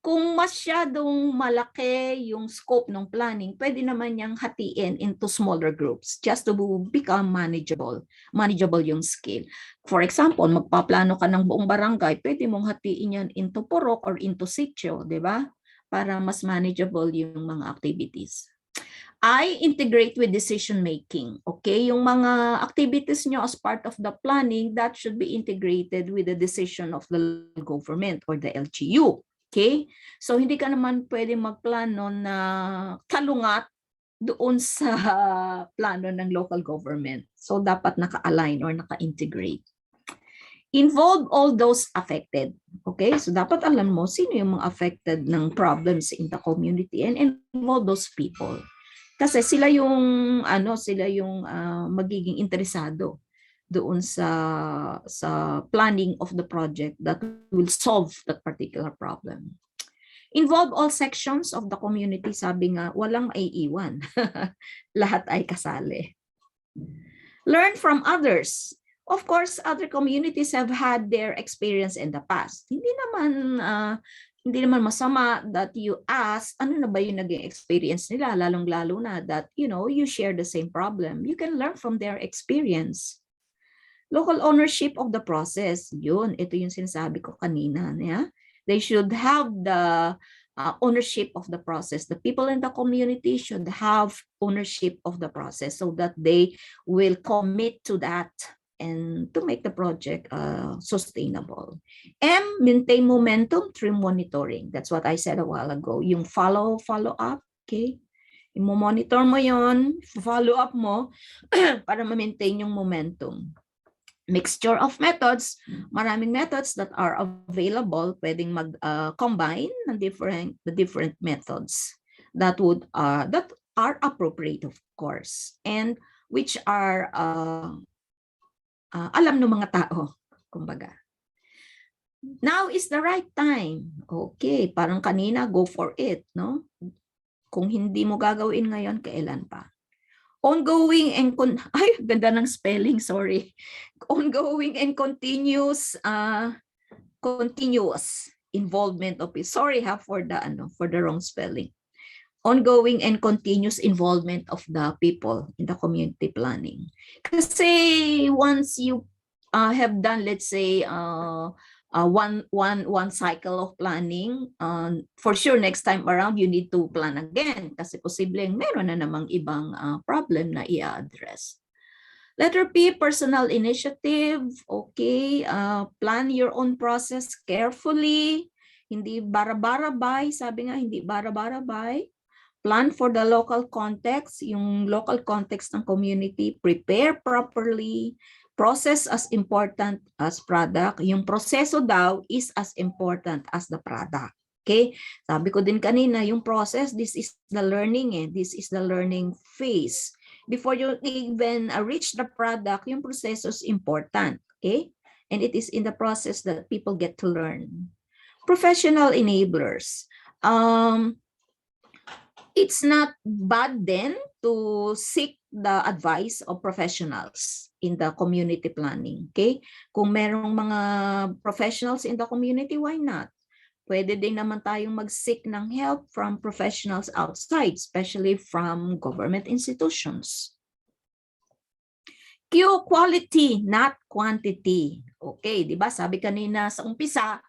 kung masyadong malaki yung scope ng planning, pwede naman niyang hatiin into smaller groups just to become manageable. Manageable yung scale. For example, magpaplano ka ng buong barangay, pwede mong hatiin yan into purok or into sitio, di ba? Para mas manageable yung mga activities. I integrate with decision making. Okay, yung mga activities nyo as part of the planning, that should be integrated with the decision of the government or the LGU. Okay, so hindi ka naman pwede magplano na kalungat doon sa plano ng local government. So dapat naka-align or naka-integrate. Involve all those affected. Okay, so dapat alam mo sino yung mga affected ng problems in the community and involve those people. Kasi sila yung magiging interesado doon sa planning of the project that will solve that particular problem. Involve all sections of the community, sabi nga, walang maiiwan. Lahat ay kasali. Learn from others. Of course, other communities have had their experience in the past. Hindi naman masama that you ask, ano na ba yung naging experience nila, lalong-lalo na that, you share the same problem. You can learn from their experience. Local ownership of the process. Ito yung sinasabi ko kanina. Yeah? They should have the ownership of the process. The people in the community should have ownership of the process so that they will commit to that and to make the project sustainable. M, maintain momentum through monitoring. That's what I said a while ago. Yung follow up, okay? I-monitor mo yon, follow up mo para ma-maintain yung momentum. Mixture of methods, maraming methods that are available, pwedeng mag-combine ng the different methods that are appropriate, of course, and which are alam ng mga tao, kumbaga. Now is the right time. Okay, parang kanina, go for it, no? Kung hindi mo gagawin ngayon, kailan pa? Ongoing and ganda ng spelling, sorry. Ongoing and continuous involvement of it. Sorry for the wrong spelling. Ongoing and continuous involvement of the people in the community planning. Kasi once you have done, let's say, one cycle of planning, for sure next time around you need to plan again kasi posibleng meron na namang ibang problem na i-address. Letter P, personal initiative. Okay, plan your own process carefully. Hindi bara-barabay, sabi nga hindi bara-barabay. Plan for the local context, yung local context ng community, prepare properly, process as important as product. Yung proseso daw is as important as the product. Okay? Sabi ko din kanina, yung process, this is the learning, this is the learning phase. Before you even reach the product, yung proseso is important. Okay? And it is in the process that people get to learn. Professional enablers. It's not bad then to seek the advice of professionals in the community planning. Okay? Kung merong mga professionals in the community, why not? Pwede din naman tayong mag-seek ng help from professionals outside, especially from government institutions. Q, quality, not quantity. Okay, di ba? Sabi kanina sa umpisa,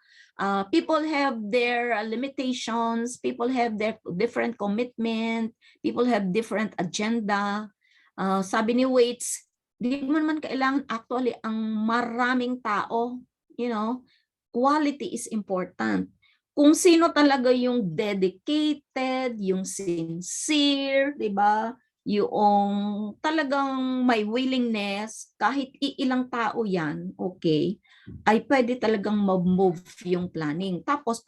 people have their limitations, people have their different commitment, people have different agenda. Sabi ni Waits, di mo naman kailangan actually ang maraming tao, quality is important. Kung sino talaga yung dedicated, yung sincere, di ba? yung talagang may willingness, kahit iilang tao yan, okay, ay pwede talagang mag-move yung planning. Tapos,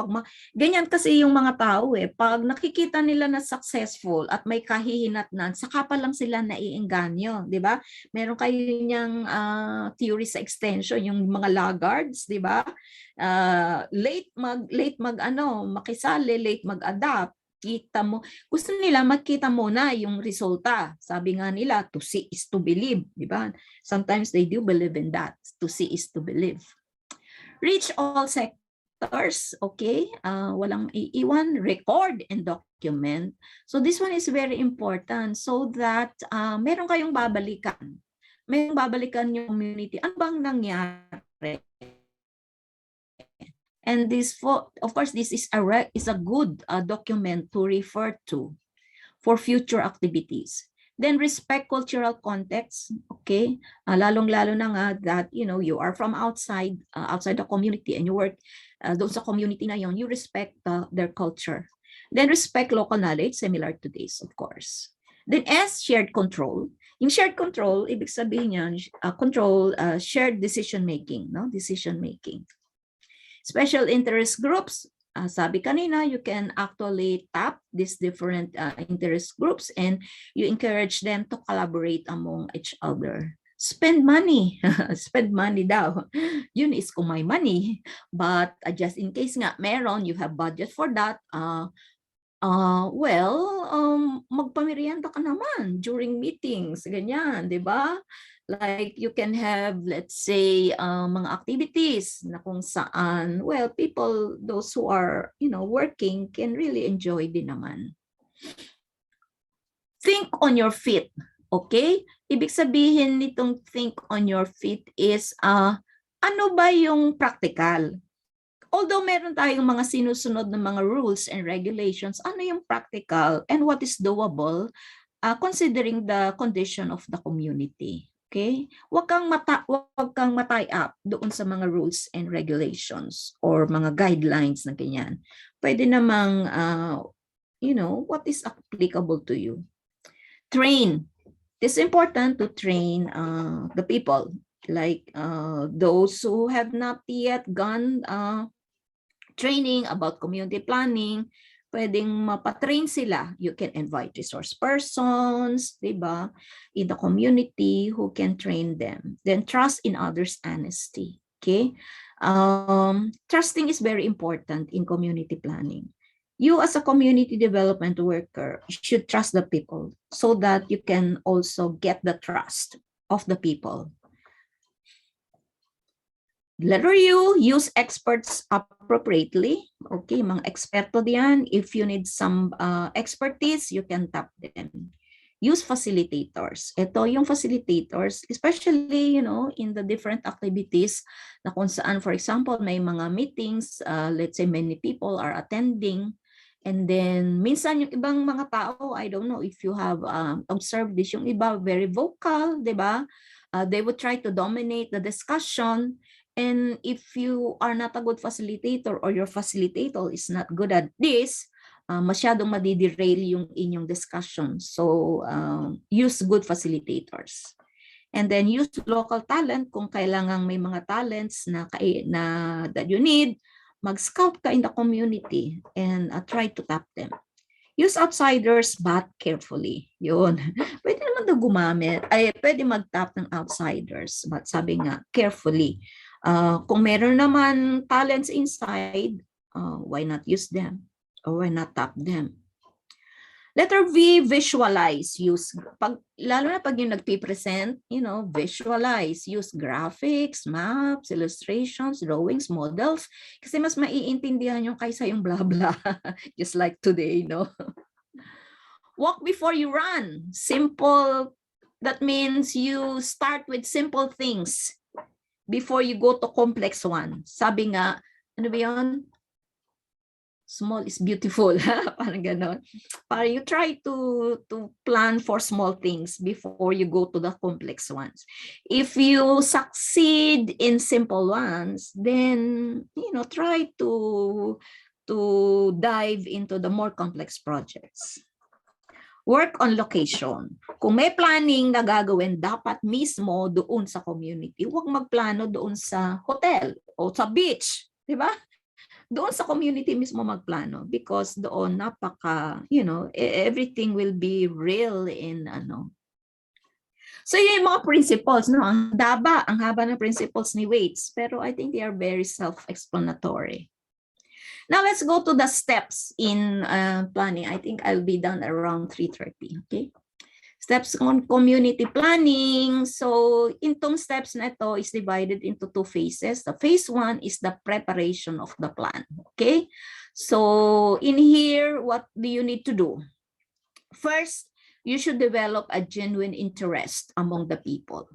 ganyan kasi yung mga tao pag nakikita nila na successful at may kahihinatnan, saka pa lang sila naiengganyo, di ba? Meron kayo niyang theory sa extension, yung mga laggards, di ba? Late makisali, late mag-adapt. Kita mo, gusto nila makita mo na yung resulta. Sabi nga nila, to see is to believe, di ba? Sometimes they do believe in that. To see is to believe. Reach all sectors, okay? Walang iiwan, record and document. So this one is very important so that meron kayong babalikan. Meron babalikan yung community. Ano bang nangyari? And this, of course, this is a good document to refer to for future activities. Then respect cultural context, okay? Lalong-lalo na nga that, you are from outside the community and you work doon sa community na yon, you respect their culture. Then respect local knowledge, similar to this, of course. Then S, shared control. Yung shared control, ibig sabihin yan, control, shared decision-making, no? Decision-making. Special interest groups, sabi kanina, you can actually tap these different interest groups and you encourage them to collaborate among each other. Spend money. Spend money daw. Yun is kung may money. But just in case nga meron, you have budget for that, magpamerienda ka naman during meetings, ganyan, di ba? Like you can have, let's say, mga activities na kung saan, people, those who are, working can really enjoy din naman. Think on your feet, okay? Ibig sabihin nitong think on your feet is, ano ba yung practical? Although meron tayong mga sinusunod ng mga rules and regulations, ano yung practical and what is doable considering the condition of the community? Okay? Huwag kang matay up doon sa mga rules and regulations or mga guidelines na ganyan. Pwede namang, what is applicable to you. Train. It's important to train the people, like those who have not yet gone training about community planning, pwedeng mapatrain sila. You can invite resource persons, diba, in the community who can train them. Then trust in others' honesty, okay? Trusting is very important in community planning. You as a community development worker should trust the people so that you can also get the trust of the people. Letter U, use experts appropriately. Okay, mga eksperto diyan. If you need some expertise, you can tap them. Use facilitators. Ito yung facilitators, especially, in the different activities na kung saan, for example, may mga meetings, let's say many people are attending. And then, minsan yung ibang mga tao, I don't know if you have observed this, yung iba very vocal, di ba? They would try to dominate the discussion. And if you are not a good facilitator or your facilitator is not good at this, masyadong madiderail yung inyong discussion. So, use good facilitators. And then use local talent kung kailangan may mga talents na that you need, mag-scout ka in the community and try to tap them. Use outsiders but carefully. Yun. Pwede naman daw gumamit. Pwede mag-tap ng outsiders but sabi nga, carefully. Kung meron naman talents inside, why not use them? Or why not tap them? Letter V, visualize. Lalo na pag yung nagpipresent, visualize. Use graphics, maps, illustrations, drawings, models. Kasi mas maiintindihan yung kaysa yung blah blah. Just like today, Walk before you run. Simple. That means you start with simple things before you go to complex one. Sabi nga, ano ba yun? Small is beautiful. Parang ganon. Parang you try to plan for small things before you go to the complex ones. If you succeed in simple ones, then, try to dive into the more complex projects. Work on location. Kung may planning na gagawin, dapat mismo doon sa community. Huwag magplano doon sa hotel o sa beach. Di ba? Doon sa community mismo magplano because doon everything will be real in So yun yung mga principles, no? Ang haba ng principles ni Waits, pero I think they are very self-explanatory. Now let's go to the steps in planning. I think I'll be done around 3:30, okay? Steps on community planning. So itong steps na ito is divided into 2 phases. The phase 1 is the preparation of the plan, okay? So in here, what do you need to do? First, you should develop a genuine interest among the people.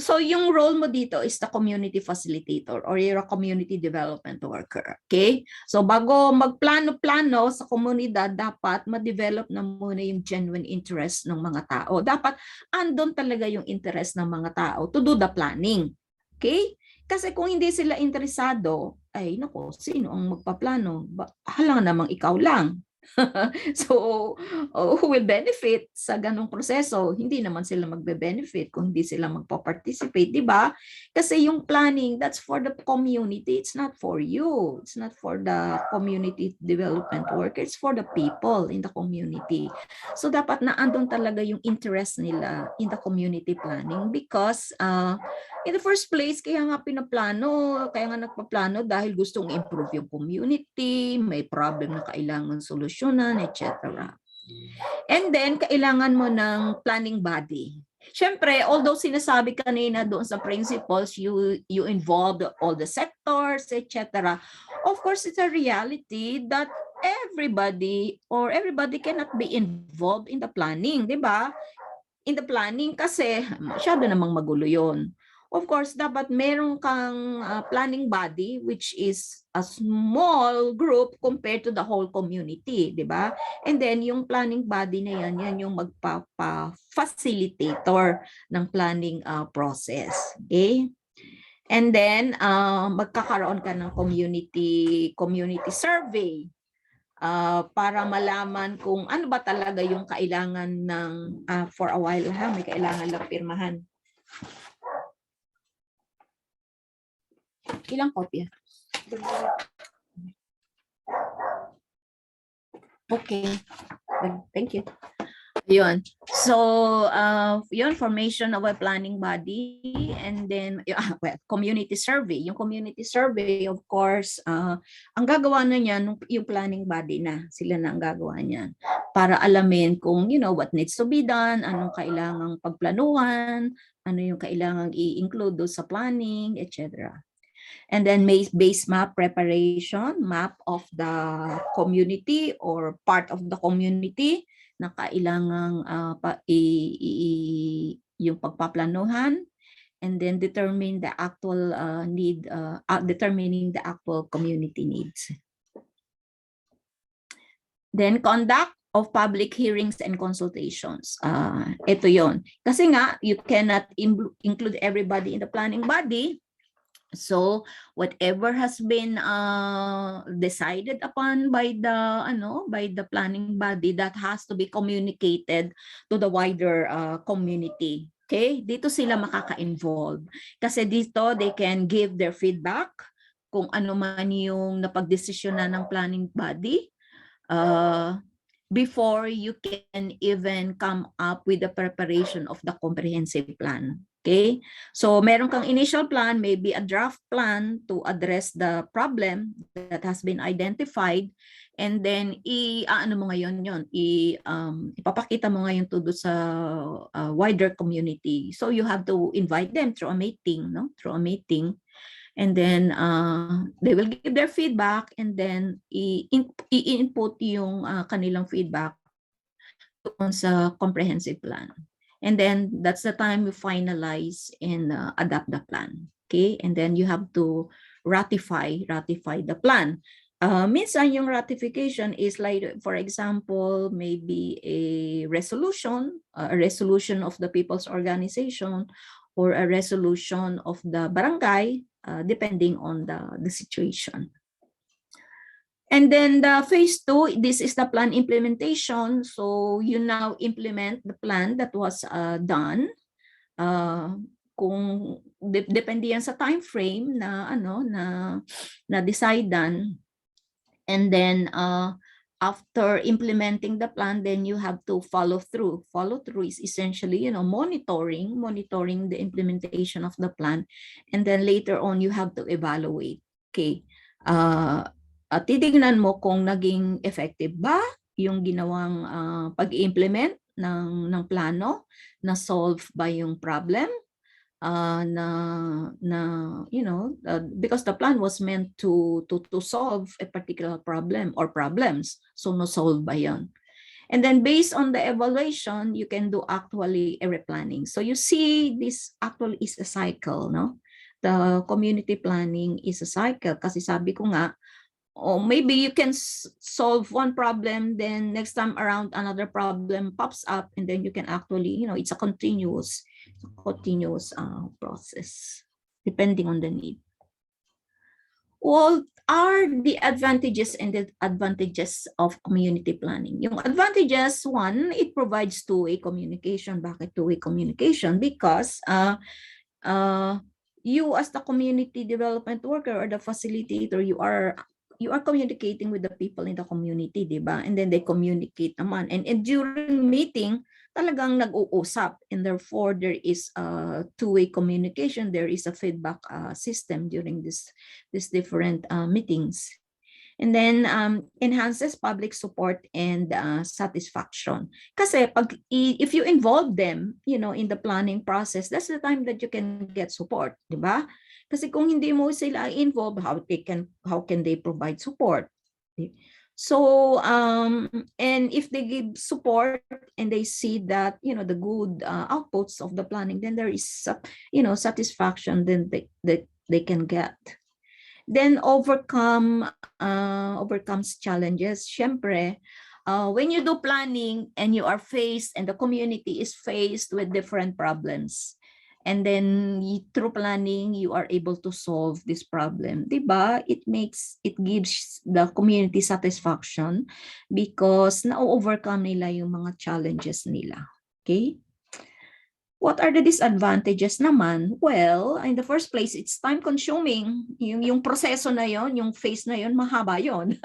So yung role mo dito is the community facilitator or you're a community development worker. Okay? So bago magplano-plano sa komunidad, dapat ma-develop na muna yung genuine interest ng mga tao. Dapat andun talaga yung interest ng mga tao to do the planning. Okay? Kasi kung hindi sila interesado, ay nako, sino ang magpaplano? Halang namang ikaw lang. So, who will benefit sa ganong proseso? Hindi naman sila magbe-benefit kung hindi sila magpa-participate, di ba? Kasi yung planning, that's for the community. It's not for you. It's not for the community development work. It's for the people in the community. So, dapat na andun talaga yung interest nila in the community planning because in the first place, kaya nga nagpaplano dahil gustong improve yung community, may problem na kailangan solusyonan, etc. And then, kailangan mo ng planning body. Siyempre, although sinasabi kanina doon sa principles, you involved all the sectors, etc. Of course, it's a reality that everybody cannot be involved in the planning, di ba? In the planning kasi masyado namang magulo yun. Of course, dapat meron kang planning body which is a small group compared to the whole community, di ba? And then yung planning body na yan yung magpa-facilitator ng planning process. Okay? And then magkakaroon ka ng community survey para malaman kung ano ba talaga yung kailangan ng for a while may kailangan lang pirmahan. Ilang kopya? Okay. Thank you. Yun. So, yun, formation of a planning body and then, community survey. Yung community survey, of course, ang gagawa na niyan, yung planning body na. Sila na ang gagawa niyan. Para alamin kung, what needs to be done, anong kailangang pagplanuhan, ano yung kailangang i-include sa planning, etc. And then base map preparation, map of the community or part of the community na kailangang yung pagpaplanuhan, and then determining the actual community needs. Then conduct of public hearings and consultations. Ito yon. Kasi nga, you cannot include everybody in the planning body. So whatever has been decided upon by the planning body, that has to be communicated to the wider community. Okay? Dito sila makaka-involve. Kasi dito they can give their feedback kung ano man yung napagdesisyonan ng planning body before you can even come up with the preparation of the comprehensive plan. Okay, so meron kang initial plan, maybe a draft plan to address the problem that has been identified, and then ipapakita mo ngayon to do sa wider community. So you have to invite them through a meeting, and then they will give their feedback, and then i-input yung kanilang feedback doon sa comprehensive plan. And then that's the time you finalize and adapt the plan. Okay, and then you have to ratify the plan. Minsan yung ratification is like, for example, maybe a resolution of the people's organization or a resolution of the barangay, depending on the situation. And then the phase 2, this is the plan implementation. So you now implement the plan that was done. Kung depende yan sa time frame na na decidean. And then after implementing the plan, then you have to follow through. Follow through is essentially, monitoring the implementation of the plan. And then later on, you have to evaluate. Okay. Titignan mo kung naging effective ba yung ginawang pag-implement ng plano, na solve ba yung problem, because the plan was meant to solve a particular problem or problems. So no solve ba yun? And then based on the evaluation, you can do actually a replanning. So you see, this actually is a cycle, no? The community planning is a cycle. Kasi sabi ko nga, maybe you can solve one problem, then next time around another problem pops up, and then you can actually, it's a continuous process depending on the need. What are the advantages and disadvantages of community planning? Yung advantages, one, it provides two-way communication. Bakit two-way communication? Because you as the community development worker or the facilitator, you are communicating with the people in the community, diba? And then they communicate naman. And during meeting, talagang nag-uusap. And therefore, there is a two-way communication. There is a feedback system during this different meetings. And then enhances public support and satisfaction. Kasi if you involve them, in the planning process, that's the time that you can get support, di ba? Kasi kung hindi mo sila involved, how can they provide support? So and if they give support and they see that the good outputs of the planning, then there is satisfaction then they can get. Then overcomes challenges. Syempre, when you do planning and you are faced, and the community is faced with different problems, and then through planning you are able to solve this problem, diba? It gives the community satisfaction because na-overcome nila yung mga challenges nila. Okay? What are the disadvantages naman? Well, in the first place, it's time consuming. Yung proseso na yon, yung phase na yon, mahaba yon.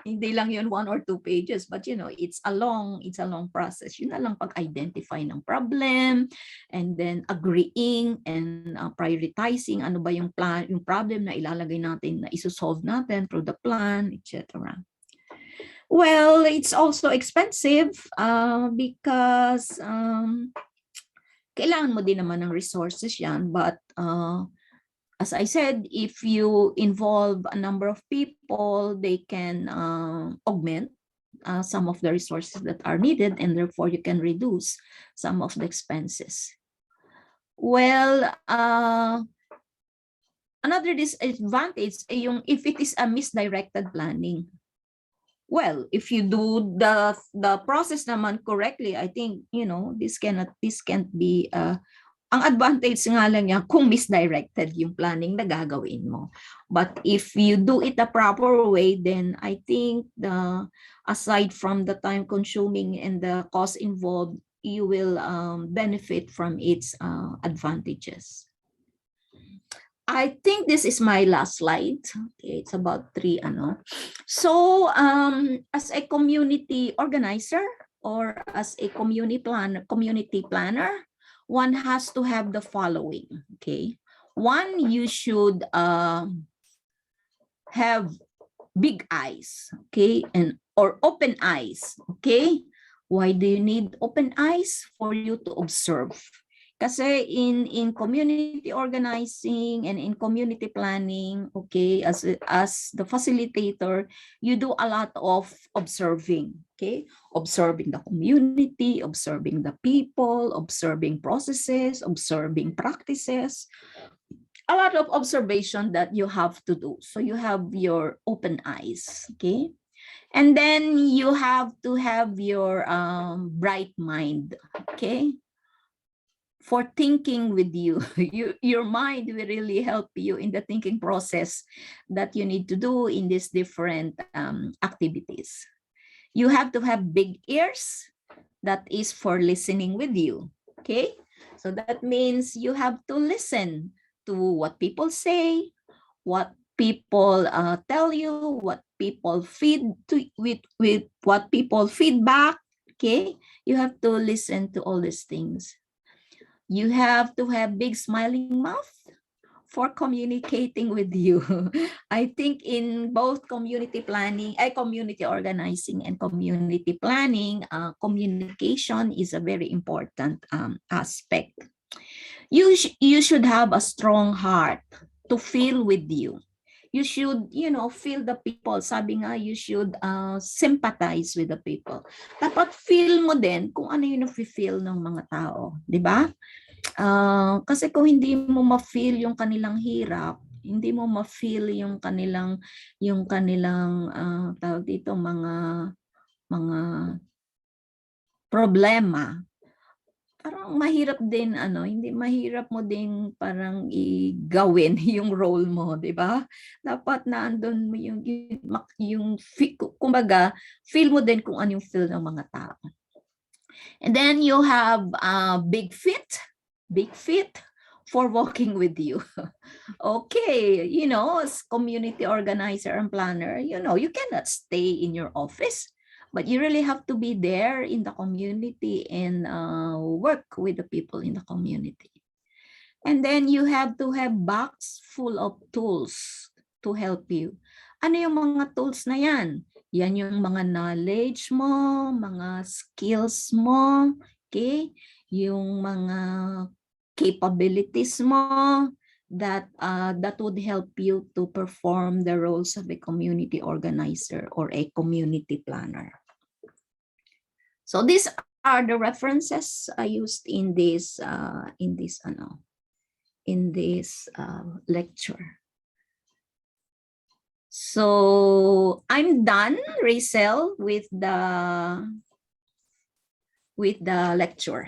Hindi lang yon 1 or 2 pages, but it's a long process. Yun na lang pag-identify ng problem, and then agreeing and prioritizing ano ba yung problem na ilalagay natin, na isosolve natin through the plan, etc. Well, it's also expensive because kailangan mo din naman ng resources yan. But as I said, if you involve a number of people, they can augment some of the resources that are needed, and therefore you can reduce some of the expenses. Well, another disadvantage ay yung if it is a misdirected planning. Well, if you do the process naman correctly, I think this can't be ang advantage nga lang yan kung misdirected yung planning na gagawin mo. But if you do it the proper way, then I think aside from the time consuming and the cost involved, you will benefit from its advantages. I think this is my last slide. Okay, it's about 3 So as a community organizer or as a community planner, one has to have the following. Okay, one, you should have big eyes, okay, or open eyes. Okay, why do you need open eyes? For you to observe. Kasi in community organizing and in community planning, okay, as the facilitator, you do a lot of observing, okay? Observing the community, observing the people, observing processes, observing practices. A lot of observation that you have to do. So you have your open eyes, okay? And then you have to have your bright mind, okay? for thinking with you. Your mind will really help you in the thinking process that you need to do in these different activities. You have to have big ears. That is for listening with you. Okay? So that means you have to listen to what people say, what people tell you, what people feed to with what people feedback. Okay? You have to listen to all these things. You have to have big smiling mouth for communicating with you. I think in both community planning, community organizing and community planning, communication is a very important aspect. You should have a strong heart to feel with you. You should, feel the people. Sabi nga, you should sympathize with the people. Dapat feel mo din kung ano yung nafe-feel ng mga tao. Di ba? Kasi kung hindi mo ma-feel yung kanilang hirap, hindi mo ma-feel yung kanilang tawag dito, mga problema, parang mahirap din, hindi mahirap mo din parang igawin yung role mo, di ba? Dapat na andun mo kumbaga, feel mo din kung ano yung feel ng mga tao. And then you have big feet for walking with you. Okay, as community organizer and planner, you cannot stay in your office, but you really have to be there in the community and work with the people in the community. And then you have to have box full of tools to help you. Ano yung mga tools na yan? Yan yung mga knowledge mo, mga skills mo, okay? Yung mga capabilities mo that would help you to perform the roles of a community organizer or a community planner. So these are the references I used in this lecture. So I'm done, Rachel, with the lecture.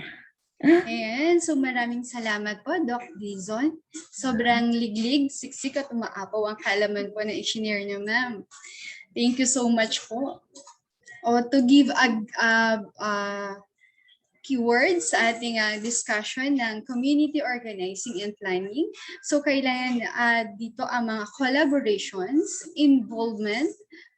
Ayan, so maraming salamat po, Doc Dizon. Sobrang liglig, siksik at umaapaw ang kalaman po na i-share niyo, ma'am. Thank you so much po. To give keywords sa ating discussion ng community organizing and planning. So kailangan dito ang mga collaborations, involvement,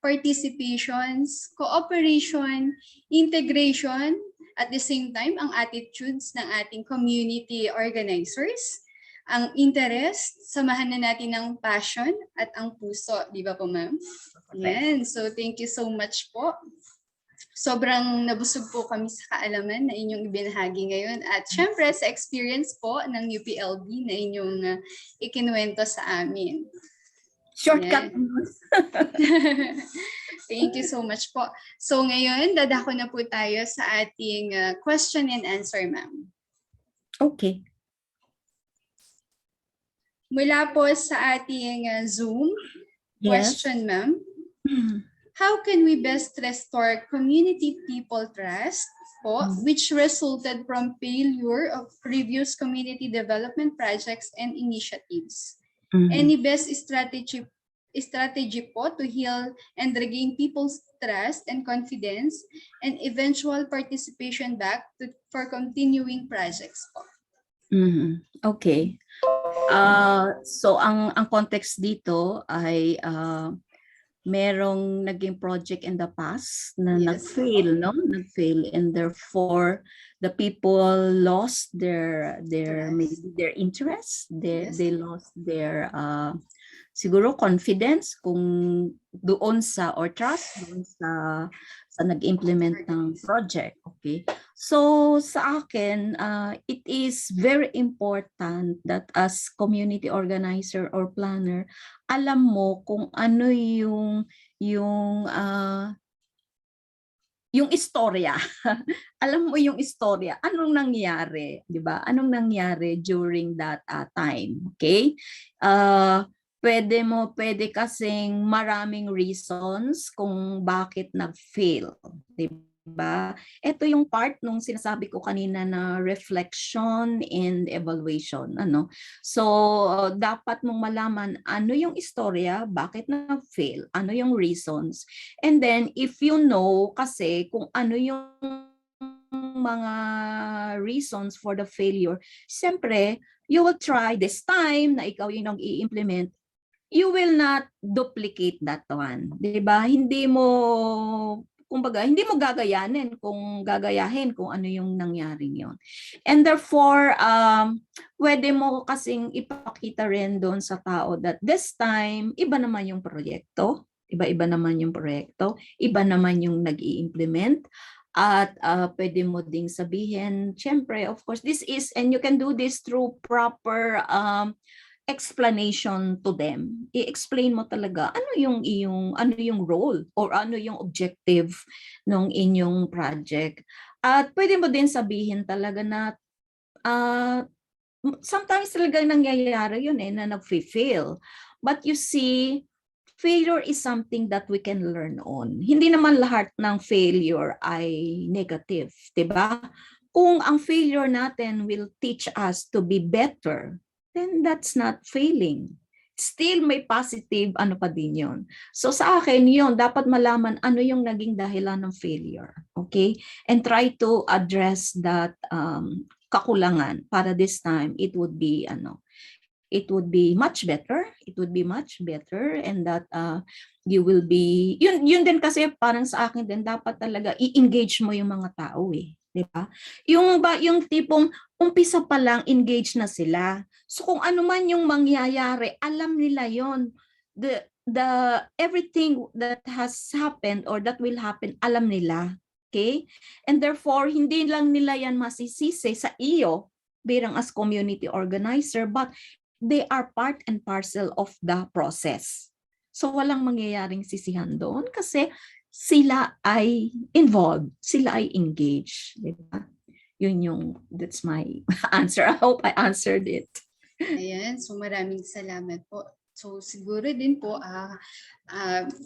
participations, cooperation, integration, at the same time, ang attitudes ng ating community organizers, ang interest, samahan na natin ng passion at ang puso. Di ba po, ma'am? Yan. So, thank you so much po. Sobrang nabusog po kami sa kaalaman na inyong ibinahagi ngayon. At syempre, sa experience po ng UPLB na inyong ikinuwento sa amin. Shortcut. Thank you so much po. So ngayon, dadako na po tayo sa ating question and answer, ma'am. Okay. Mula po sa ating Zoom question, ma'am. How can we best restore community people trust po, which resulted from failure of previous community development projects and initiatives? Any best strategy po to heal and regain people's trust and confidence and eventual participation back for continuing projects po? Okay. So ang context dito ay merong naging project in the past na nag-fail, no? Nag-fail, and therefore the people lost their interest, they lost their siguro confidence kung doon sa or trust doon sa nag-implement ng project. Okay, so sa akin it is very important that as community organizer or planner, alam mo kung ano yung istorya. Alam mo yung istorya, anong nangyari, 'di ba? Anong nangyari during that time, okay? Pwede kasing maraming reasons kung bakit nag-fail, 'di 'Diba? Ito yung part nung sinasabi ko kanina na reflection and evaluation, ano. So, dapat mong malaman ano yung istorya, bakit na-fail, ano yung reasons. And then, if you know kasi kung ano yung mga reasons for the failure, siyempre, you will try this time na ikaw yung nag-i-implement, you will not duplicate that one. 'Di ba? Kumbaga, hindi mo gagayahin kung ano yung nangyari yon. And therefore, pwede mo kasing ipakita rin doon sa tao that this time, iba naman yung proyekto, iba-iba naman yung proyekto, iba naman yung nag-i-implement, at pwede mo ding sabihin, syempre, of course, this is, and you can do this through proper explanation to them. I-explain mo talaga ano yung role or ano yung objective ng inyong project. At pwede mo din sabihin talaga na sometimes talaga nangyayari yun na nag-fail. But you see, failure is something that we can learn on. Hindi naman lahat ng failure ay negative, 'di ba? Kung ang failure natin will teach us to be better, then that's not failing. Still may positive pa din yun. So sa akin yun, dapat malaman ano yung naging dahilan ng failure. Okay? And try to address that kakulangan para this time it would be much better. It would be much better, and that you will be, yun din kasi parang sa akin din, dapat talaga i-engage mo yung mga tao di ba? Yung tipong umpisa pa lang engage na sila. So kung ano man yung mangyayari, alam nila yon. The everything that has happened or that will happen, alam nila. Okay? And therefore, hindi lang nila yan masisisi sa iyo bilang as community organizer, but they are part and parcel of the process. So walang mangyayaring sisihan doon kasi sila ay involved, sila ay engaged, di ba? That's my answer. I hope I answered it. Ayan, so maraming salamat po. So siguro din po,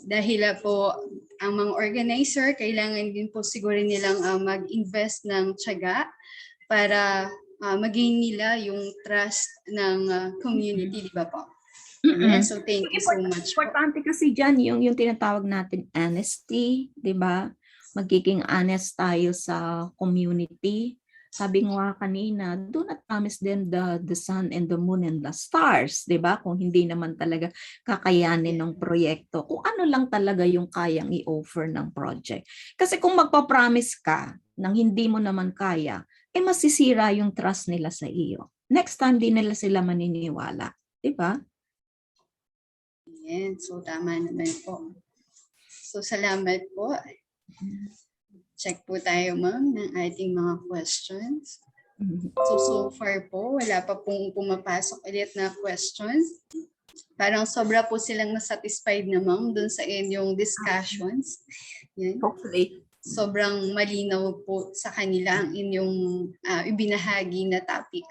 dahil po ang mga organizer, kailangan din po siguro nilang mag-invest ng tiyaga para maging nila yung trust ng community, di ba po? Ayan, so thank you so much po. Importante kasi dyan yung tinatawag natin honesty, di ba? Magiging honest tayo sa community. Sabi nga kanina, do not promise them the sun and the moon and the stars, di ba? Kung hindi naman talaga kakayanin ng proyekto, kung ano lang talaga yung kayang i-offer ng project. Kasi kung magpa-promise ka nang hindi mo naman kaya, masisira yung trust nila sa iyo. Next time, di nila sila maniniwala, di ba? Yan, so tama naman po. So salamat po. Check po tayo ma'am ng ating mga questions. So far po, wala pa pong pumapasok ulit na questions. Parang sobra po silang na-satisfied na ma'am dun sa inyong discussions. Yan. Hopefully. Sobrang malinaw po sa kanila ang inyong ibinahagi na topic.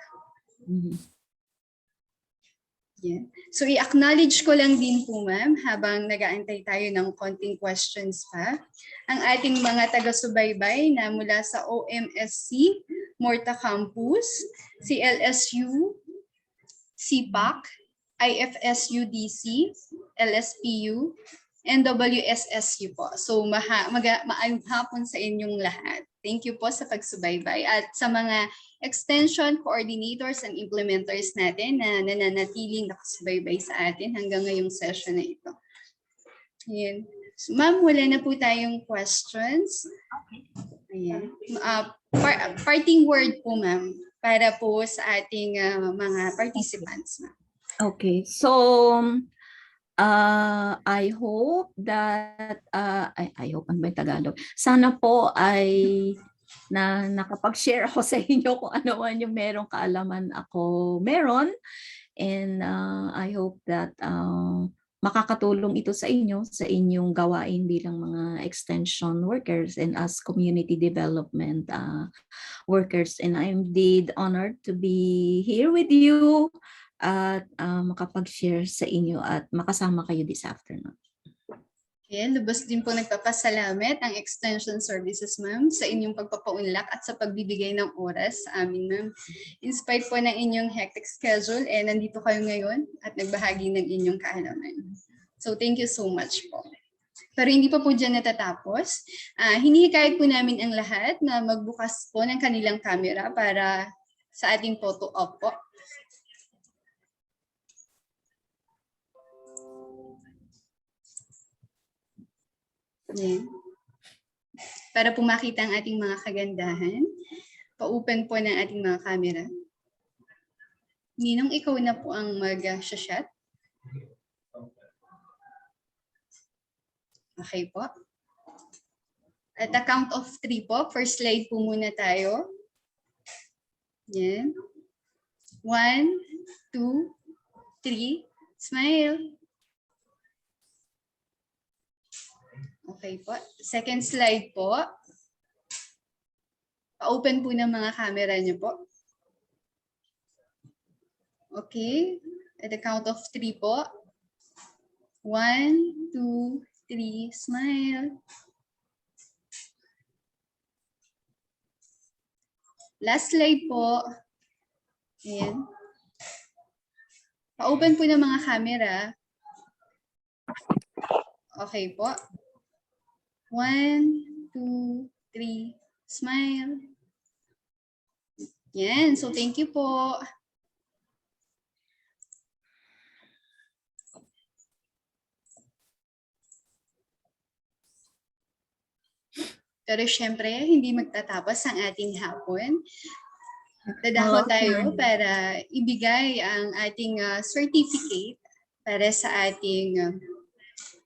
Yeah. So i-acknowledge ko lang din po ma'am habang nag-aantay tayo ng konting questions pa. Ang ating mga taga-subaybay na mula sa OMSC, Morta Campus, CLSU, CPAC, IFSUDC, LSPU, and WSSU po. So maayong hapon sa inyong lahat. Thank you po sa pagsubaybay at sa mga extension coordinators and implementers natin na nananatiling nakasubaybay sa atin hanggang ngayong session na ito. Ayan. So, ma'am, wala na po tayong questions. Ayan. Parting word po ma'am para po sa ating mga participants. Okay. So, I hope that, I hope ano ba yung Tagalog? Sana po ay na nakapag-share ako sa inyo kung ano man yung merong kaalaman ako meron. And I hope that makakatulong ito sa inyo, sa inyong gawain bilang mga extension workers and as community development workers. And I'm indeed honored to be here with you at makapag-share sa inyo at makasama kayo this afternoon. Ayan, lubos din po nagpapasalamat ang Extension Services, ma'am, sa inyong pagpapaunlak at sa pagbibigay ng oras sa amin, ma'am. In spite po ng inyong hectic schedule, nandito kayo ngayon at nagbahagi ng inyong kaalaman. So, thank you so much po. Pero hindi pa po dyan natatapos. Hinihikayat po namin ang lahat na magbukas po ng kanilang camera para sa ating photo op po. Yan. Para po makita ang ating mga kagandahan, pa-open po ng ating mga camera. Ninong, ikaw na po ang mag-shot. Okay po. At the count of 3 po, first slide po muna tayo. Yan. 1, 2, 3, smile. Okay po. Second slide po. Pa-open po ng mga camera niyo po. Okay. At the count of 3 po. 1, 2, 3, smile. Last slide po. Ayan. Pa-open po ng mga camera. Okay po. 1, 2, 3, smile. Yan. So, thank you po. Pero syempre, hindi magtatapos ang ating hapon. Dadako tayo para ibigay ang ating certificate para sa ating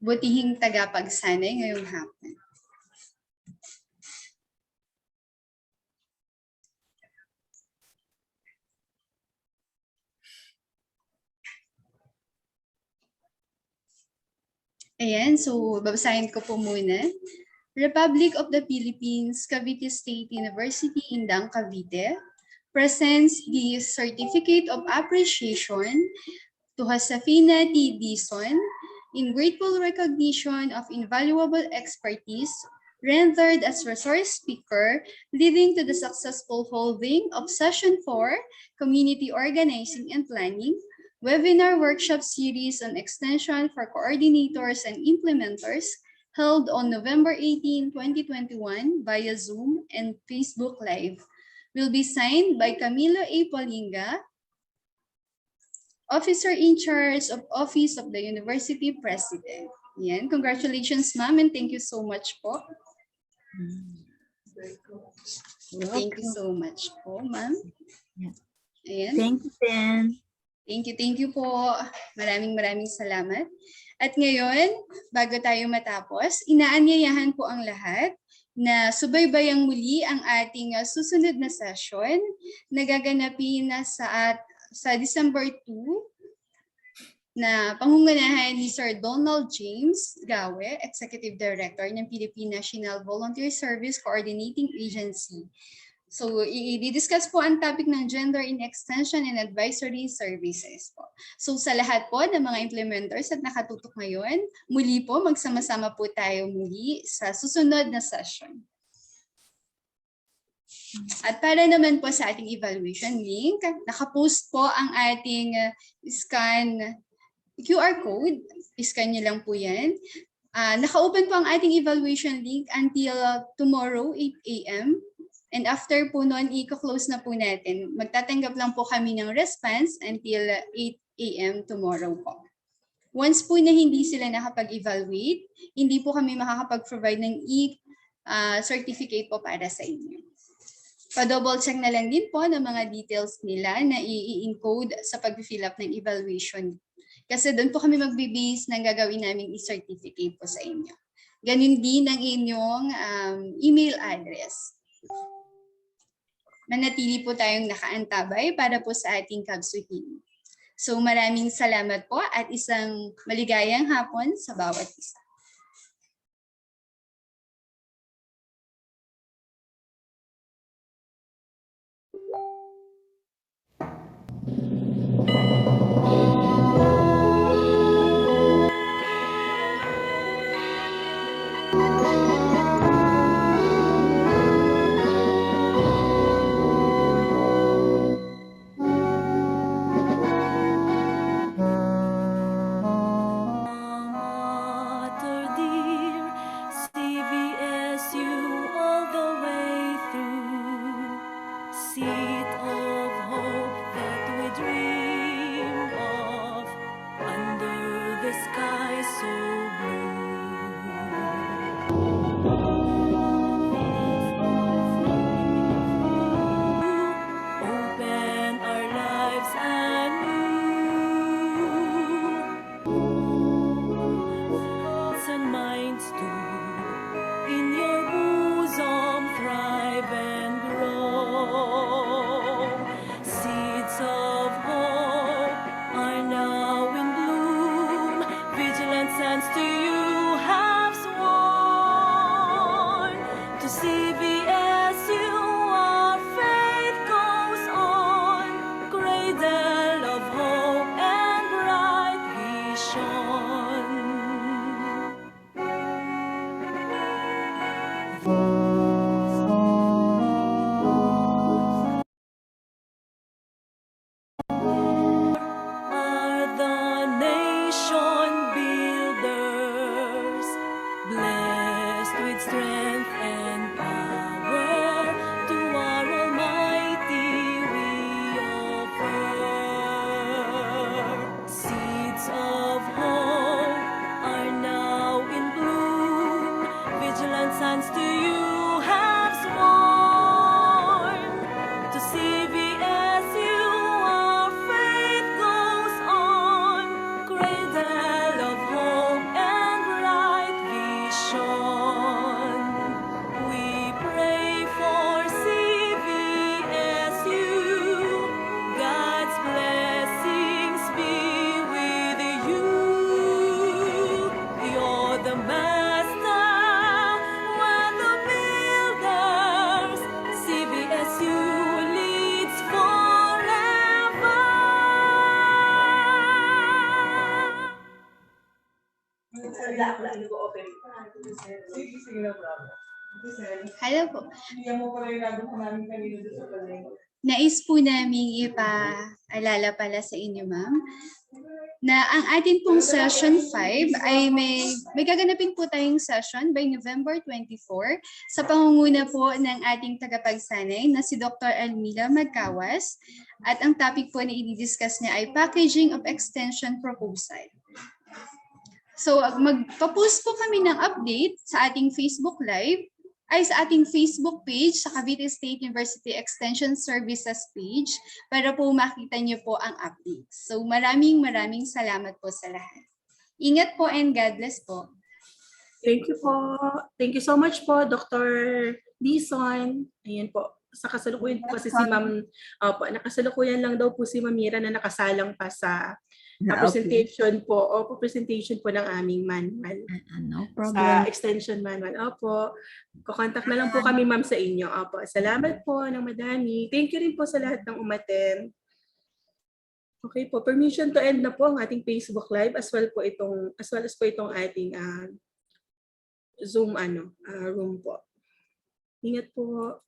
butihing tagapagsanay ngayong hapon. Ayan, so babasahin ko po muna. Republic of the Philippines, Cavite State University, Indang, Cavite, presents the Certificate of Appreciation to Josefina T. Dizon in grateful recognition of invaluable expertise rendered as resource speaker, leading to the successful holding of Session 4, Community Organizing and Planning, webinar workshop series on extension for coordinators and implementers, held on November 18, 2021 via Zoom and Facebook Live, will be signed by Camilo A. Polinga, Officer in charge of Office of the University President. Yan. Congratulations, ma'am, and thank you so much po. Thank you so much po, ma'am. Ayan. Thank you, Ben. Thank you po. Maraming salamat. At ngayon, bago tayo matapos, inaanyayahan po ang lahat na subaybayang muli ang ating susunod na session na gaganapin sa December 2 na pangungunahan ni Sir Donald James Gawe, Executive Director ng Philippine National Volunteer Service Coordinating Agency. So, i-discuss po ang topic ng Gender in Extension and Advisory Services po. So, sa lahat po ng mga implementers at nakatutok ngayon, muli po, magsama-sama po tayo muli sa susunod na session. At para naman po sa ating evaluation link, nakapost po ang ating scan QR code. I-scan nyo lang po yan. Naka-open po ang ating evaluation link until tomorrow, 8 a.m. And after po nun, i-close na po natin. Magtatanggap lang po kami ng response until 8 a.m. tomorrow po. Once po na hindi sila nakapag-evaluate, hindi po kami makakapag-provide ng certificate po para sa inyo. Pa-double check na lang din po ng mga details nila na i-encode sa pag-fill up ng evaluation. Kasi doon po kami magbe-base ng gagawin naming i-certificate po sa inyo. Ganun din ang inyong email address. Manatili po tayong nakaantabay para po sa ating kabsuhin. So maraming salamat po at isang maligayang hapon sa bawat isa. Hello po. Nais po namin ipaalala pala sa inyo, ma'am, na ang atin pong session 5 ay may gaganapin po tayong session by November 24 sa pangunguna po ng ating tagapagsanay na si Dr. Elmila Magkawas, at ang topic po na i-discuss niya ay Packaging of Extension Proposal. So magpa-post po kami ng update sa ating Facebook Live, ay sa ating Facebook page sa Cavite State University Extension Services page para po makita niyo po ang update. So maraming salamat po sa lahat. Ingat po and God bless po. Thank you po. Thank you so much po, Dr. Dizon. Ayan po. Sa kasalukuyan po kasi si Ma'am, nakasalukuyan lang daw po si Ma'am Mira na nakasalang pa sa presentation po, presentation po ng aming manual. No problem. Sa extension manual. Opo. Kukontak na lang po kami, ma'am, sa inyo. Opo. Salamat po ng madami. Thank you rin po sa lahat ng umattend. Okay po. Permission to end na po ang ating Facebook Live as well as po itong ating Zoom room po. Ingat po.